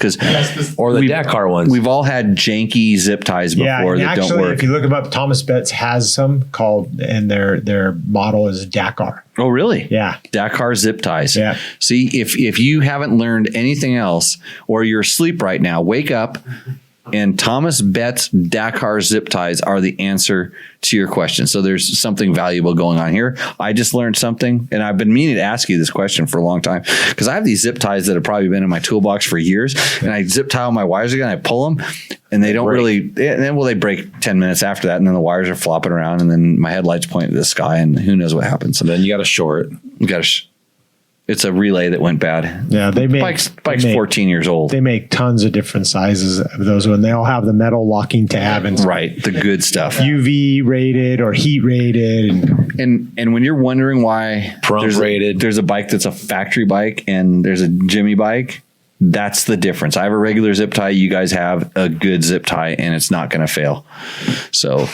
or the Dakar ones. We've all had janky zip ties before that don't work. If you look them up, Thomas Betts has some called, and their model is Dakar. Oh, really? Yeah. Dakar zip ties. Yeah. See, if you haven't learned anything else or you're asleep right now, wake up. And Thomas Betts Dakar zip ties are the answer to your question. So there's something valuable going on here. I just learned something, and I've been meaning to ask you this question for a long time because I have these zip ties that have probably been in my toolbox for years, and I zip tie all my wires again. I pull them, and they don't really. And then they break 10 minutes after that, and then the wires are flopping around, and then my headlights point to the sky, and who knows what happens. So then you got to short. It's a relay that went bad. Yeah, bike's 14 years old. They make tons of different sizes of those, and they all have the metal locking tab and right, the good stuff. UV rated or heat rated, and when you're wondering why there's a bike that's a factory bike and there's a Jimmy bike, that's the difference. I have a regular zip tie. You guys have a good zip tie, and it's not going to fail. So,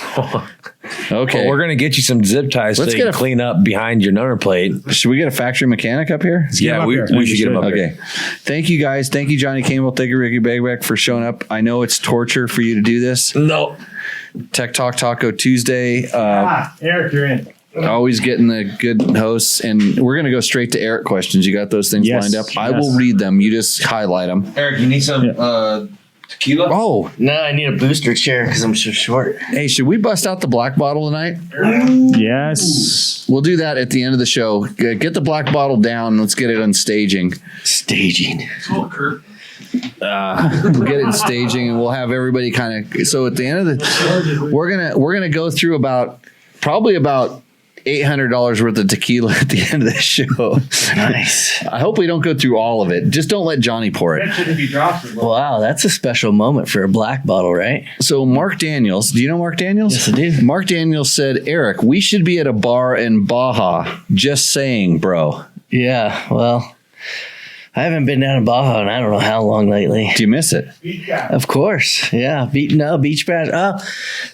okay, well, we're going to get you some zip ties so you can clean up behind your number plate. Should we get a factory mechanic up here? Yeah, we should get him up here. Okay. Thank you, guys. Thank you, Johnny Campbell. Thank you, Ricky Bagback, for showing up. I know it's torture for you to do this. No. Tech Talk Taco Tuesday. Eric, you're in. Always getting the good hosts, and we're going to go straight to Eric questions. You got those things lined up? I will read them. You just highlight them. Eric, you need some tequila? Oh. No, I need a booster chair because I'm so short. Hey, should we bust out the black bottle tonight? Yes. We'll do that at the end of the show. Get the black bottle down. Let's get it on staging. Staging. We'll get it in staging, and we'll have everybody kind of. So at the end of the, we're gonna go through probably about $800 worth of tequila at the end of the show. Nice. I hope we don't go through all of it. Just don't let Johnny pour it. Wow, that's a special moment for a black bottle, right? So Mark Daniels, do you know Mark Daniels? Yes, I do. Mark Daniels said, Eric, we should be at a bar in Baja. Just saying, bro. Yeah, well, I haven't been down to Baja in I don't know how long lately. Do you miss it? Of course. Yeah. Beach Bash.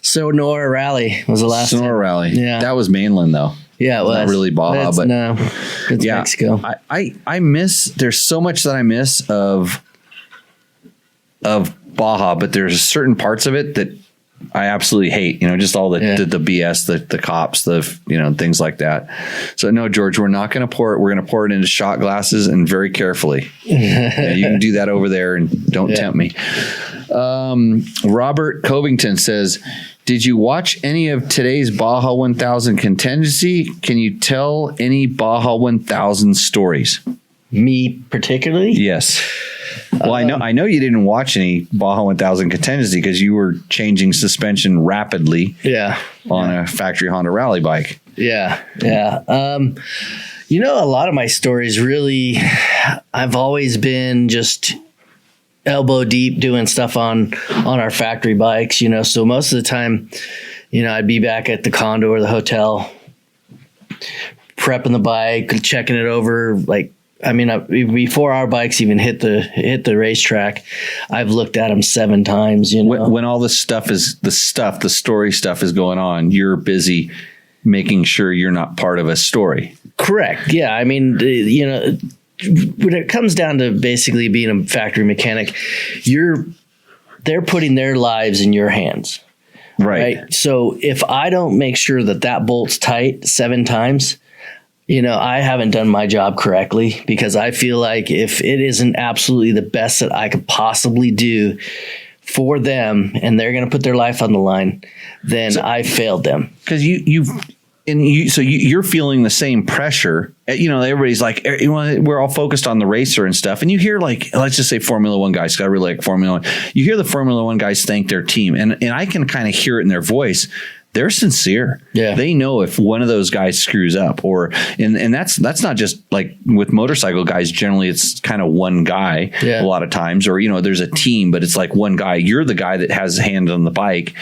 Sonora Rally was the last Sonora time. Rally. Yeah. That was mainland though. Yeah, it was. Not really Baja, but no, it's Mexico. I miss, there's so much that I miss of Baja, but there's certain parts of it that I absolutely hate, just all the BS, the cops, things like that. So no, George, we're not going to pour it. We're going to pour it into shot glasses and very carefully. Yeah, you can do that over there and don't tempt me. Robert Covington says, did you watch any of today's Baja 1000 contingency? Can you tell any Baja 1000 stories? Me particularly? Yes. Well, I know you didn't watch any Baja 1000 contingency because you were changing suspension rapidly. Yeah. On a factory Honda rally bike. Yeah. Yeah. A lot of my stories really, I've always been just elbow deep doing stuff on our factory bikes, so most of the time, I'd be back at the condo or the hotel, prepping the bike, checking it over, before our bikes even hit the racetrack, I've looked at them 7 times. When all this stuff is the story stuff is going on, you're busy making sure you're not part of a story. Correct. Yeah. I mean, when it comes down to basically being a factory mechanic, they're putting their lives in your hands. Right. So if I don't make sure that bolt's tight 7 times, I haven't done my job correctly, because I feel like if it isn't absolutely the best that I could possibly do for them and they're going to put their life on the line, then I failed them. Because you're feeling the same pressure. Everybody's like, we're all focused on the racer and stuff. And you hear, let's just say Formula One guys, I really like Formula One. You hear the Formula One guys thank their team, and I can kind of hear it in their voice. They're sincere. Yeah. They know if one of those guys screws up, and that's not just like with motorcycle guys. Generally, it's kind of one guy a lot of times, or there's a team, but it's like one guy. You're the guy that has a hand on the bike.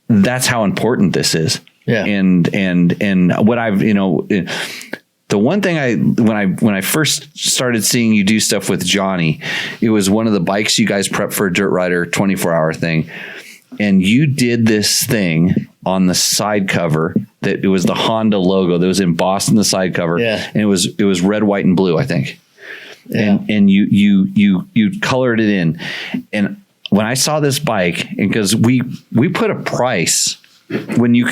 That's how important this is. Yeah. And what I've, the one thing when I first started seeing you do stuff with Johnny, it was one of the bikes you guys prepped for a Dirt Rider 24-hour thing. And you did this thing on the side cover that it was the Honda logo that was embossed in the side cover. Yeah. And it was red, white, and blue, I think. Yeah. And you colored it in. And when I saw this bike, and because we put a price when you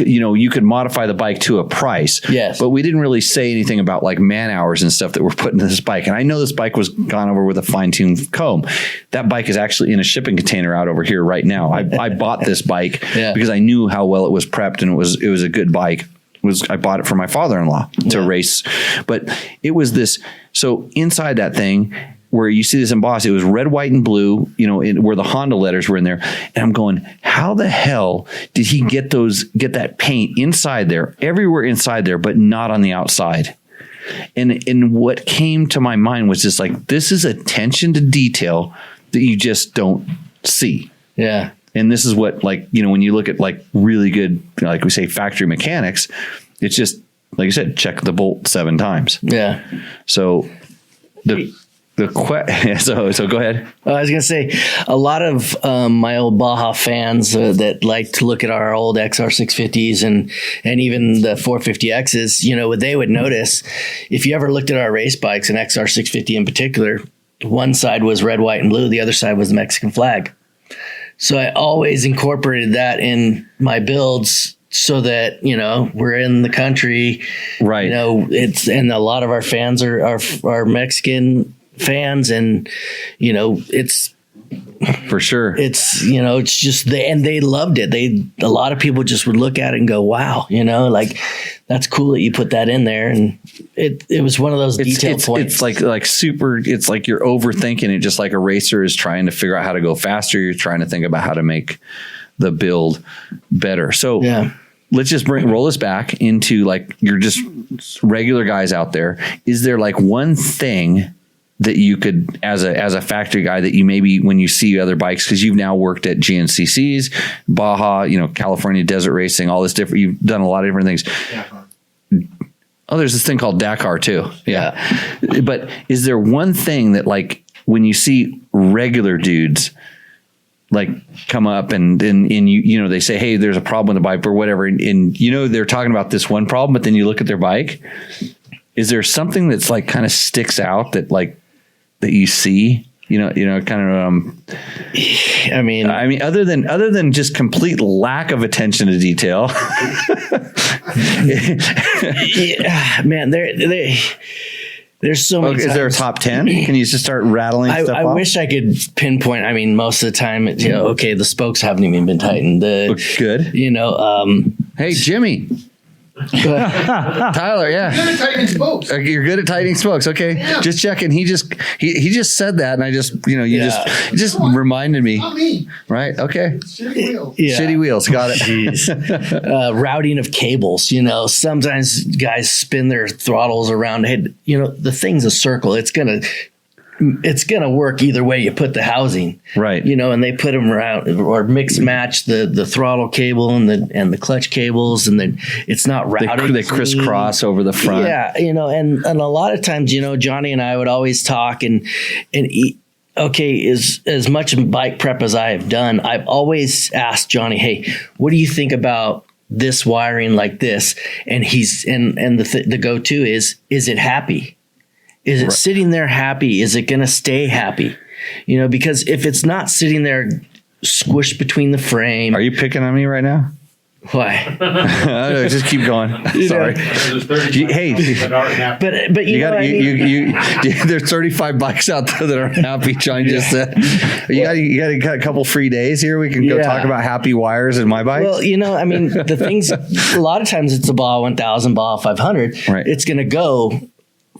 could modify the bike to a price. Yes. But we didn't really say anything about like man hours and stuff that we're putting into this bike. And I know this bike was gone over with a fine-tuned comb. That bike is actually in a shipping container out over here right now. I bought this bike because I knew how well it was prepped, and it was a good bike. I bought it for my father-in-law to race. But it was this, so inside that thing where you see this embossed, it was red, white, and blue, where the Honda letters were in there. And I'm going, how the hell did he get that paint inside there, everywhere inside there, but not on the outside? And what came to my mind was just like, this is attention to detail that you just don't see. Yeah. And this is what, when you look at really good, like we say, factory mechanics, it's just, like you said, check the bolt 7 times. Yeah. So so go ahead. I was going to say, a lot of my old Baja fans that like to look at our old XR650s and even the 450Xs, they would notice, if you ever looked at our race bikes, an XR650 in particular, one side was red, white, and blue. The other side was the Mexican flag. So I always incorporated that in my builds so that, we're in the country. Right. And a lot of our fans are Mexican fans, and it's for sure, it's just they loved it. A lot of people just would look at it and go, wow, that's cool that you put that in there. And it was one of those detail points. It's like super, it's like you're overthinking it, just like a racer is trying to figure out how to go faster. You're trying to think about how to make the build better. So let's just roll this back into you're just regular guys out there. Is there one thing that you could, as a factory guy, that you maybe, when you see other bikes, because you've now worked at GNCCs, Baja, California Desert Racing, all this different, you've done a lot of different things. Oh, there's this thing called Dakar too. Yeah. But is there one thing that, like, when you see regular dudes like come up and you know, they say, hey, there's a problem with the bike or whatever. And you know, they're talking about this one problem, but then you look at their bike. Is there something that's like kind of sticks out that you see? You know, kind of. I mean, other than just complete lack of attention to detail. Yeah, man, there's so many. Is there a top 10? Can you just start rattling stuff I off? wish I could pinpoint. I mean, most of the time, okay, the spokes haven't even been tightened. Good. You know, hey, Jimmy. Tyler, yeah. You're good at tightening spokes. You're good at tightening spokes. Okay, Yeah. just checking. He just said that, and I just just reminded me. Not me. Right? Okay. Shitty wheels. Yeah. Shitty wheels. Got it. Routing of cables. You know, sometimes guys spin their throttles around. Hey, you know, the thing's a circle. It's gonna work either way you put the housing, right? You know, and they put them around or mix match the throttle cable and the clutch cables, and then it's not routed. They crisscross over the front. Yeah, you know, and a lot of times, you know, Johnny and I would always talk and okay, as much bike prep as I have done, I've always asked Johnny, hey, what do you think about this wiring like this? And the go-to is it happy? Is it sitting there happy? Is it going to stay happy? You know, because if it's not sitting there squished between the frame. Are you picking on me right now? Why? Just keep going. Sorry. Hey, but you know, there's 35 bikes out there that aren't happy. John just said, you got a couple free days here. We can go talk about happy wires in my bike. Well, you know, I mean, the things. A lot of times it's a Baja 1000, Baja 500. Right. It's going to go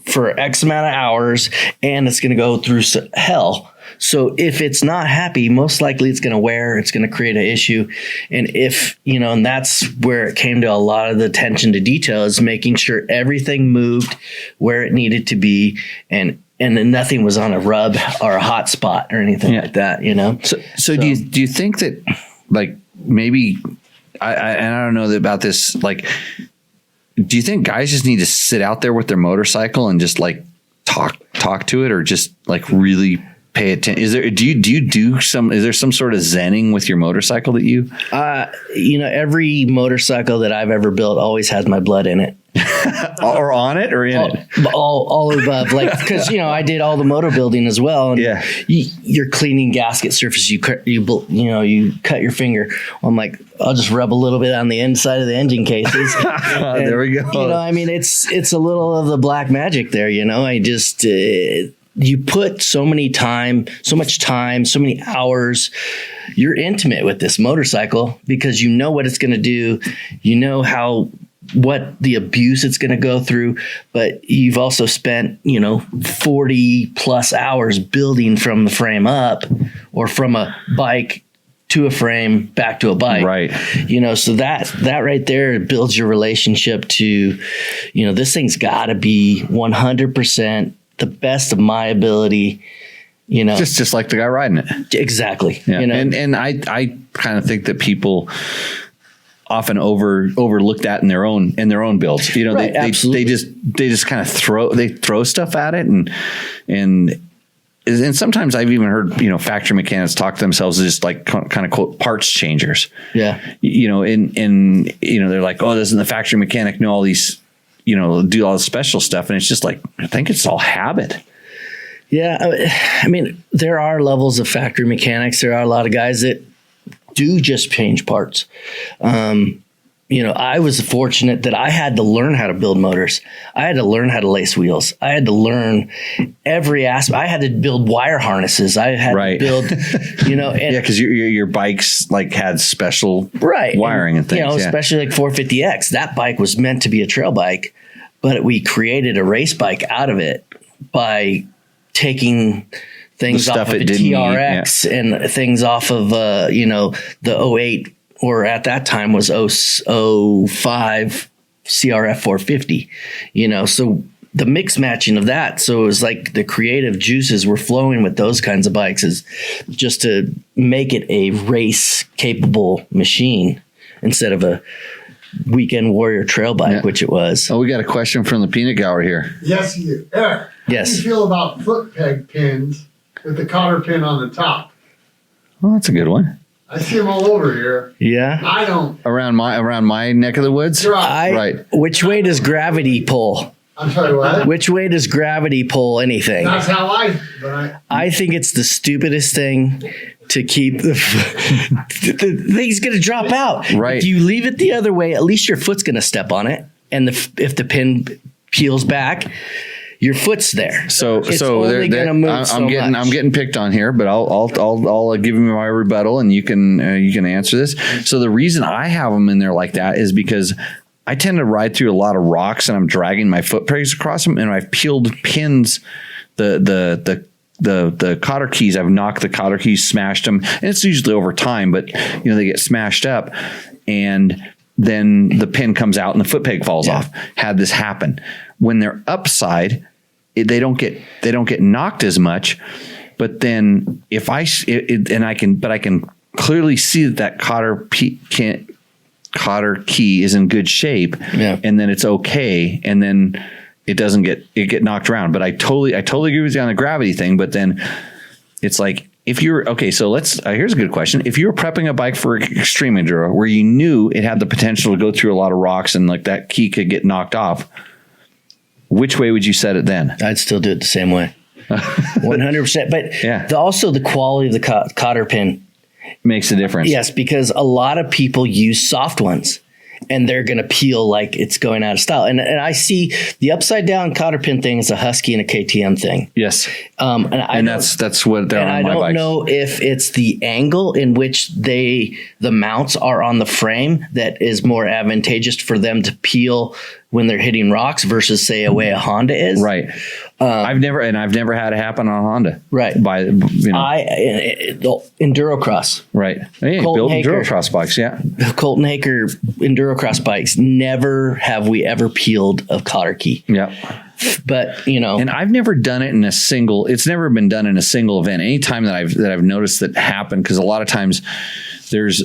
for X amount of hours, and it's going to go through hell. So if it's not happy, most likely it's going to wear, it's going to create an issue. And if, you know, and that's where it came to a lot of the attention to detail, is making sure everything moved where it needed to be, and then nothing was on a rub or a hot spot or anything like that, you know? So do you think that, like, maybe, I don't know about this, like, do you think guys just need to sit out there with their motorcycle and just like talk to it, or just like really pay attention? Is there some sort of zenning with your motorcycle that you know, every motorcycle that I've ever built always has my blood in it. Or on it or in it? All above. Like, because, you know, I did all the motor building as well. And you're cleaning gasket surface. You cut your finger. I'm like, I'll just rub a little bit on the inside of the engine cases. There we go. You know, I mean, it's a little of the black magic there. You know, I just you put so much time, so many hours. You're intimate with this motorcycle because you know what it's going to do. You know what the abuse it's going to go through, but you've also spent, you know, 40 plus hours building from the frame up, or from a bike to a frame back to a bike. Right. You know, so that right there builds your relationship to, you know, this thing's got to be 100% the best of my ability. You know, just like the guy riding it. Exactly. Yeah. You know, and I kind of think that people often overlook that in their own builds. You know, right, they just kind of throw stuff at it, and sometimes I've even heard, you know, factory mechanics talk to themselves as just like kind of quote parts changers. Yeah. You know, and you know, they're like, oh, doesn't the factory mechanic know all these, you know, do all the special stuff? And it's just like, I think it's all habit. Yeah. I mean, there are levels of factory mechanics. There are a lot of guys that do just change parts. You know, I was fortunate that I had to learn how to build motors. I had to learn how to lace wheels. I had to learn every aspect. I had to build wire harnesses. I had to build, you know, and because your bikes like had special wiring and things. You know, especially like 450X. That bike was meant to be a trail bike, but we created a race bike out of it by taking things off of a TRX and things off of, you know, the 08, or at that time was 05 CRF 450, you know, so the mix matching of that. So it was like the creative juices were flowing with those kinds of bikes, is just to make it a race capable machine instead of a weekend warrior trail bike, which it was. Oh, we got a question from the peanut gallery here. Yes, you do. Eric, yes. How do you feel about foot peg pins with the cotter pin on the top? Well, that's a good one. I see them all over here. Yeah. I don't. Around my neck of the woods? Right. Which way does gravity pull? I'm sorry, what? Which way does gravity pull anything? That's how I think it's the stupidest thing to keep the thing's going to drop out. Right. If you leave it the other way, at least your foot's going to step on it. And if the pin peels back, your foot's there. So only gonna move I'm getting picked on here, but I'll give you my rebuttal, and you can answer this. So the reason I have them in there like that is because I tend to ride through a lot of rocks, and I'm dragging my foot pegs across them, and I've peeled pins, the cotter keys. I've knocked the cotter keys, smashed them, and it's usually over time, but they get smashed up, and then the pin comes out and the foot peg falls off. Had this happen when they're upside. They don't get knocked as much, but then if I can clearly see that cotter key is in good shape, and then it's okay, and then it doesn't get knocked around. But I totally agree with you on the gravity thing. But then it's like, if you're okay, so here's a good question. If you were prepping a bike for extreme enduro where you knew it had the potential to go through a lot of rocks and like that key could get knocked off, which way would you set it then? I'd still do it the same way. 100%. But also the quality of the cotter pin makes a difference. Yes, because a lot of people use soft ones and they're going to peel like it's going out of style. And I see the upside down cotter pin thing is a Husky and a KTM thing. Yes. And that's what they're on my bikes. And I don't know if it's the angle in which the mounts are on the frame that is more advantageous for them to peel when they're hitting rocks versus say a way a Honda is. Right. I've never had it happen on a Honda. Right. By Endurocross. Right. Hey, build Endurocross bikes. Yeah. Colton Haker Endurocross bikes. Never have we ever peeled a cotter key. Yeah. But and I've never done it in a single. It's never been done in a single event. Anytime that I've noticed that happen, because a lot of times there's.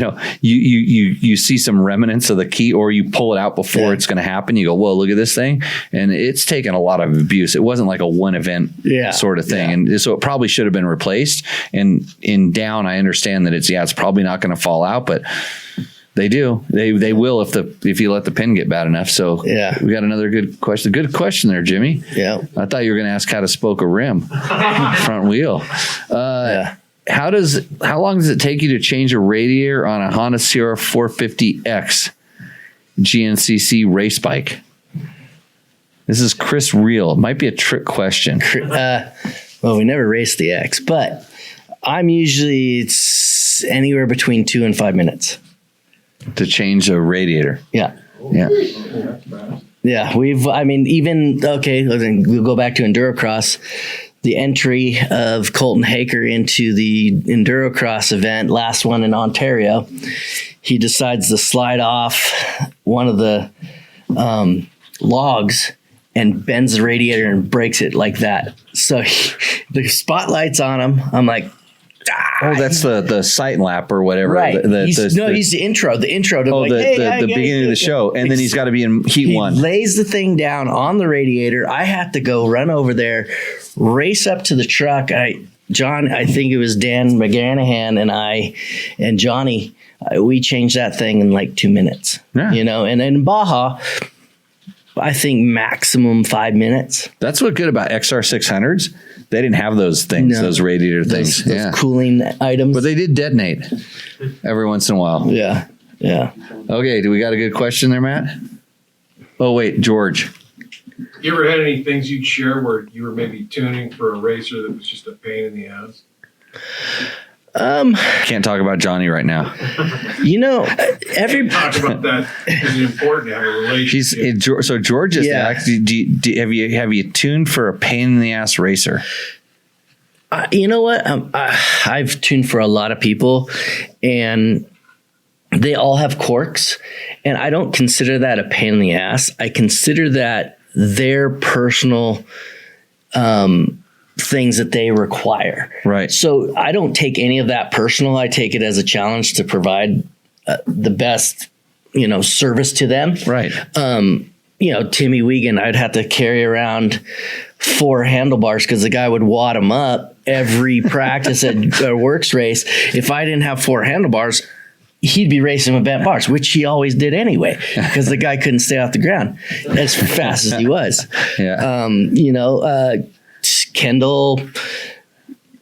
you see some remnants of the key, or you pull it out before it's going to happen. You go, whoa, look at this thing. And it's taken a lot of abuse. It wasn't like a one event sort of thing. And so it probably should have been replaced. And in down, I understand that it's probably not going to fall out, but they do. They will if you let the pin get bad enough. So we got another good question. Good question there, Jimmy. Yeah. I thought you were going to ask how to spoke a rim front wheel. How long does it take you to change a radiator on a Honda Sierra 450X GNCC race bike? This is Chris Reel. It might be a trick question. Well, we never raced the X, but it's anywhere between 2 and 5 minutes to change a radiator. Yeah. Yeah. Yeah. We'll go back to Endurocross. The entry of Colton Haker into the Endurocross event, last one in Ontario, he decides to slide off one of the logs and bends the radiator and breaks it like that. So the spotlight's on him. I'm like, oh, that's the sight lap or whatever. Right. He's the intro. The intro to the beginning of the show. And then he's got to be in heat one. He lays the thing down on the radiator. I have to go run over there, race up to the truck. I think it was Dan McGanahan and Johnny, we changed that thing in like 2 minutes. Yeah. And in Baja, I think maximum 5 minutes. That's what's good about XR600s. They didn't have those things, those radiator things. Those cooling items. But they did detonate every once in a while. Yeah. Yeah. Okay. Do we got a good question there, Matt? Oh, wait, George. You ever had any things you'd share where you were maybe tuning for a racer that was just a pain in the ass? Can't talk about Johnny right now. Every talk about that is important to have a relationship. So George just asked, have you tuned for a pain in the ass racer? You know what? I've tuned for a lot of people, and they all have quirks, and I don't consider that a pain in the ass. I consider that their personal things that they require. Right. So I don't take any of that personal. I take it as a challenge to provide the best service to them. Right. Timmy Wiegand, I'd have to carry around 4 handlebars because the guy would wad them up every practice at a works race. If I didn't have 4 handlebars, he'd be racing with bent bars, which he always did anyway, because the guy couldn't stay off the ground as fast as he was. Yeah. Kendall,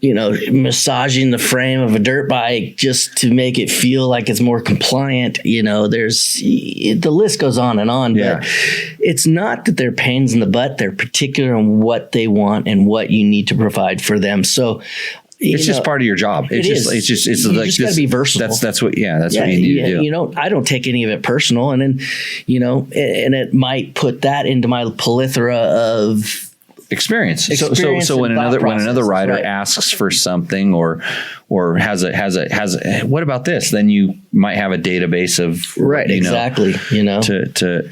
massaging the frame of a dirt bike just to make it feel like it's more compliant. The list goes on and on, but it's not that they're pains in the butt. They're particular on what they want and what you need to provide for them. So it's just part of your job. It's you like just got to be versatile. That's what you need to do. I don't take any of it personal, and then, and it might put that into my plethora of experience. So when another rider asks for something or has a what about this, then you might have a database of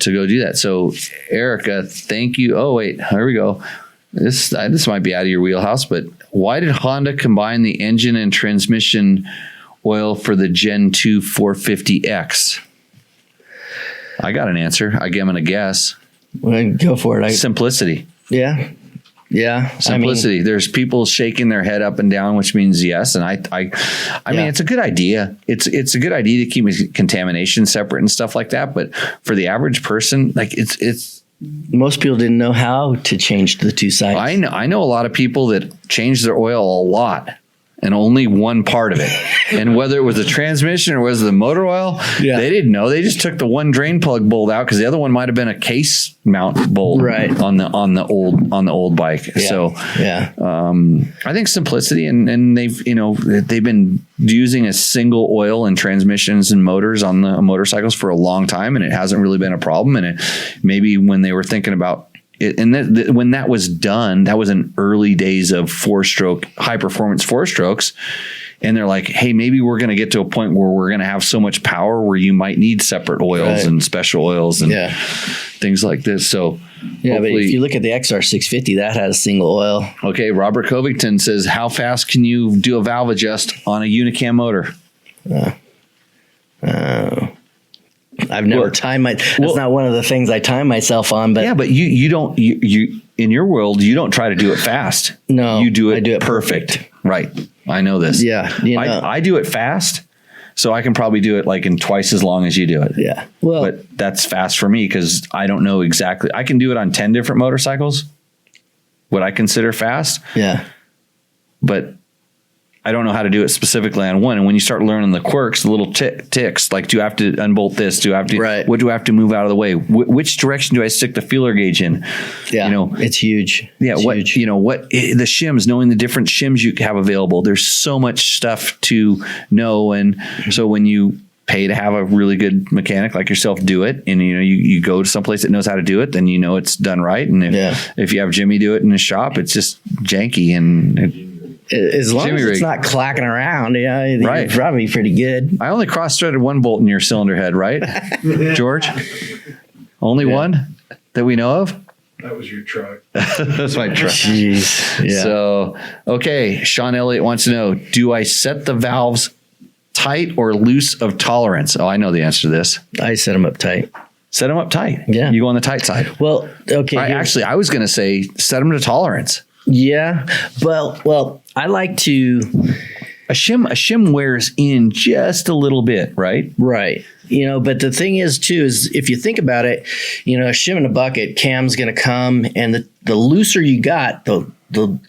to go do that. So Erica, thank you. Oh wait, here we go. This might be out of your wheelhouse, but why did Honda combine the engine and transmission oil for the Gen 2 450X? I got an answer. I'm going to guess. Well, go for it. Simplicity. Yeah. Simplicity. There's people shaking their head up and down, which means yes. And I mean, it's a good idea. It's a good idea to keep contamination separate and stuff like that. But for the average person, like it's most people didn't know how to change the 2 sides. I know a lot of people that change their oil a lot and only one part of it. And whether it was the transmission or was the motor oil, they didn't know. They just took the one drain plug bolt out because the other one might have been a case mount bolt on the old bike. Yeah. So I think simplicity and they've been using a single oil in transmissions and motors on the motorcycles for a long time, and it hasn't really been a problem. And maybe when they were thinking about it, and when that was done, that was in early days of high performance 4-strokes. And they're like, hey, maybe we're going to get to a point where we're going to have so much power where you might need separate oils and special oils and things like this. So but if you look at the XR650, that has single oil. Okay. Robert Covington says, how fast can you do a valve adjust on a Unicam motor? I've never timed that's not one of the things I time myself on, but but you don't, you in your world, you don't try to do it fast. No, you do it, I do it perfect. Right. I know this. Yeah. I do it fast, so I can probably do it like in twice as long as you do it. Yeah. Well, but that's fast for me because I don't know exactly. I can do it on 10 different motorcycles, what I consider fast. Yeah. But I don't know how to do it specifically on one. And when you start learning the quirks, the little ticks, like, do I have to unbolt this? What do I have to move out of the way? Which direction do I stick the feeler gauge in? Yeah. It's huge. Yeah. The shims, knowing the different shims you have available. There's so much stuff to know. And so when you pay to have a really good mechanic like yourself do it, and you go to someplace that knows how to do it, then it's done right. And if you have Jimmy do it in his shop, it's just janky and as long as it's not clacking around, you're probably pretty good. I only cross-threaded one bolt in your cylinder head, right, George? Only one that we know of? That was your truck. That's my truck. Jeez. Yeah. So, okay, Sean Elliott wants to know, do I set the valves tight or loose of tolerance? Oh, I know the answer to this. I set them up tight. Set them up tight. Yeah. You go on the tight side. Well, okay. I was going to say set them to tolerance. Yeah. Well, I like to. A shim wears in just a little bit, right? Right. But the thing is too, is if you think about it, a shim in a bucket, cam's going to come, and the looser you got, the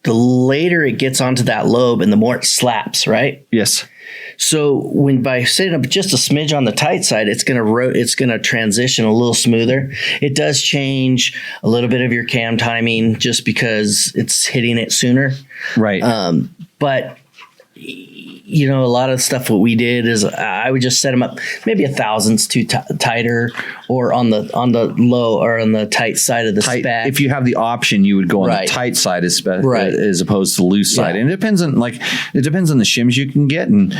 later it gets onto that lobe and the more it slaps, right? Yes. So by setting up just a smidge on the tight side, it's going to transition a little smoother. It does change a little bit of your cam timing just because it's hitting it sooner. Right. But a lot of stuff, what we did is I would just set them up maybe 1/1000 too tighter, or on the low or on the tight side of the spec. If you have the option, you would go on the tight side as opposed to the loose side. And it depends on the shims you can get. And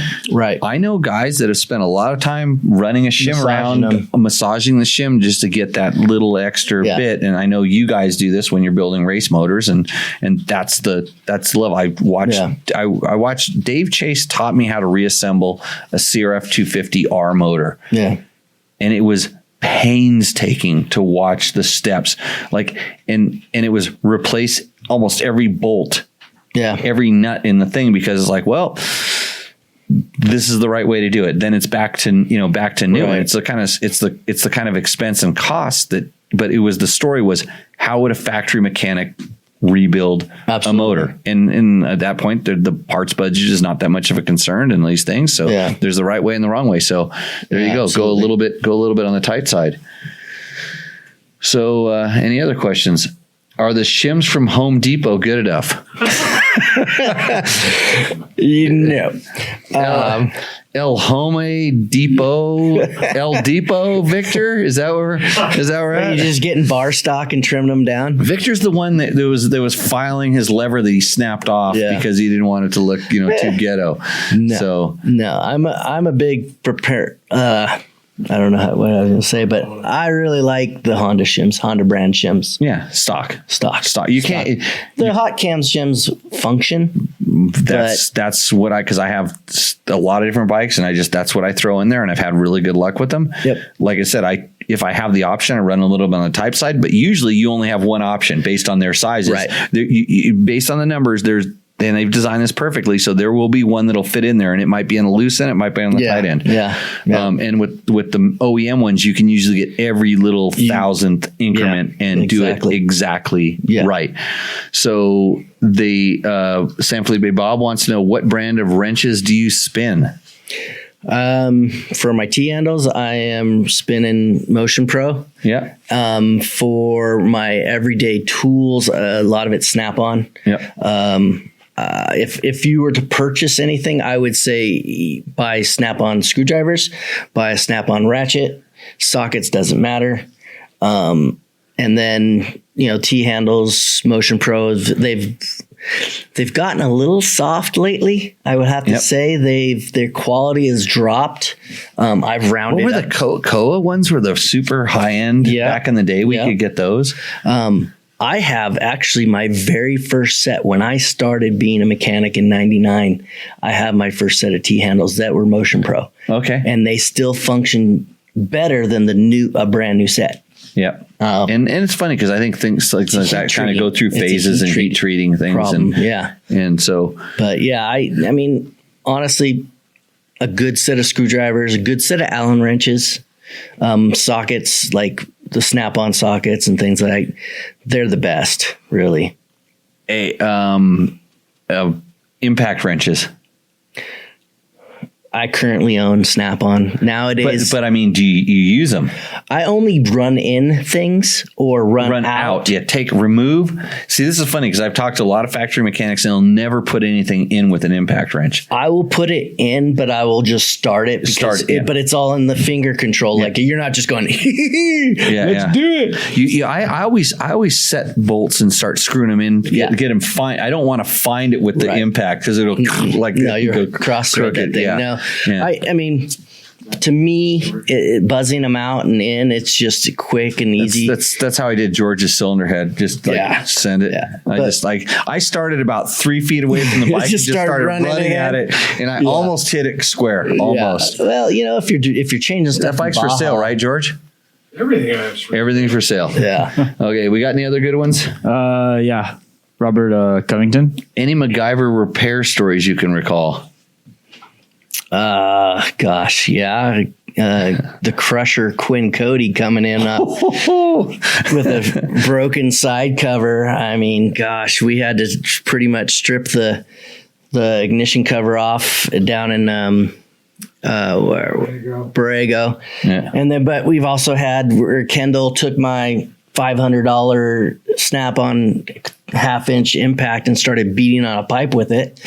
I know guys that have spent a lot of time running a shim massaging the shim just to get that little extra bit. And I know you guys do this when you're building race motors, and that's the level. I watched Dave Chase taught me how to reassemble a CRF 250R motor. Yeah. and it was painstaking to watch the steps, like, and it was replace almost every bolt, every nut in the thing, because it's like, well, this is the right way to do it. Then it's back to new, right. And it's the kind of expense and cost that. But it was, the story was, how would a factory mechanic rebuild a motor? And at that point, the parts budget is not that much of a concern in these things. So there's the right way and the wrong way. So there you go. Absolutely. Go a little bit on the tight side. So any other questions? Are the shims from Home Depot good enough? No. El Home Depot, El Depot, Victor? Is that where we're at? Are you just getting bar stock and trimming them down? Victor's the one that was filing his lever that he snapped off because he didn't want it to look, too ghetto. No, I'm a big prepare. I don't know what I was going to say, but I really like the Honda shims, Honda brand shims. Yeah, stock. You can't. The hot cams shims function. That's what because I have a lot of different bikes, and that's what I throw in there, and I've had really good luck with them. Yep. Like I said, if I have the option, I run a little bit on the type side, but usually you only have one option based on their sizes. Right. Based on the numbers, and they've designed this perfectly, so there will be one that'll fit in there, and it might be on the loose end, it might be on the tight end. Yeah. And with the OEM ones, you can usually get every little thousandth increment and do it exactly right. So the San Felipe Bob wants to know, what brand of wrenches do you spin? For my T-handles, I am spinning Motion Pro. Yeah. For my everyday tools, a lot of it's Snap-on. Yeah. If you were to purchase anything, I would say buy Snap-on screwdrivers, buy a Snap-on ratchet. Sockets doesn't matter. And then, T-handles, Motion Pros, they've gotten a little soft lately. I would have to say their quality has dropped. I've rounded. What were the Koa ones? Were the super high end back in the day? We could get those. I have actually my very first set when I started being a mechanic in '99. I have my first set of T-handles that were Motion Pro. Okay, and they still function better than a brand new set. Yeah, and it's funny because I think things like that kind of go through phases and heat treating things, problem. And so. But I mean, honestly, a good set of screwdrivers, a good set of Allen wrenches, sockets like the Snap-on sockets and things like they're the best, really. Impact wrenches. I currently own Snap-on nowadays. But I mean, do you use them? I only run in things or run out. Yeah, remove. See, this is funny because I've talked to a lot of factory mechanics and they'll never put anything in with an impact wrench. I will put it in, but I will just start it. But it's all in the finger control. Yeah. Like you're not just going, let's do it. I always set bolts and start screwing them in. Get them fine. I don't want to find it with the impact because it'll you're cross through that thing. No. Yeah. I mean, to me, buzzing them out and in, it's just quick and easy. That's how I did George's cylinder head. Just send it. Yeah. I started about 3 feet away from the bike and just started running at it, and I almost hit it square. Almost. Yeah. Well, if you're changing stuff, that bike's for sale, right, George? Everything for sale. Yeah. Okay. We got any other good ones? Yeah. Robert Covington. Any MacGyver repair stories you can recall? Gosh, yeah. The Crusher Quinn Cody coming in with a broken side cover. I mean, gosh, we had to pretty much strip the ignition cover off down in Borrego. Yeah. And then, but we've also had where Kendall took my $500 Snap-on half-inch impact and started beating on a pipe with it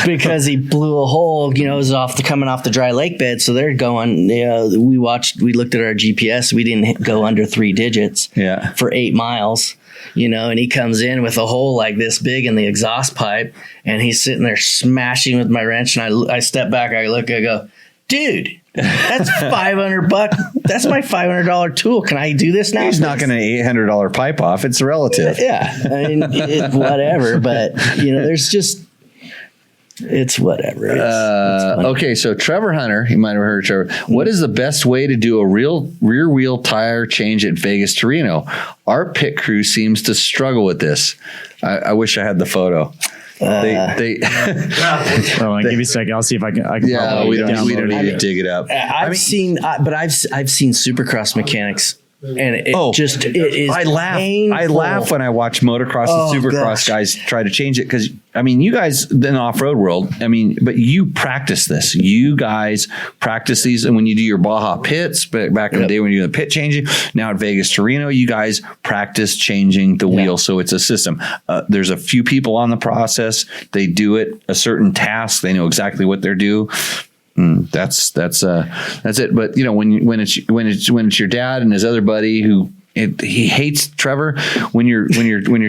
because he blew a hole. It was coming off the dry lake bed, so they're going. We looked at our GPS. We didn't go under 3 digits. For 8 miles. And he comes in with a hole like this big in the exhaust pipe, and he's sitting there smashing with my wrench. And I step back, I look, I go, dude. That's $500. That's my $500 tool. Can I do this now? He's knocking an $800 pipe off. It's relative. Yeah, I mean, whatever. But there's just It's whatever. Okay, so Trevor Hunter, you might have heard of Trevor. What is the best way to do a real rear wheel tire change at Vegas to Reno? Our pit crew seems to struggle with this. I wish I had the photo. They Well, give me a second. I'll see if I can. Yeah, we don't need to dig it up. I've seen Supercross mechanics. And it is. I laugh. Painful. I laugh when I watch motocross and supercross guys try to change it because you guys in the off-road world. But you practice this. You guys practice these, and when you do your Baja pits, but back in the day when you do the pit changing, now at Vegas to Reno, you guys practice changing the wheel. So it's a system. There's a few people on the process. They do it a certain task. They know exactly what they're due. That's it. But when it's your dad and his other buddy who he hates Trevor, when your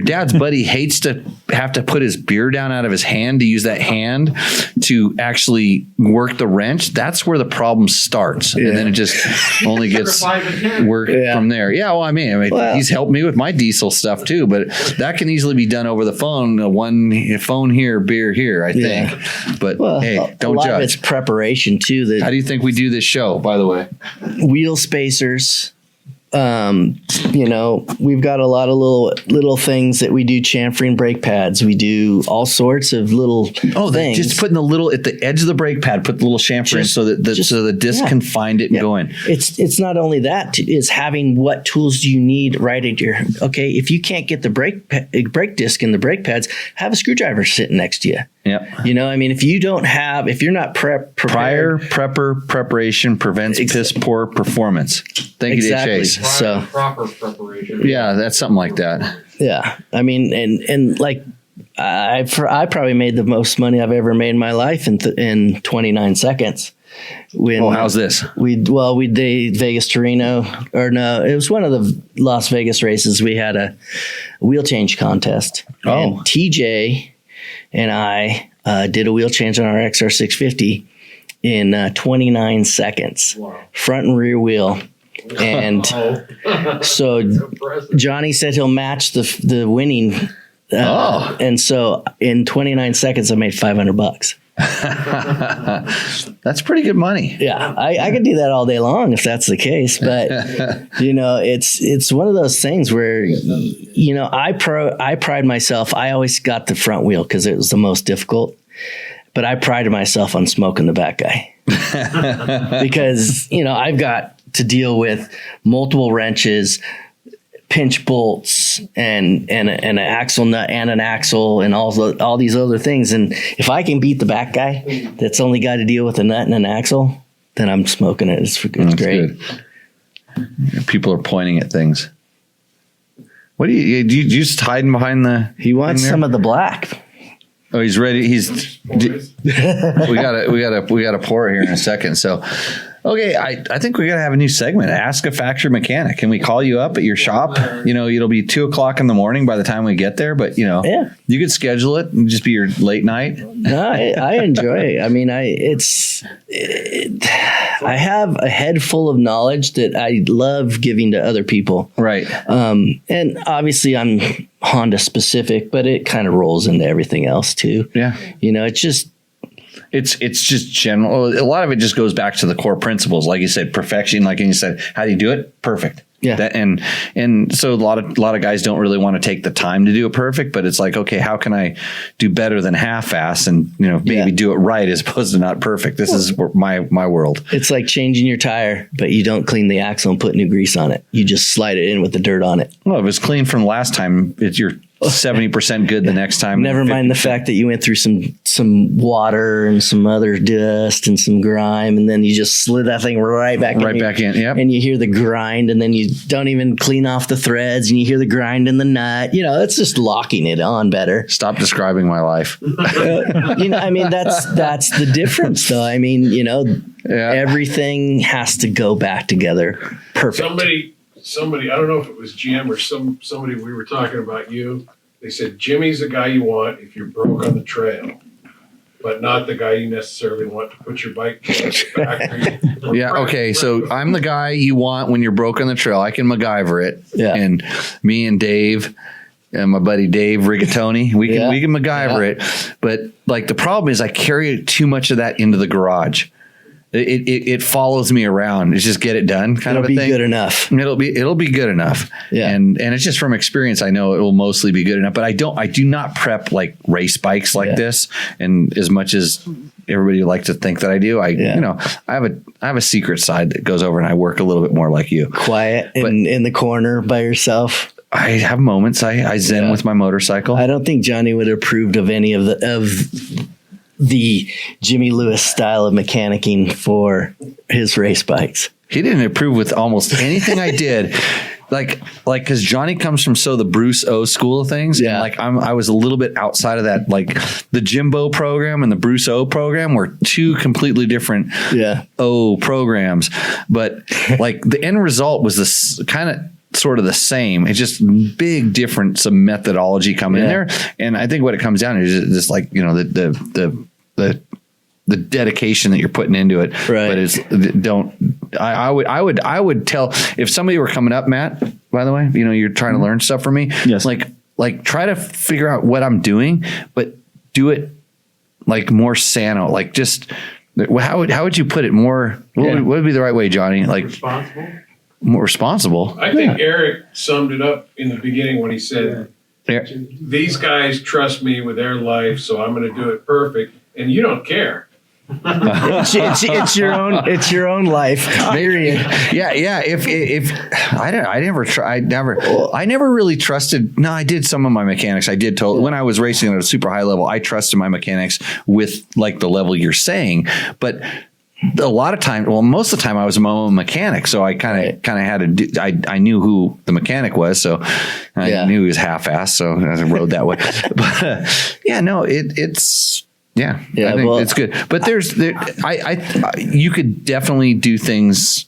dad's buddy hates to have to put his beer down out of his hand to use that hand to actually work the wrench, that's where the problem starts. And then it just only gets work from there. Yeah. Well, he's helped me with my diesel stuff too, but that can easily be done over the phone. One phone here, beer here, I think. But hey, don't judge. Of it's preparation too. How do you think we do this show, by the way? Wheel spacers. We've got a lot of little things that we do, chamfering brake pads. We do all sorts of little things. Just putting at the edge of the brake pad, put the little chamfer in so that the disc can find it and go in. It's not only that, it's having what tools do you need right at your, if you can't get the brake disc in the brake pads, have a screwdriver sitting next to you. Yeah. If you're not preparation prevents piss poor performance. Thank you, Chase. So proper preparation. Yeah, that's something like that. Yeah. I probably made the most money I've ever made in my life in 29 seconds. How's this? We did Vegas to Reno, or no, it was one of the Las Vegas races. We had a wheel change contest. And TJ and I did a wheel change on our XR650 in 29 seconds. Wow. Front and rear wheel. And so Johnny said he'll match the winning. And so in 29 seconds, I made $500. That's pretty good money. Yeah, I could do that all day long if that's the case. But it's one of those things where I pride myself. I always got the front wheel because it was the most difficult. But I prided myself on smoking the back guy because I've got to deal with multiple wrenches, pinch bolts, and an axle nut and an axle and all these other things. And if I can beat the back guy that's only got to deal with a nut and an axle, then I'm smoking it. It's great. Good. People are pointing at things. What do you just hiding behind the? He wants some of the black. Oh, he's ready. we gotta pour it here in a second. So, okay, I think we gotta have a new segment. Ask a factory mechanic. Can we call you up at your shop? It'll be 2:00 in the morning by the time we get there. But you could schedule it and just be your late night. No, I enjoy it. I have a head full of knowledge that I love giving to other people. Right. And obviously I'm Honda specific, but it kind of rolls into everything else too. Yeah. It's just general. A lot of it just goes back to the core principles. Like you said, perfection. Like you said, how do you do it? Perfect. Yeah. And so a lot of guys don't really want to take the time to do it perfect, but it's like, okay, how can I do better than half-ass and, maybe do it right as opposed to not perfect. This is my world. It's like changing your tire, but you don't clean the axle and put new grease on it. You just slide it in with the dirt on it. Well, if it was clean from last time, you're 70% good the next time. Never mind the fact that you went through some water and some other dust and some grime, and then you just slid that thing right back in. Yep. And you hear the grind, and then you don't even clean off the threads, and you hear the grind in the nut. It's just locking it on better. Stop describing my life. That's the difference, though. Everything has to go back together. Perfect. Somebody, I don't know if it was Jim or somebody, we were talking about you. They said, Jimmy's the guy you want if you're broke on the trail, but not the guy you necessarily want to put your bike in the factory. Yeah, okay. So I'm the guy you want when you're broke on the trail. I can MacGyver it. Yeah. And me and Dave and my buddy Dave Rigatoni. We can MacGyver it, but like the problem is I carry too much of that into the garage. It follows me around. It's just get it done kind of a thing. It'll be good enough. It'll be good enough. Yeah. And it's just from experience. I know it will mostly be good enough, but I do not prep like race bikes like this. And as much as everybody likes to think that I do, I have a secret side that goes over and I work a little bit more like you. Quiet in the corner by yourself. I have moments. I zen with my motorcycle. I don't think Johnny would have approved of any of the Jimmy Lewis style of mechanicking for his race bikes. He didn't approve with almost anything I did. Like, cause Johnny comes from the Bruce O school of things. Yeah. And I was a little bit outside of that. Like the Jimbo program and the Bruce O program were two completely different O programs. But like the end result was this kind of sort of the same. It's just big difference of methodology coming in there. And I think what it comes down to is just like, the dedication that you're putting into it. Right. But I would tell if somebody were coming up, Matt, by the way, you're trying to learn stuff from me. Yes. Like try to figure out what I'm doing, but do it like more sano, like just how would you put it more? What would be the right way, Johnny? Like responsible. More responsible. I think Eric summed it up in the beginning when he said, these guys trust me with their life, so I'm going to do it perfect. And you don't care. It's your own life. Period. Yeah. If I never really trusted. No, I did some of my mechanics. I did when I was racing at a super high level, I trusted my mechanics with like the level you're saying, but a lot of time, most of the time I was my own mechanic. So I kind of had to do, I knew who the mechanic was. So I knew he was half-assed. So I rode that way, but it's, I think it's good. But you could definitely do things.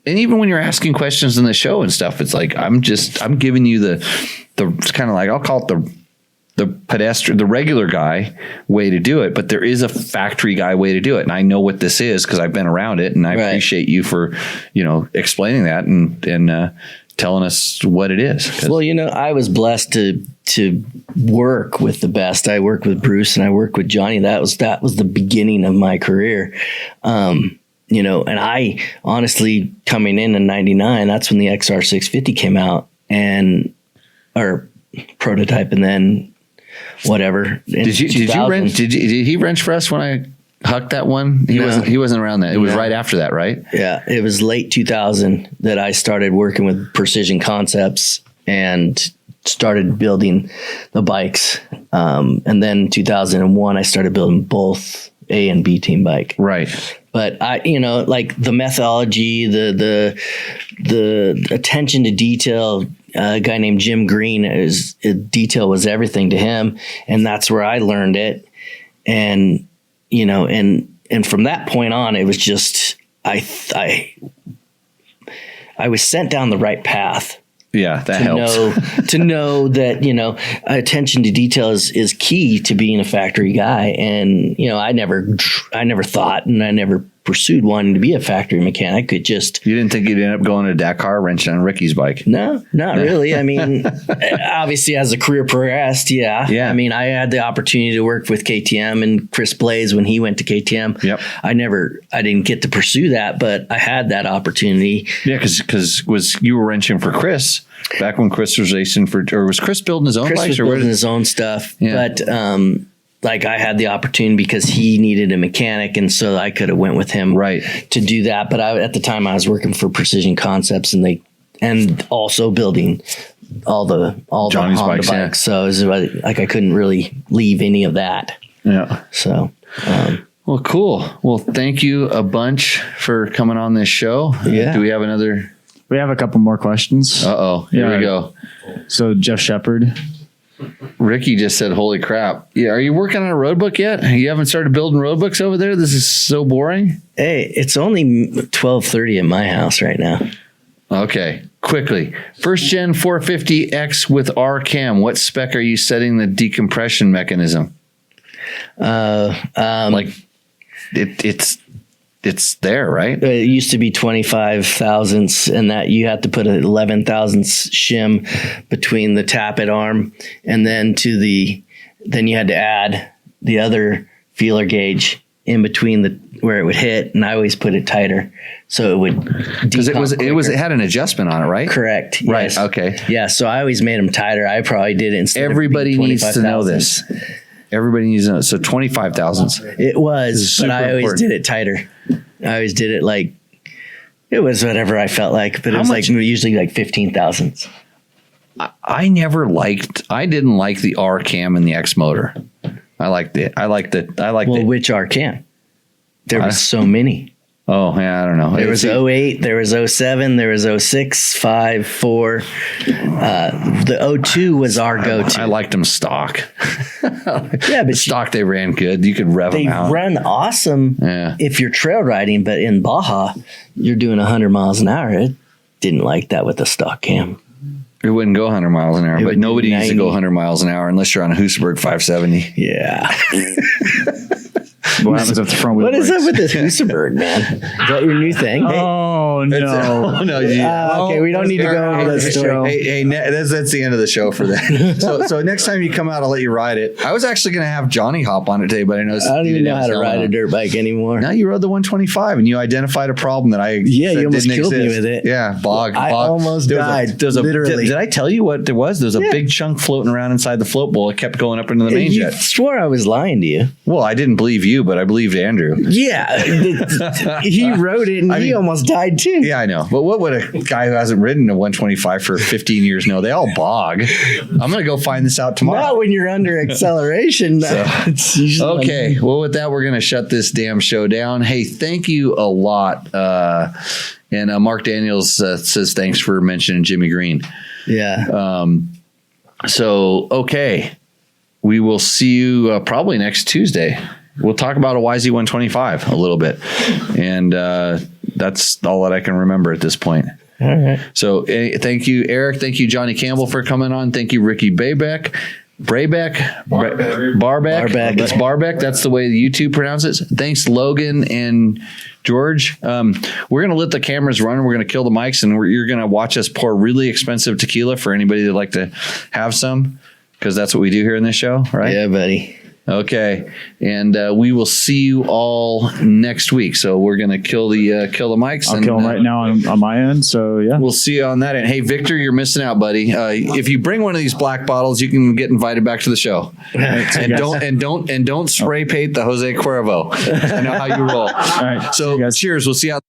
And even when you're asking questions in the show and stuff, it's like, I'm giving you the kind of like, I'll call it the pedestrian, the regular guy way to do it, but there is a factory guy way to do it. And I know what this is because I've been around it, and I appreciate you for, explaining that and telling us what it is. Well, I was blessed to work with the best. I worked with Bruce and I worked with Johnny. That was the beginning of my career. And I honestly, coming in 99, that's when the XR 650 came out or prototype, and then whatever. Did he wrench for us when I hucked that one? He wasn't around that. It was right after that, right? Yeah. It was late 2000 that I started working with Precision Concepts and started building the bikes. And then 2001, I started building both A and B team bike. Right. But I, like the methodology, the attention to detail, a guy named Jim Green, detail was everything to him. And that's where I learned it. And, and from that point on, it was just, I was sent down the right path. Yeah, that helps. To know that, attention to detail is key to being a factory guy. And, I never thought, and I never pursued wanting to be a factory mechanic. You didn't think you'd end up going to Dakar wrenching on Ricky's bike? No, not really. I mean, obviously as the career progressed, yeah. I mean, I had the opportunity to work with KTM and Chris Blaze when he went to KTM. Yep. I didn't get to pursue that, but I had that opportunity. Yeah, because you were wrenching for Chris back when Chris was racing or was Chris building his own bikes? Chris was building his own stuff, but I had the opportunity because he needed a mechanic, and so I could have went with him to do that. But at the time I was working for Precision Concepts, and also building all the Johnny's Honda bikes. So it was like I couldn't really leave any of that. Yeah. So. Well, cool. Well, thank you a bunch for coming on this show. Yeah. Do we have another? We have a couple more questions. Here we go. So Jeff Shepard. Ricky just said, holy crap. Yeah, are you working on a road book yet? You haven't started building road books over there? This is so boring. Hey, it's only 12:30 at my house right now. Okay, quickly. First gen 450X with R cam. What spec are you setting the decompression mechanism? It's it's there, right? It used to be 25 thousandths, and that you had to put an 11 thousandths shim between the tappet arm, and then then you had to add the other feeler gauge in between where it would hit, and I always put it tighter so it would, because it had an adjustment on it, right? Correct. Right. Yes. Okay. Yeah. So I always made them tighter. I probably did it instead. Everybody of needs to know this. Everybody needs to know. So 25 thousandths. It was, but I always did it tighter. I always did it like it was whatever I felt like, but it was like usually like 15 thousandths. I didn't like the R cam in the X motor. Which R cam? There was so many. Oh, yeah, I don't know. There was 08, there was 07, there was 06, 5, 4. The 02 was our go-to. I liked them stock. Yeah, but stock, they ran good. You could rev them out. They run awesome if you're trail riding, but in Baja, you're doing 100 miles an hour. It didn't like that with the stock cam. It wouldn't go 100 miles an hour, but nobody needs to go 100 miles an hour unless you're on a Husaberg 570. Yeah. What happens if the front wheel What is breaks? up with this Husaberg, man? Is that your new thing? Oh, no. Oh, no. Yeah. Okay, we don't need to go over that story. Hey, that's the end of the show for that. So next time you come out, I'll let you ride it. I was actually going to have Johnny hop on it today, but I know I don't even know how to ride a dirt bike anymore. Now you rode the 125 and you identified a problem that you almost killed me with it. Yeah, bog. I almost died. Literally. Did I tell you what there was? There was a big chunk floating around inside the float bowl. It kept going up into the main jet. You swore I was lying to you. Well, I didn't believe you, but I believed Andrew. Yeah, he rode it and he almost died too. Yeah, I know. But what would a guy who hasn't ridden a 125 for 15 years know? They all bog. I'm going to go find this out tomorrow. Not when you're under acceleration. It's usually okay. Well, with that, we're going to shut this damn show down. Hey, thank you a lot. And Mark Daniels says thanks for mentioning Jimmy Green. Yeah. Okay. We will see you probably next Tuesday. We'll talk about a YZ125 a little bit. And that's all that I can remember at this point. All right. So thank you, Eric. Thank you, Johnny Campbell, for coming on. Thank you, Ricky Barbeck. Barbeck. It's Barbeck. That's the way the YouTube pronounces it. Thanks, Logan and George. We're going to let the cameras run. We're going to kill the mics, and you're going to watch us pour really expensive tequila for anybody that'd like to have some, because that's what we do here in this show, right? Yeah, buddy. Okay, and we will see you all next week. So we're gonna kill the mics. I'll kill them right now on my end. So yeah, we'll see you on that end. Hey, Victor, you're missing out, buddy. If you bring one of these black bottles, you can get invited back to the show. And don't spray paint the Jose Cuervo. I know how you roll. All right. So cheers. We'll see you out.